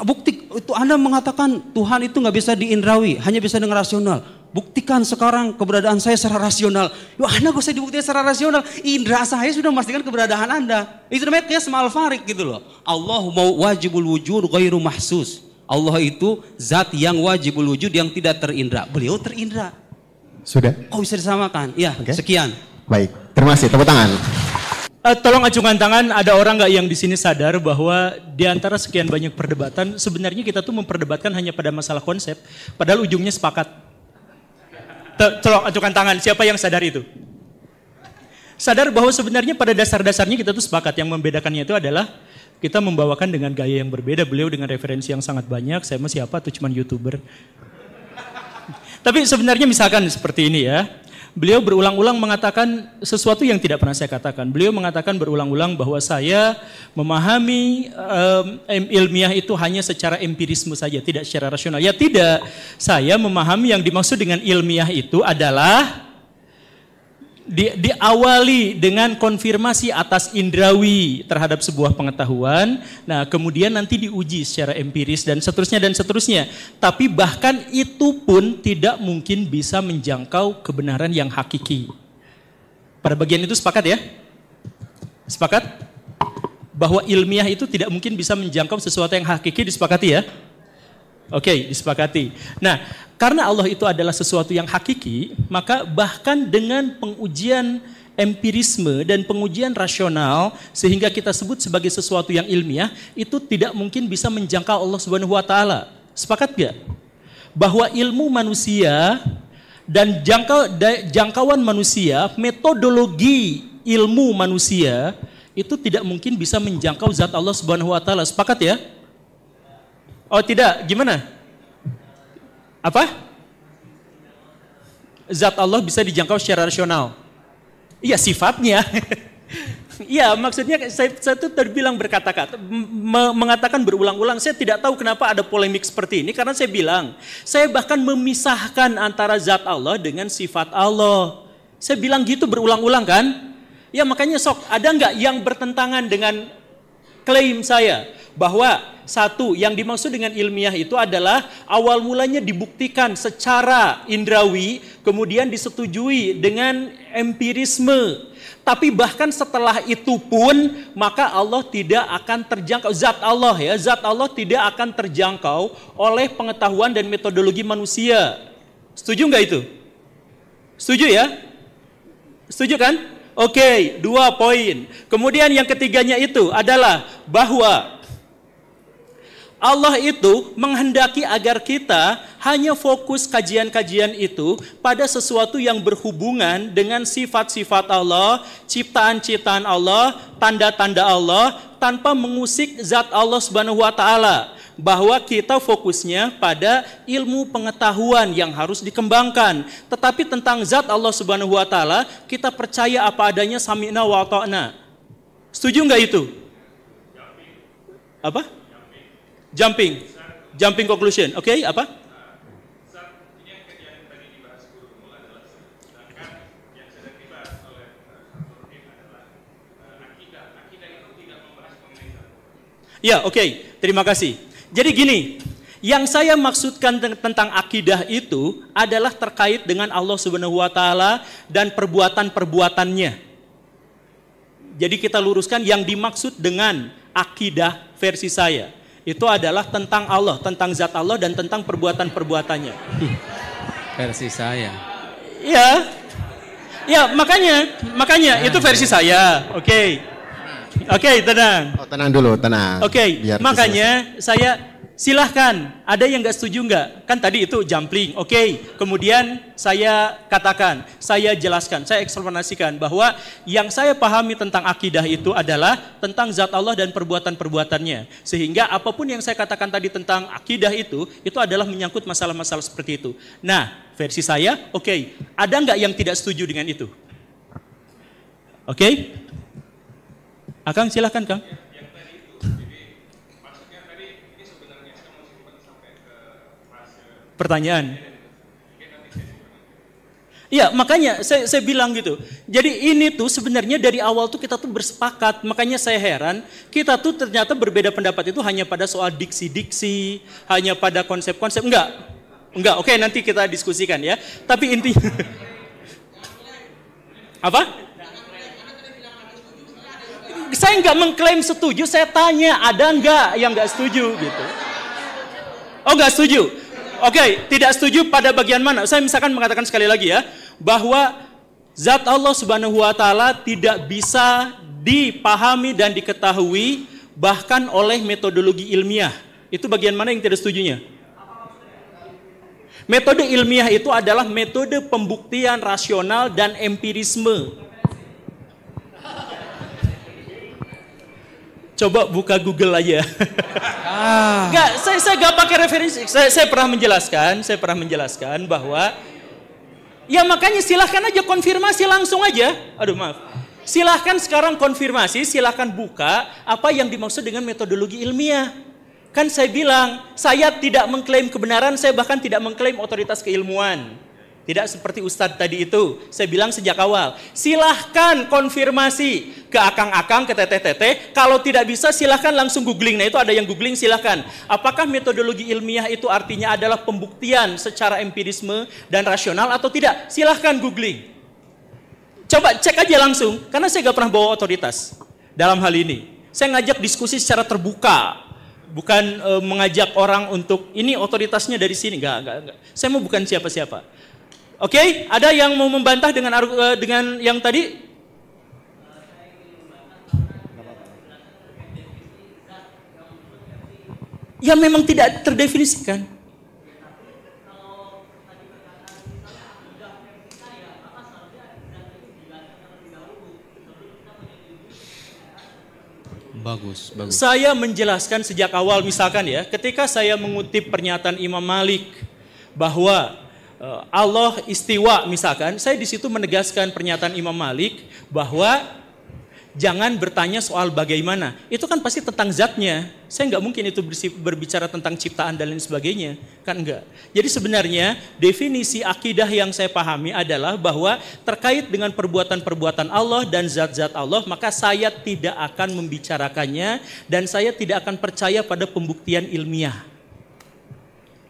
bukti itu Anda mengatakan Tuhan itu nggak bisa diindrawi, hanya bisa dengan rasional. Buktikan sekarang keberadaan saya secara rasional. Yo, Anda gak usah dibuktikan secara rasional. Indra saya sudah memastikan keberadaan Anda. Itu namanya qiyas ma'al farik gitu loh. Allah mau wajibul wujud ghairu mahsus. Allah itu zat yang wajibul wujud yang tidak terindra. Beliau terindra. Sudah. Oh bisa disamakan. Ya, okay. Sekian. Baik, terima kasih. Tepuk tangan. Tolong acungkan tangan, ada orang nggak yang di sini sadar bahwa di antara sekian banyak perdebatan, sebenarnya kita tuh memperdebatkan hanya pada masalah konsep, padahal ujungnya sepakat. Tolong acungkan tangan, siapa yang sadar itu? Sadar bahwa sebenarnya pada dasar-dasarnya kita tuh sepakat, yang membedakannya itu adalah kita membawakan dengan gaya yang berbeda, beliau dengan referensi yang sangat banyak, saya mah siapa tuh cuman YouTuber. Tapi sebenarnya misalkan seperti ini ya. Beliau berulang-ulang mengatakan sesuatu yang tidak pernah saya katakan. Beliau mengatakan berulang-ulang bahwa saya memahami ilmiah itu hanya secara empirisme saja, tidak secara rasional. Ya tidak, saya memahami yang dimaksud dengan ilmiah itu adalah diawali dengan konfirmasi atas indrawi terhadap sebuah pengetahuan. Nah, kemudian nanti diuji secara empiris dan seterusnya dan seterusnya. Tapi bahkan itu pun tidak mungkin bisa menjangkau kebenaran yang hakiki. Pada bagian itu sepakat ya? Sepakat? Bahwa ilmiah itu tidak mungkin bisa menjangkau sesuatu yang hakiki, disepakati ya? Oke, disepakati. Nah, karena Allah itu adalah sesuatu yang hakiki, maka bahkan dengan pengujian empirisme dan pengujian rasional sehingga kita sebut sebagai sesuatu yang ilmiah, itu tidak mungkin bisa menjangkau Allah Subhanahu wa taala. Sepakat gak? Bahwa ilmu manusia dan jangkauan manusia, metodologi ilmu manusia itu tidak mungkin bisa menjangkau zat Allah Subhanahu wa taala. Sepakat ya? Oh tidak, gimana? Apa? Zat Allah bisa dijangkau secara rasional. Iya sifatnya. Iya maksudnya saya tuh terbilang berkata-kata, mengatakan berulang-ulang. Saya tidak tahu kenapa ada polemik seperti ini. Karena saya bilang, saya bahkan memisahkan antara zat Allah dengan sifat Allah. Saya bilang gitu berulang-ulang kan. Ya makanya sok, ada nggak yang bertentangan dengan klaim saya? Bahwa satu, yang dimaksud dengan ilmiah itu adalah awal mulanya dibuktikan secara indrawi, kemudian disetujui dengan empirisme. Tapi bahkan setelah itu pun, maka Allah tidak akan terjangkau, zat Allah ya, zat Allah tidak akan terjangkau oleh pengetahuan dan metodologi manusia. Setuju nggak itu? Setuju ya? Setuju kan? Oke, 2 poin. Kemudian yang ketiganya itu adalah bahwa Allah itu menghendaki agar kita hanya fokus kajian-kajian itu pada sesuatu yang berhubungan dengan sifat-sifat Allah, ciptaan-ciptaan Allah, tanda-tanda Allah, tanpa mengusik zat Allah Subhanahu wa taala. Bahwa kita fokusnya pada ilmu pengetahuan yang harus dikembangkan. Tetapi tentang zat Allah Subhanahu wa taala, kita percaya apa adanya, sami'na wa ata'na. Setuju nggak itu? Apa? Jumping conclusion. Oke, apa? Ya, oke. Terima kasih. Jadi gini, yang saya maksudkan tentang akidah itu adalah terkait dengan Allah Subhanahu wa taala dan perbuatan-perbuatannya. Jadi kita luruskan yang dimaksud dengan akidah versi saya. Itu adalah tentang Allah, tentang zat Allah dan tentang perbuatan-perbuatannya. Versi saya. Ya. Ya, makanya itu versi saya. Oke, tenang. Oh, tenang dulu, tenang. Oke, makanya saya silahkan, ada yang nggak setuju nggak? Kan tadi itu jumping, oke. Kemudian saya katakan, saya jelaskan, saya eksplanasikan bahwa yang saya pahami tentang akidah itu adalah tentang zat Allah dan perbuatan-perbuatannya. Sehingga apapun yang saya katakan tadi tentang akidah itu adalah menyangkut masalah-masalah seperti itu. Nah, versi saya, oke. Ada nggak yang tidak setuju dengan itu? Oke? Akang silahkan, Kang. Pertanyaan. Iya, makanya saya bilang gitu. Jadi ini tuh sebenarnya dari awal tuh kita tuh bersepakat. Makanya saya heran, kita tuh ternyata berbeda pendapat itu hanya pada soal diksi-diksi, hanya pada konsep-konsep. Enggak. Oke, nanti kita diskusikan ya. Tapi inti apa? Saya nggak mengklaim setuju, saya tanya ada nggak yang nggak setuju gitu. Oh, nggak setuju. Oke, tidak setuju pada bagian mana? Saya misalkan mengatakan sekali lagi ya, bahwa zat Allah Subhanahu wa taala tidak bisa dipahami dan diketahui bahkan oleh metodologi ilmiah. Itu bagian mana yang tidak setujunya? Metode ilmiah itu adalah metode pembuktian rasional dan empirisme. Coba buka Google aja. Enggak, saya gak pakai referensi. Saya pernah menjelaskan bahwa ya makanya silahkan aja konfirmasi langsung aja. Aduh maaf. Silahkan sekarang konfirmasi, silahkan buka apa yang dimaksud dengan metodologi ilmiah. Kan saya bilang, saya tidak mengklaim kebenaran, saya bahkan tidak mengklaim otoritas keilmuan. Tidak seperti Ustadz tadi itu, saya bilang sejak awal. Silahkan konfirmasi ke akang-akang, ke teteh-teteh. Kalau tidak bisa silahkan langsung googling. Nah itu ada yang googling, silahkan. Apakah metodologi ilmiah itu artinya adalah pembuktian secara empirisme dan rasional atau tidak? Silahkan googling. Coba cek aja langsung, karena saya gak pernah bawa otoritas dalam hal ini. Saya ngajak diskusi secara terbuka. Bukan mengajak orang untuk ini otoritasnya dari sini. Enggak. Saya mau bukan siapa-siapa. Oke, ada yang mau membantah dengan yang tadi? Ya memang tidak terdefinisikan. Bagus. Saya menjelaskan sejak awal misalkan ya, ketika saya mengutip pernyataan Imam Malik bahwa Allah istiwa misalkan, saya di situ menegaskan pernyataan Imam Malik bahwa jangan bertanya soal bagaimana. Itu kan pasti tentang zatnya. Saya nggak mungkin itu berbicara tentang ciptaan dan lain sebagainya. Kan enggak. Jadi sebenarnya definisi akidah yang saya pahami adalah bahwa terkait dengan perbuatan-perbuatan Allah dan zat-zat Allah, maka saya tidak akan membicarakannya dan saya tidak akan percaya pada pembuktian ilmiah.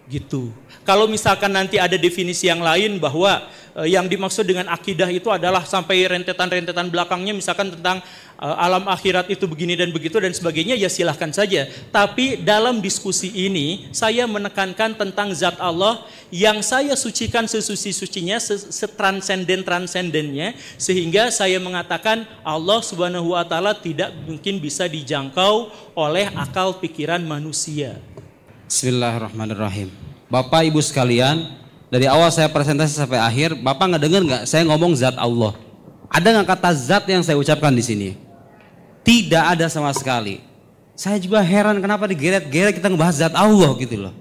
Gitu. Kalau misalkan nanti ada definisi yang lain bahwa yang dimaksud dengan akidah itu adalah sampai rentetan-rentetan belakangnya misalkan tentang alam akhirat itu begini dan begitu dan sebagainya, ya silahkan saja. Tapi dalam diskusi ini saya menekankan tentang zat Allah yang saya sucikan sesuci-sucinya, setransenden-transendennya, sehingga saya mengatakan Allah Subhanahu wa taala tidak mungkin bisa dijangkau oleh akal pikiran manusia. Bismillahirrahmanirrahim. Bapak Ibu sekalian, dari awal saya presentasi sampai akhir, Bapak nggak dengar nggak saya ngomong zat Allah? Ada nggak kata zat yang saya ucapkan di sini? Tidak ada sama sekali. Saya juga heran kenapa digeret-geret kita ngebahas zat Allah gitu loh.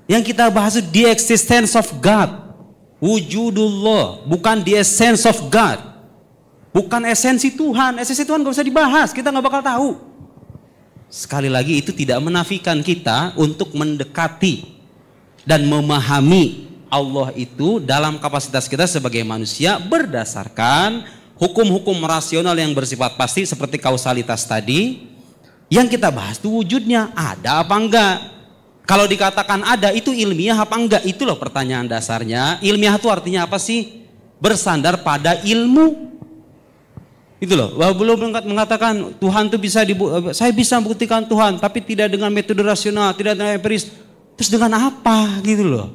Yang kita bahas itu the existence of God, wujudullah, bukan the essence of God, bukan esensi Tuhan. Esensi Tuhan nggak usah dibahas, kita nggak bakal tahu. Sekali lagi itu tidak menafikan kita untuk mendekati dan memahami Allah itu dalam kapasitas kita sebagai manusia berdasarkan hukum-hukum rasional yang bersifat pasti seperti kausalitas tadi. Yang kita bahas itu wujudnya ada apa enggak. Kalau dikatakan ada itu ilmiah apa enggak, itu loh pertanyaan dasarnya. Ilmiah itu artinya apa sih? Bersandar pada ilmu. Itu loh, belum mengatakan Tuhan itu saya bisa membuktikan Tuhan, tapi tidak dengan metode rasional, tidak dengan empiris. Terus dengan apa gitu loh?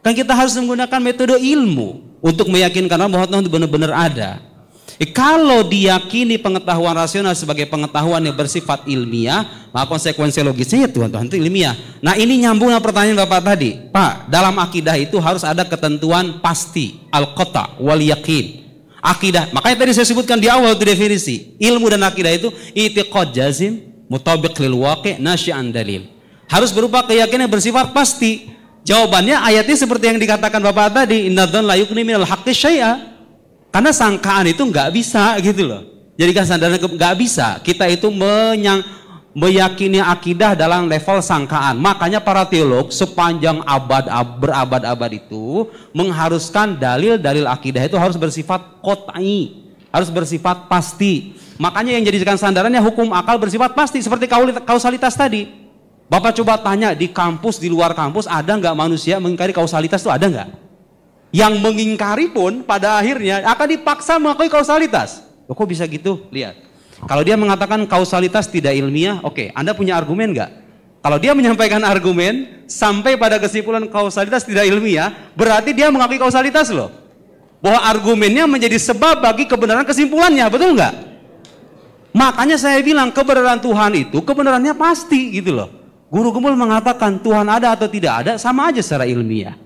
Kan kita harus menggunakan metode ilmu untuk meyakinkan bahwa Tuhan itu benar-benar ada. Kalau diyakini pengetahuan rasional sebagai pengetahuan yang bersifat ilmiah, maka konsekuensi logisnya ya Tuhan itu ilmiah. Nah ini nyambung dengan pertanyaan Bapak tadi. Pak, dalam akidah itu harus ada ketentuan pasti, al-qata' wal yakin. Akidah, makanya tadi saya sebutkan di awal itu definisi. Ilmu dan akidah itu i'tiqad jazim, mutabiq lil waqi', nasyi'an dalil. Harus berupa keyakinan bersifat pasti. Jawabannya ayatnya seperti yang dikatakan Bapak tadi, inna dzanna la yughni minal haqqi syai'a. Karena sangkaan itu nggak bisa gitu loh. Jadi kesadaran nggak bisa. Kita itu meyakini akidah dalam level sangkaan. Makanya para teolog sepanjang berabad-abad itu mengharuskan dalil-dalil akidah itu harus bersifat qot'i, harus bersifat pasti. Makanya yang jadikan sandarannya hukum akal bersifat pasti seperti kausalitas tadi. Bapak coba tanya di kampus, di luar kampus, ada nggak manusia mengingkari kausalitas itu, ada nggak? Yang mengingkari pun pada akhirnya akan dipaksa mengakui kausalitas. Loh, kok bisa gitu? Lihat. Kalau dia mengatakan kausalitas tidak ilmiah, oke, Anda punya argumen nggak? Kalau dia menyampaikan argumen sampai pada kesimpulan kausalitas tidak ilmiah, berarti dia mengakui kausalitas loh. Bahwa argumennya menjadi sebab bagi kebenaran kesimpulannya, betul nggak? Makanya saya bilang kebenaran Tuhan itu kebenarannya pasti gitu loh. Guru Gembul mengatakan Tuhan ada atau tidak ada sama aja secara ilmiah.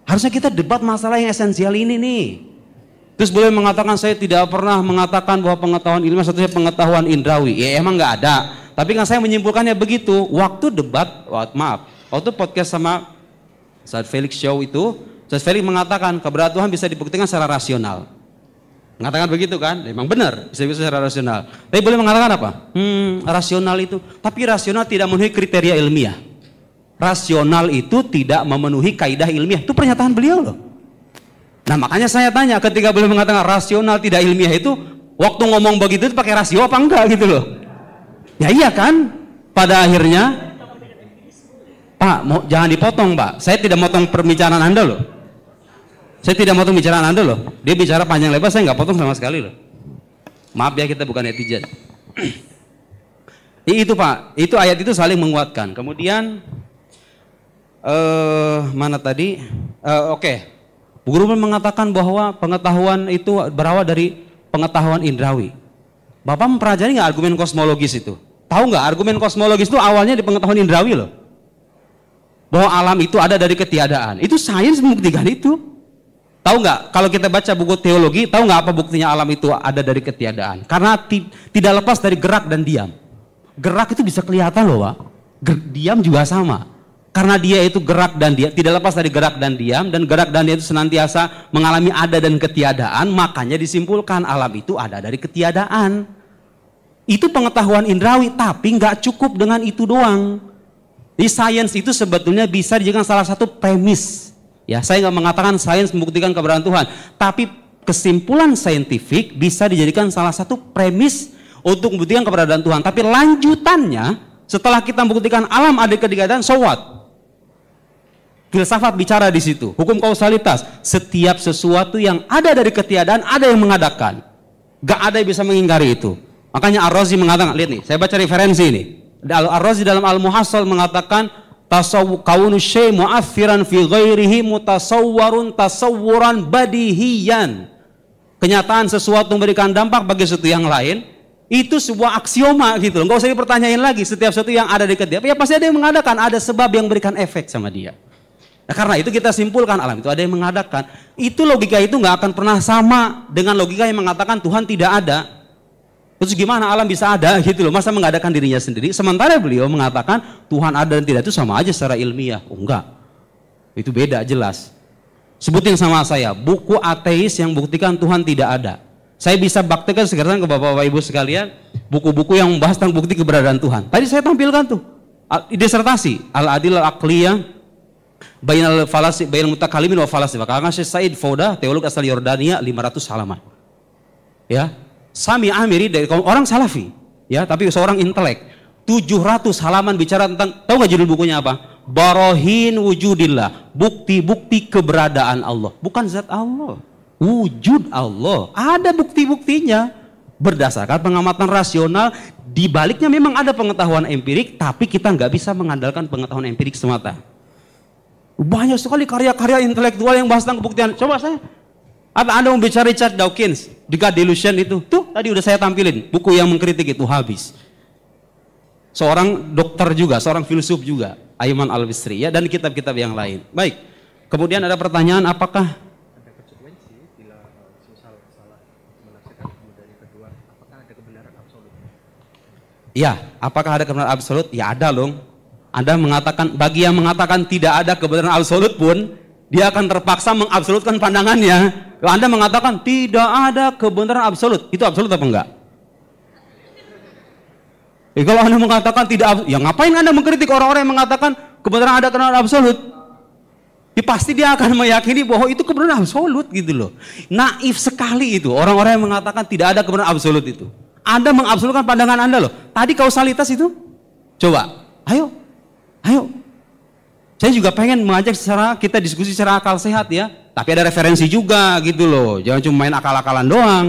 Harusnya kita debat masalah yang esensial ini nih. Terus boleh mengatakan saya tidak pernah mengatakan bahwa pengetahuan ilmiah satunya pengetahuan indrawi. Ya emang nggak ada. Tapi kan saya menyimpulkannya begitu. Waktu debat, waktu podcast sama Ustaz Felix Show itu, Ustaz Felix mengatakan keberadaan Tuhan bisa dibuktikan secara rasional. Mengatakan begitu kan? Memang benar, bisa secara rasional. Tapi boleh mengatakan apa? Rasional itu. Tapi rasional tidak memenuhi kriteria ilmiah. Rasional itu tidak memenuhi kaidah ilmiah. Itu pernyataan beliau loh. Nah makanya saya tanya ketika beliau mengatakan rasional tidak ilmiah itu, waktu ngomong begitu itu pakai rasio apa enggak gitu loh. Ya iya kan, pada akhirnya Pak jangan dipotong Pak, saya tidak motong pembicaraan Anda loh. Saya tidak motong pembicaraan Anda loh. Dia bicara panjang lebar, saya nggak potong sama sekali loh. Maaf ya, kita bukan netizen. Itu Pak, itu ayat itu saling menguatkan. Kemudian mana tadi? Oke. Bu Guru mengatakan bahwa pengetahuan itu berawal dari pengetahuan indrawi. Bapak mempelajari nggak argumen kosmologis itu? Tahu nggak argumen kosmologis itu awalnya di pengetahuan indrawi loh. Bahwa alam itu ada dari ketiadaan. Itu sains membuktikan itu. Tahu nggak? Kalau kita baca buku teologi, tahu nggak apa buktinya alam itu ada dari ketiadaan? Karena tidak lepas dari gerak dan diam. Gerak itu bisa kelihatan loh Pak. Diam juga sama. Karena dia itu gerak dan diam, tidak lepas dari gerak dan gerak dan diam itu senantiasa mengalami ada dan ketiadaan, makanya disimpulkan alam itu ada dari ketiadaan. Itu pengetahuan indrawi, tapi nggak cukup dengan itu doang. Di sains itu sebetulnya bisa dijadikan salah satu premis. Ya, saya nggak mengatakan sains membuktikan keberadaan Tuhan, tapi kesimpulan saintifik bisa dijadikan salah satu premis untuk membuktikan keberadaan Tuhan. Tapi lanjutannya, setelah kita membuktikan alam ada ketiadaan, so what? Filsafat bicara di situ, hukum kausalitas. Setiap sesuatu yang ada dari ketiadaan ada yang mengadakan. Gak ada yang bisa mengingkari itu. Makanya Ar-Razi mengatakan, lihat nih, saya baca referensi ini. Ar-Razi dalam Al-Muhassal mengatakan, kaunu syai' mu'athiran fi ghairihi mutasawwarun tasawwuran badihiyan. Kenyataan sesuatu memberikan dampak bagi sesuatu yang lain Itu sebuah aksioma gitu loh. Nggak usah dipertanyain lagi setiap sesuatu yang ada dekat dia. Ya pasti ada yang mengadakan, ada sebab yang berikan efek sama dia. Nah, karena itu kita simpulkan alam itu ada yang mengadakan. Itu logika itu nggak akan pernah sama dengan logika yang mengatakan Tuhan tidak ada. Terus gimana alam bisa ada gitu loh? Masa mengadakan dirinya sendiri? Sementara beliau mengatakan Tuhan ada dan tidak itu sama aja secara ilmiah. Oh enggak. Itu beda jelas. Sebutin sama saya buku ateis yang buktikan Tuhan tidak ada. Saya bisa baktikan sekarang ke Bapak-Bapak Ibu sekalian buku-buku yang membahas tentang bukti keberadaan Tuhan. Tadi saya tampilkan tuh disertasi Al-Adil Al-Aqliyah Bainal Falasi Bainal Mutakalimin wa Falasi. Karena Syekh Said Fauda, teolog asal Yordania, 500 halaman. Ya, Sami Amiri dari orang Salafi, ya, tapi seorang intelek. 700 halaman bicara tentang, tahu nggak judul bukunya apa? Barohin wujudillah, bukti-bukti keberadaan Allah, bukan zat Allah. Wujud Allah, ada bukti-buktinya berdasarkan pengamatan rasional. Di baliknya memang ada pengetahuan empirik, tapi kita nggak bisa mengandalkan pengetahuan empirik semata. Banyak sekali karya-karya intelektual yang bahas tentang kebuktian. Coba saya, Anda membicara Richard Dawkins, The God Delusion itu, tuh tadi udah saya tampilin buku yang mengkritik itu habis. Seorang dokter juga, seorang filsuf juga, Ayman Al-Bisri, ya, dan kitab-kitab yang lain. Baik, kemudian ada pertanyaan apakah ya, apakah ada kebenaran absolut? Ya ada loh. Anda mengatakan, bagi yang mengatakan tidak ada kebenaran absolut pun, dia akan terpaksa mengabsolutkan pandangannya. Kalau Anda mengatakan tidak ada kebenaran absolut, itu absolut apa enggak? Kalau Anda mengatakan tidak, ya ngapain Anda mengkritik orang-orang yang mengatakan kebenaran ada kebenaran absolut? Ya pasti dia akan meyakini bahwa itu kebenaran absolut gitu loh. Naif sekali itu orang-orang yang mengatakan tidak ada kebenaran absolut itu. Anda mengabsolutkan pandangan Anda loh. Tadi kausalitas itu, coba, ayo. Saya juga pengen mengajak kita diskusi secara akal sehat ya. Tapi ada referensi juga gitu loh. Jangan cuma main akal-akalan doang.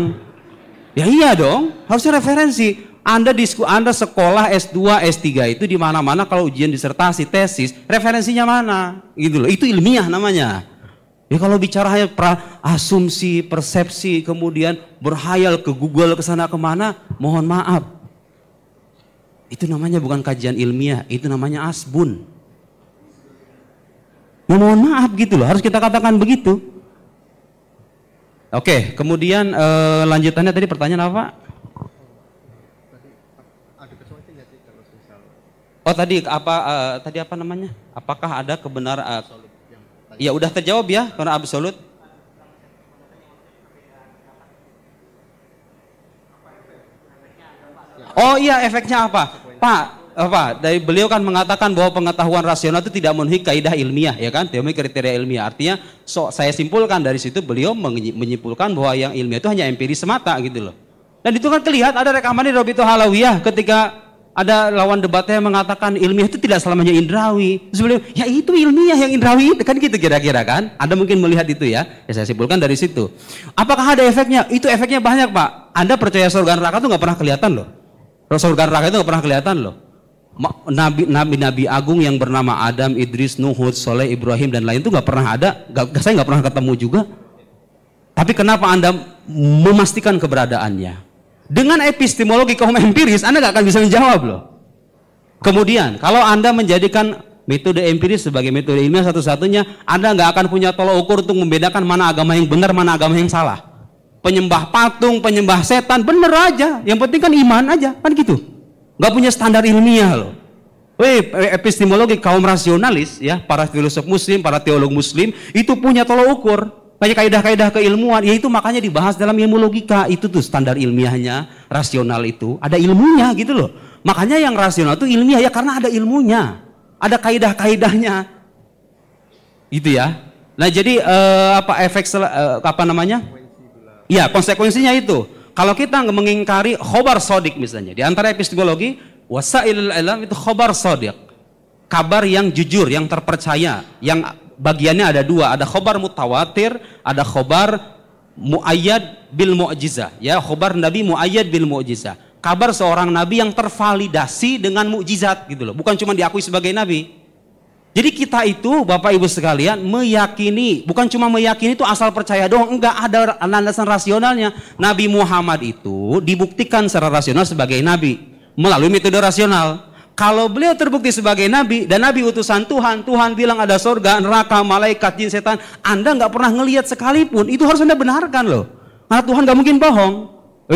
Ya iya dong, harusnya referensi. Anda sekolah S2, S3 itu di mana-mana kalau ujian disertasi, tesis, referensinya mana? Gitu loh. Itu ilmiah namanya. Ya kalau bicara hanya asumsi, persepsi, kemudian berhayal ke Google ke sana kemana, mohon maaf. Itu namanya bukan kajian ilmiah, itu namanya asbun. Ya mohon maaf gitu loh, harus kita katakan begitu. Oke, kemudian lanjutannya tadi pertanyaan apa? Oh tadi apa namanya? Apakah ada kebenaran? Ya udah terjawab ya, karena absolut. Oh iya, efeknya apa? Pak, dari beliau kan mengatakan bahwa pengetahuan rasional itu tidak memenuhi kaidah ilmiah, ya kan? Tidak memenuhi kriteria ilmiah. Artinya, saya simpulkan dari situ beliau menyimpulkan bahwa yang ilmiah itu hanya empiris semata gitu loh. Dan itu kan kelihatan ada rekaman di Robito Halawiyah ketika ada lawan debatnya yang mengatakan ilmiah itu tidak selamanya indrawi. Terus beliau, ya itu ilmiah yang indrawi, kan gitu kira-kira kan? Anda mungkin melihat itu ya. Ya saya simpulkan dari situ. Apakah ada efeknya? Itu efeknya banyak Pak. Anda percaya surga neraka itu nggak pernah kelihatan loh. Surga neraka itu nggak pernah kelihatan loh. Nabi-nabi agung yang bernama Adam, Idris, Nuh, Hud, Soleh, Ibrahim dan lain itu nggak pernah ada. Saya nggak pernah ketemu juga. Tapi kenapa Anda memastikan keberadaannya? Dengan epistemologi kaum empiris, Anda nggak akan bisa menjawab loh. Kemudian, kalau Anda menjadikan metode empiris sebagai metode ilmiah satu-satunya, Anda nggak akan punya tolok ukur untuk membedakan mana agama yang benar, mana agama yang salah. Penyembah patung, penyembah setan, bener aja. Yang penting kan iman aja, kan gitu. Nggak punya standar ilmiah loh. Epistemologi kaum rasionalis, ya, para filosof Muslim, para teolog Muslim, itu punya tolok ukur. Kayak kaidah-kaidah keilmuan, yaitu makanya dibahas dalam ilmu logika. Itu tuh standar ilmiahnya, rasional itu. Ada ilmunya gitu loh. Makanya yang rasional itu ilmiah ya karena ada ilmunya. Ada kaidah-kaidahnya. Gitu ya. Nah jadi apa namanya? Ya konsekuensinya itu. Kalau kita mengingkari khobar sodik misalnya. Di antara epistemologi, wasailul alam itu khobar sodik. Kabar yang jujur, yang terpercaya, yang bagiannya ada dua, ada khobar mutawatir, ada khobar muayyad bil mu'jizah. Ya, khobar nabi muayyad bil mu'jizah. Kabar seorang nabi yang tervalidasi dengan mukjizat gitu loh. Bukan cuma diakui sebagai nabi. Jadi kita itu Bapak Ibu sekalian meyakini, bukan cuma meyakini itu asal percaya doang, enggak, ada landasan rasionalnya. Nabi Muhammad itu dibuktikan secara rasional sebagai nabi melalui metode rasional. Kalau beliau terbukti sebagai nabi dan nabi utusan Tuhan, Tuhan bilang ada surga, neraka, malaikat, jin, setan, Anda nggak pernah ngelihat sekalipun, itu harus Anda benarkan loh. Karena Tuhan nggak mungkin bohong.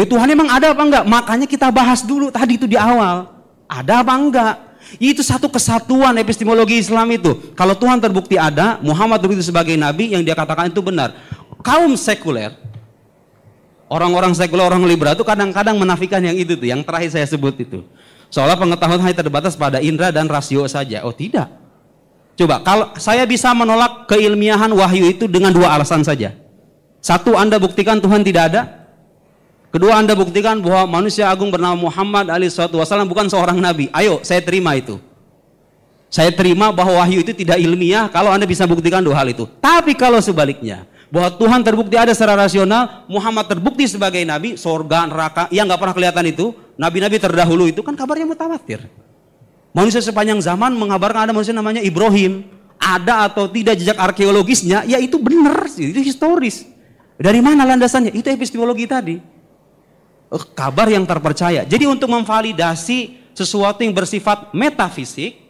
Tuhan emang ada apa enggak? Makanya kita bahas dulu tadi itu di awal. Ada apa enggak? Itu satu kesatuan epistemologi Islam itu. Kalau Tuhan terbukti ada, Muhammad terbukti sebagai nabi, yang dia katakan itu benar. Kaum sekuler, orang-orang sekuler, orang liberal itu kadang-kadang menafikan yang itu tuh, yang terakhir saya sebut itu. Seolah pengetahuan hanya terbatas pada indera dan rasio saja. Oh tidak. Coba, kalau saya bisa menolak keilmiahan wahyu itu dengan dua alasan saja. Satu, Anda buktikan Tuhan tidak ada. Kedua, Anda buktikan bahwa manusia agung bernama Muhammad SAW bukan seorang nabi. Ayo, saya terima itu. Saya terima bahwa wahyu itu tidak ilmiah kalau Anda bisa buktikan dua hal itu. Tapi kalau sebaliknya, bahwa Tuhan terbukti ada secara rasional, Muhammad terbukti sebagai nabi, surga, neraka, yang nggak pernah kelihatan itu, nabi-nabi terdahulu itu kan kabarnya mutawatir. Manusia sepanjang zaman mengabarkan ada manusia namanya Ibrahim. Ada atau tidak jejak arkeologisnya, ya itu benar, itu historis. Dari mana landasannya? Itu epistemologi tadi. Kabar yang terpercaya. Jadi untuk memvalidasi sesuatu yang bersifat metafisik,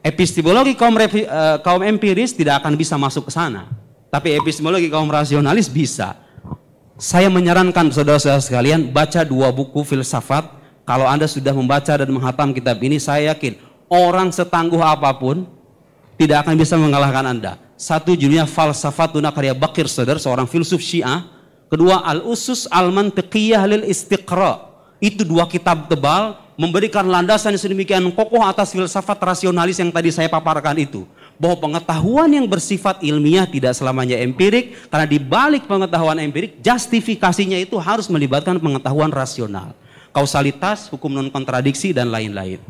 epistemologi kaum empiris tidak akan bisa masuk ke sana. Tapi epistemologi kaum rasionalis bisa. Saya menyarankan saudara-saudara sekalian baca dua buku filsafat. Kalau Anda sudah membaca dan menghatam kitab ini, saya yakin orang setangguh apapun tidak akan bisa mengalahkan Anda. Satu judulnya Falsafatuna karya Bakir Sadr, seorang filsuf Syiah. Kedua, Al-Usus Al-Mantiqiyah lil Istiqra. Itu dua kitab tebal memberikan landasan yang sedemikian kokoh atas filsafat rasionalis yang tadi saya paparkan itu. Bahwa pengetahuan yang bersifat ilmiah tidak selamanya empirik, karena di balik pengetahuan empirik, justifikasinya itu harus melibatkan pengetahuan rasional. Kausalitas, hukum non kontradiksi, dan lain-lain.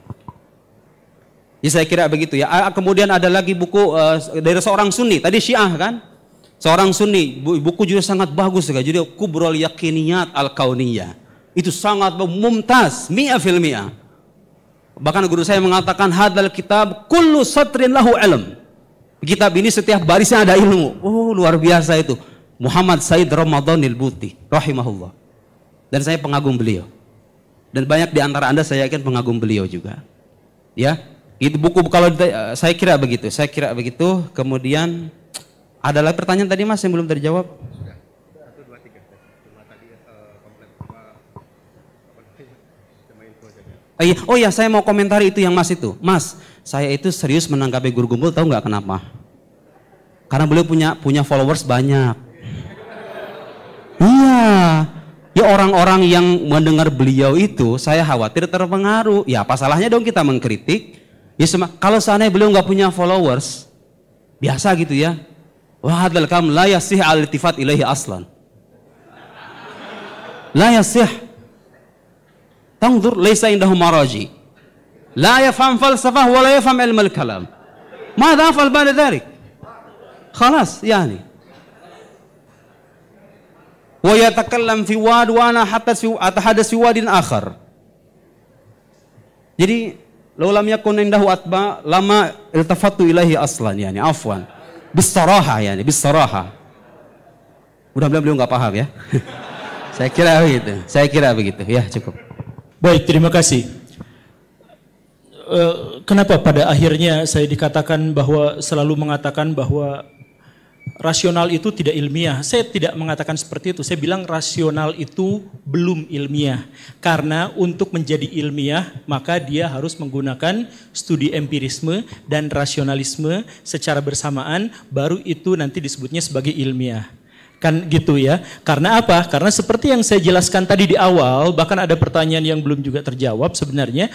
Ya, saya kira begitu ya. Kemudian ada lagi buku dari seorang Sunni, tadi Syiah kan? Seorang Sunni, buku juga sangat bagus juga, judul Kubrul Yakiniyat Al-Kauniyah. Itu sangat mumtaz, 100%. Bahkan guru saya mengatakan hadal kitab kullu satrin lahu ilm. Kitab ini setiap barisnya ada ilmu. Oh, luar biasa itu. Muhammad Said Ramadhanil Buti rahimahullah. Dan saya pengagum beliau. Dan banyak di antara Anda saya yakin pengagum beliau juga. Ya, itu buku kalau saya kira begitu. Saya kira begitu. Kemudian ada lagi pertanyaan tadi Mas yang belum terjawab? Sudah. 1, 2, 3. Cuma tadi komplain. Oh ya, saya mau komentari itu yang Mas itu. Mas, saya itu serius menanggapi Guru Gumbul, tahu nggak kenapa? Karena beliau punya followers banyak. Iya. Ya orang-orang yang mendengar beliau itu, saya khawatir terpengaruh. Ya apa salahnya dong kita mengkritik? Ya kalau seandainya beliau nggak punya followers, biasa gitu ya. Wa hadzal kalam la yasih al-iltifat ilaihi aslan. La yasih. Tanzur laysa indahu maraji. La yafham falsafah wa la yafham ilm al-kalam. Madza afal ba'da dhalik? Khalas yani. Wa yatakallam fi wad wa ana hatta atahadas fi wadin akhar. Jadi law lam yakun indahu atba lama iltafatu ilaihi aslan yani afwan. Bisaraha yani, bisaraha. Mudah-mudahan beliau nggak paham ya. Saya kira begitu. Ya cukup. Baik, terima kasih. Kenapa pada akhirnya saya dikatakan bahwa selalu mengatakan bahwa rasional itu tidak ilmiah? Saya tidak mengatakan seperti itu. Saya bilang rasional itu belum ilmiah. Karena untuk menjadi ilmiah, maka dia harus menggunakan studi empirisme dan rasionalisme secara bersamaan, baru itu nanti disebutnya sebagai ilmiah. Kan gitu ya. Karena apa? Karena seperti yang saya jelaskan tadi di awal, bahkan ada pertanyaan yang belum juga terjawab sebenarnya,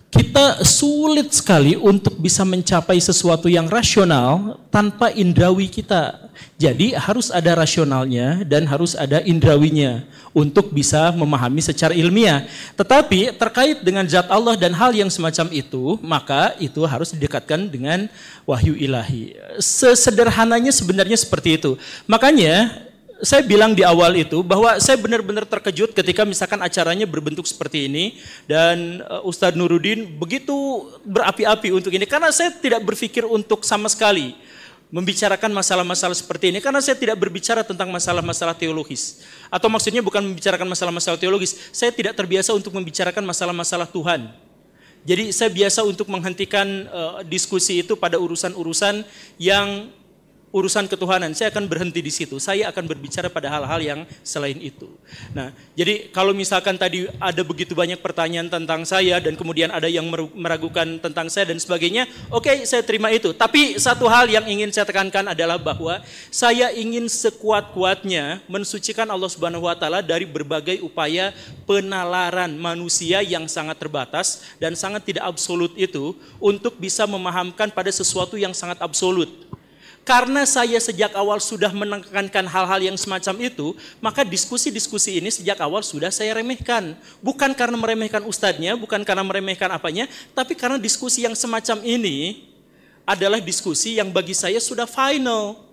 kita sulit sekali untuk bisa mencapai sesuatu yang rasional tanpa indrawi kita. Jadi harus ada rasionalnya dan harus ada indrawinya untuk bisa memahami secara ilmiah. Tetapi terkait dengan zat Allah dan hal yang semacam itu, maka itu harus didekatkan dengan wahyu ilahi. Sesederhananya sebenarnya seperti itu. Makanya saya bilang di awal itu bahwa saya benar-benar terkejut ketika misalkan acaranya berbentuk seperti ini dan Ustadz Nuruddin begitu berapi-api untuk ini, karena saya tidak berpikir untuk sama sekali membicarakan masalah-masalah seperti ini, karena saya tidak berbicara tentang masalah-masalah teologis, atau maksudnya bukan membicarakan masalah-masalah teologis, saya tidak terbiasa untuk membicarakan masalah-masalah Tuhan. Jadi saya biasa untuk menghentikan diskusi itu pada urusan-urusan yang urusan ketuhanan. Saya akan berhenti di situ. Saya akan berbicara pada hal-hal yang selain itu. Nah, jadi kalau misalkan tadi ada begitu banyak pertanyaan tentang saya dan kemudian ada yang meragukan tentang saya dan sebagainya, oke, saya terima itu. Tapi satu hal yang ingin saya tekankan adalah bahwa saya ingin sekuat-kuatnya mensucikan Allah Subhanahu wa taala dari berbagai upaya penalaran manusia yang sangat terbatas dan sangat tidak absolut itu untuk bisa memahamkan pada sesuatu yang sangat absolut. Karena saya sejak awal sudah menekankan hal-hal yang semacam itu, maka diskusi-diskusi ini sejak awal sudah saya remehkan. Bukan karena meremehkan ustadznya, bukan karena meremehkan apanya, tapi karena diskusi yang semacam ini adalah diskusi yang bagi saya sudah final.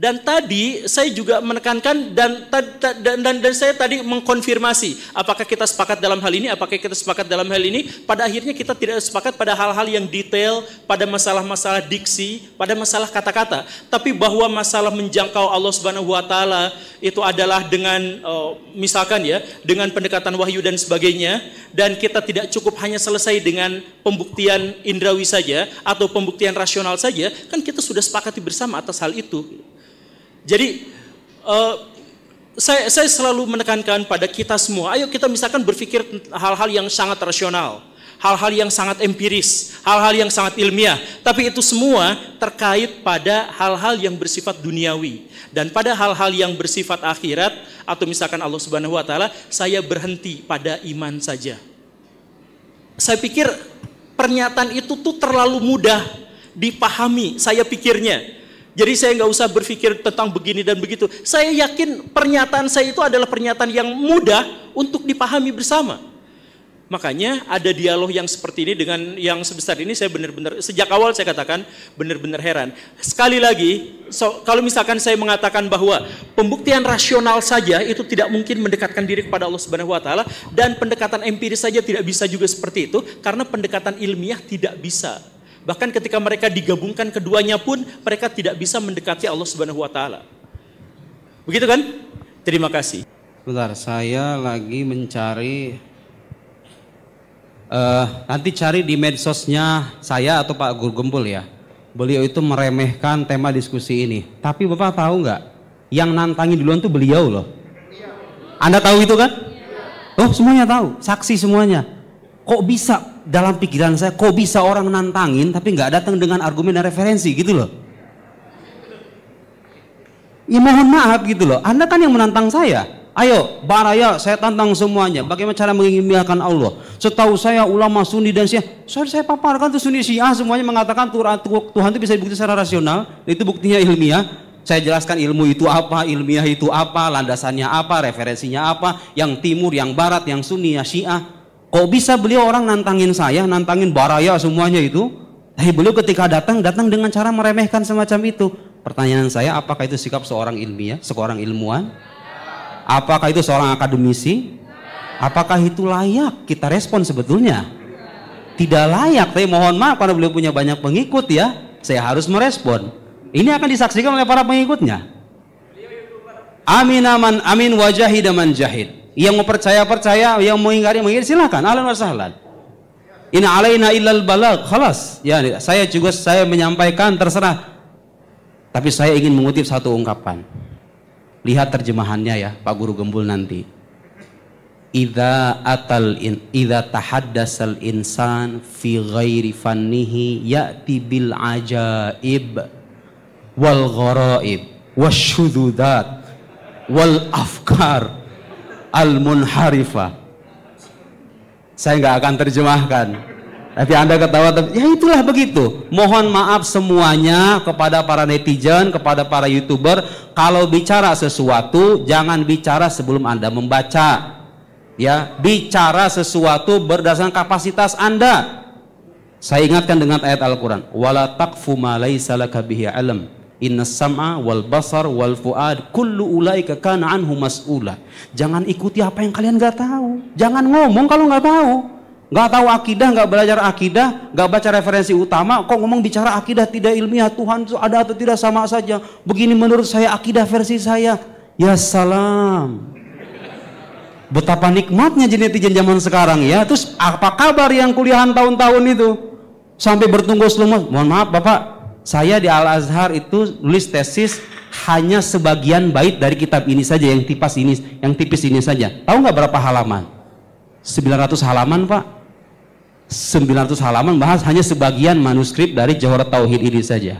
Dan tadi saya juga menekankan dan saya tadi mengkonfirmasi apakah kita sepakat dalam hal ini, apakah kita sepakat dalam hal ini. Pada akhirnya kita tidak sepakat pada hal-hal yang detail, pada masalah-masalah diksi, pada masalah kata-kata. Tapi bahwa masalah menjangkau Allah Subhanahu wa taala itu adalah dengan misalkan ya, dengan pendekatan wahyu dan sebagainya, dan kita tidak cukup hanya selesai dengan pembuktian indrawi saja atau pembuktian rasional saja, kan kita sudah sepakati bersama atas hal itu. Jadi saya selalu menekankan pada kita semua, ayo kita misalkan berpikir hal-hal yang sangat rasional, hal-hal yang sangat empiris, hal-hal yang sangat ilmiah, tapi itu semua terkait pada hal-hal yang bersifat duniawi. Dan pada hal-hal yang bersifat akhirat atau misalkan Allah Subhanahu wa taala, saya berhenti pada iman saja. Saya pikir pernyataan itu tuh terlalu mudah dipahami, saya pikirnya. Jadi saya nggak usah berpikir tentang begini dan begitu. Saya yakin pernyataan saya itu adalah pernyataan yang mudah untuk dipahami bersama. Makanya ada dialog yang seperti ini dengan yang sebesar ini, saya benar-benar, sejak awal saya katakan benar-benar heran. Sekali lagi, kalau misalkan saya mengatakan bahwa pembuktian rasional saja itu tidak mungkin mendekatkan diri kepada Allah Subhanahu wa taala, dan pendekatan empiris saja tidak bisa juga seperti itu, karena pendekatan ilmiah tidak bisa. Bahkan ketika mereka digabungkan keduanya pun mereka tidak bisa mendekati Allah Subhanahu wa taala. Begitu kan? Terima kasih. Bentar, saya lagi mencari nanti cari di medsosnya saya atau Pak Guru Gembul ya. Beliau itu meremehkan tema diskusi ini. Tapi Bapak tahu nggak? Yang nantangin duluan tuh beliau loh. Anda tahu itu kan? Oh, semuanya tahu, saksi semuanya. Kok bisa dalam pikiran saya, kok bisa orang nantangin tapi nggak datang dengan argumen dan referensi gitu loh. Ya mohon maaf gitu loh, Anda kan yang menantang saya. Ayo baraya, saya tantang semuanya. Bagaimana cara mengilmiahkan Allah? Setahu saya ulama Sunni dan Syiah, saya paparkan tuh Sunni Syiah semuanya mengatakan Tuhan itu bisa dibukti secara rasional. Itu buktinya ilmiah. Saya jelaskan ilmu itu apa, ilmiah itu apa, landasannya apa, referensinya apa, yang timur, yang barat, yang Sunni, yang Syiah. Kok bisa beliau orang nantangin saya, nantangin baraya semuanya itu? Tapi beliau ketika datang dengan cara meremehkan semacam itu. Pertanyaan saya, apakah itu sikap seorang ilmiah, seorang ilmuwan? Apakah itu seorang akademisi? Apakah itu layak kita respon sebetulnya? Tidak layak, tapi mohon maaf karena beliau punya banyak pengikut ya, saya harus merespon. Ini akan disaksikan oleh para pengikutnya. Amin aman amin wajahid man jahid. Yang mau percaya, yang mau ingkari silakan, ahlan wa sahlan. In alaina illal balagh, khalas. Ya, saya menyampaikan terserah. Tapi saya ingin mengutip satu ungkapan. Lihat terjemahannya ya, Pak Guru Gembul nanti. Idza tahaddasal insan fi ghairi fannihi ya'ti bil ajaib wal gharaib wasyududat wal afkar al-munharifah. Saya nggak akan terjemahkan, tapi Anda ketawa, ya itulah begitu. Mohon maaf semuanya kepada para netizen, kepada para YouTuber, kalau bicara sesuatu jangan bicara sebelum Anda membaca. Ya, bicara sesuatu berdasarkan kapasitas Anda. Saya ingatkan dengan ayat Al-Qur'an, wala taqfu ma laisa laka bihi ilm, Innas sam'a wal basar wal fuad kullu ulaika kana anhu mas'ula. Jangan ikuti apa yang kalian nggak tahu. Jangan ngomong kalau nggak tahu. Nggak tahu akidah, nggak belajar akidah, nggak baca referensi utama, kok ngomong bicara akidah tidak ilmiah, Tuhan itu ada atau tidak sama saja. Begini menurut saya akidah versi saya. Ya salam. Betapa nikmatnya netizen zaman sekarang ya. Terus apa kabar yang kuliahan tahun-tahun itu? Sampai bertunggus lumus. Mohon maaf Bapak, saya di Al-Azhar itu nulis tesis hanya sebagian bait dari kitab ini saja, yang tipis ini saja. Tahu nggak berapa halaman? 900 halaman Pak. 900 halaman bahas hanya sebagian manuskrip dari Jawharat Tauhid ini saja.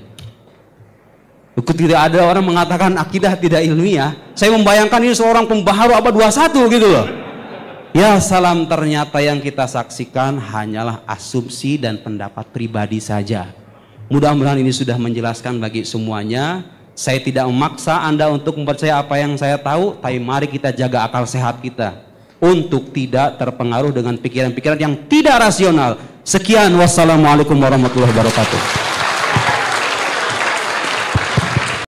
Tidak ada orang mengatakan akidah tidak ilmiah. Saya membayangkan ini seorang pembaharu abad 21 gitu loh. Ya salam, ternyata yang kita saksikan hanyalah asumsi dan pendapat pribadi saja. Mudah-mudahan ini sudah menjelaskan bagi semuanya. Saya tidak memaksa Anda untuk mempercayai apa yang saya tahu, tapi mari kita jaga akal sehat kita untuk tidak terpengaruh dengan pikiran-pikiran yang tidak rasional. Sekian, wassalamualaikum warahmatullahi wabarakatuh.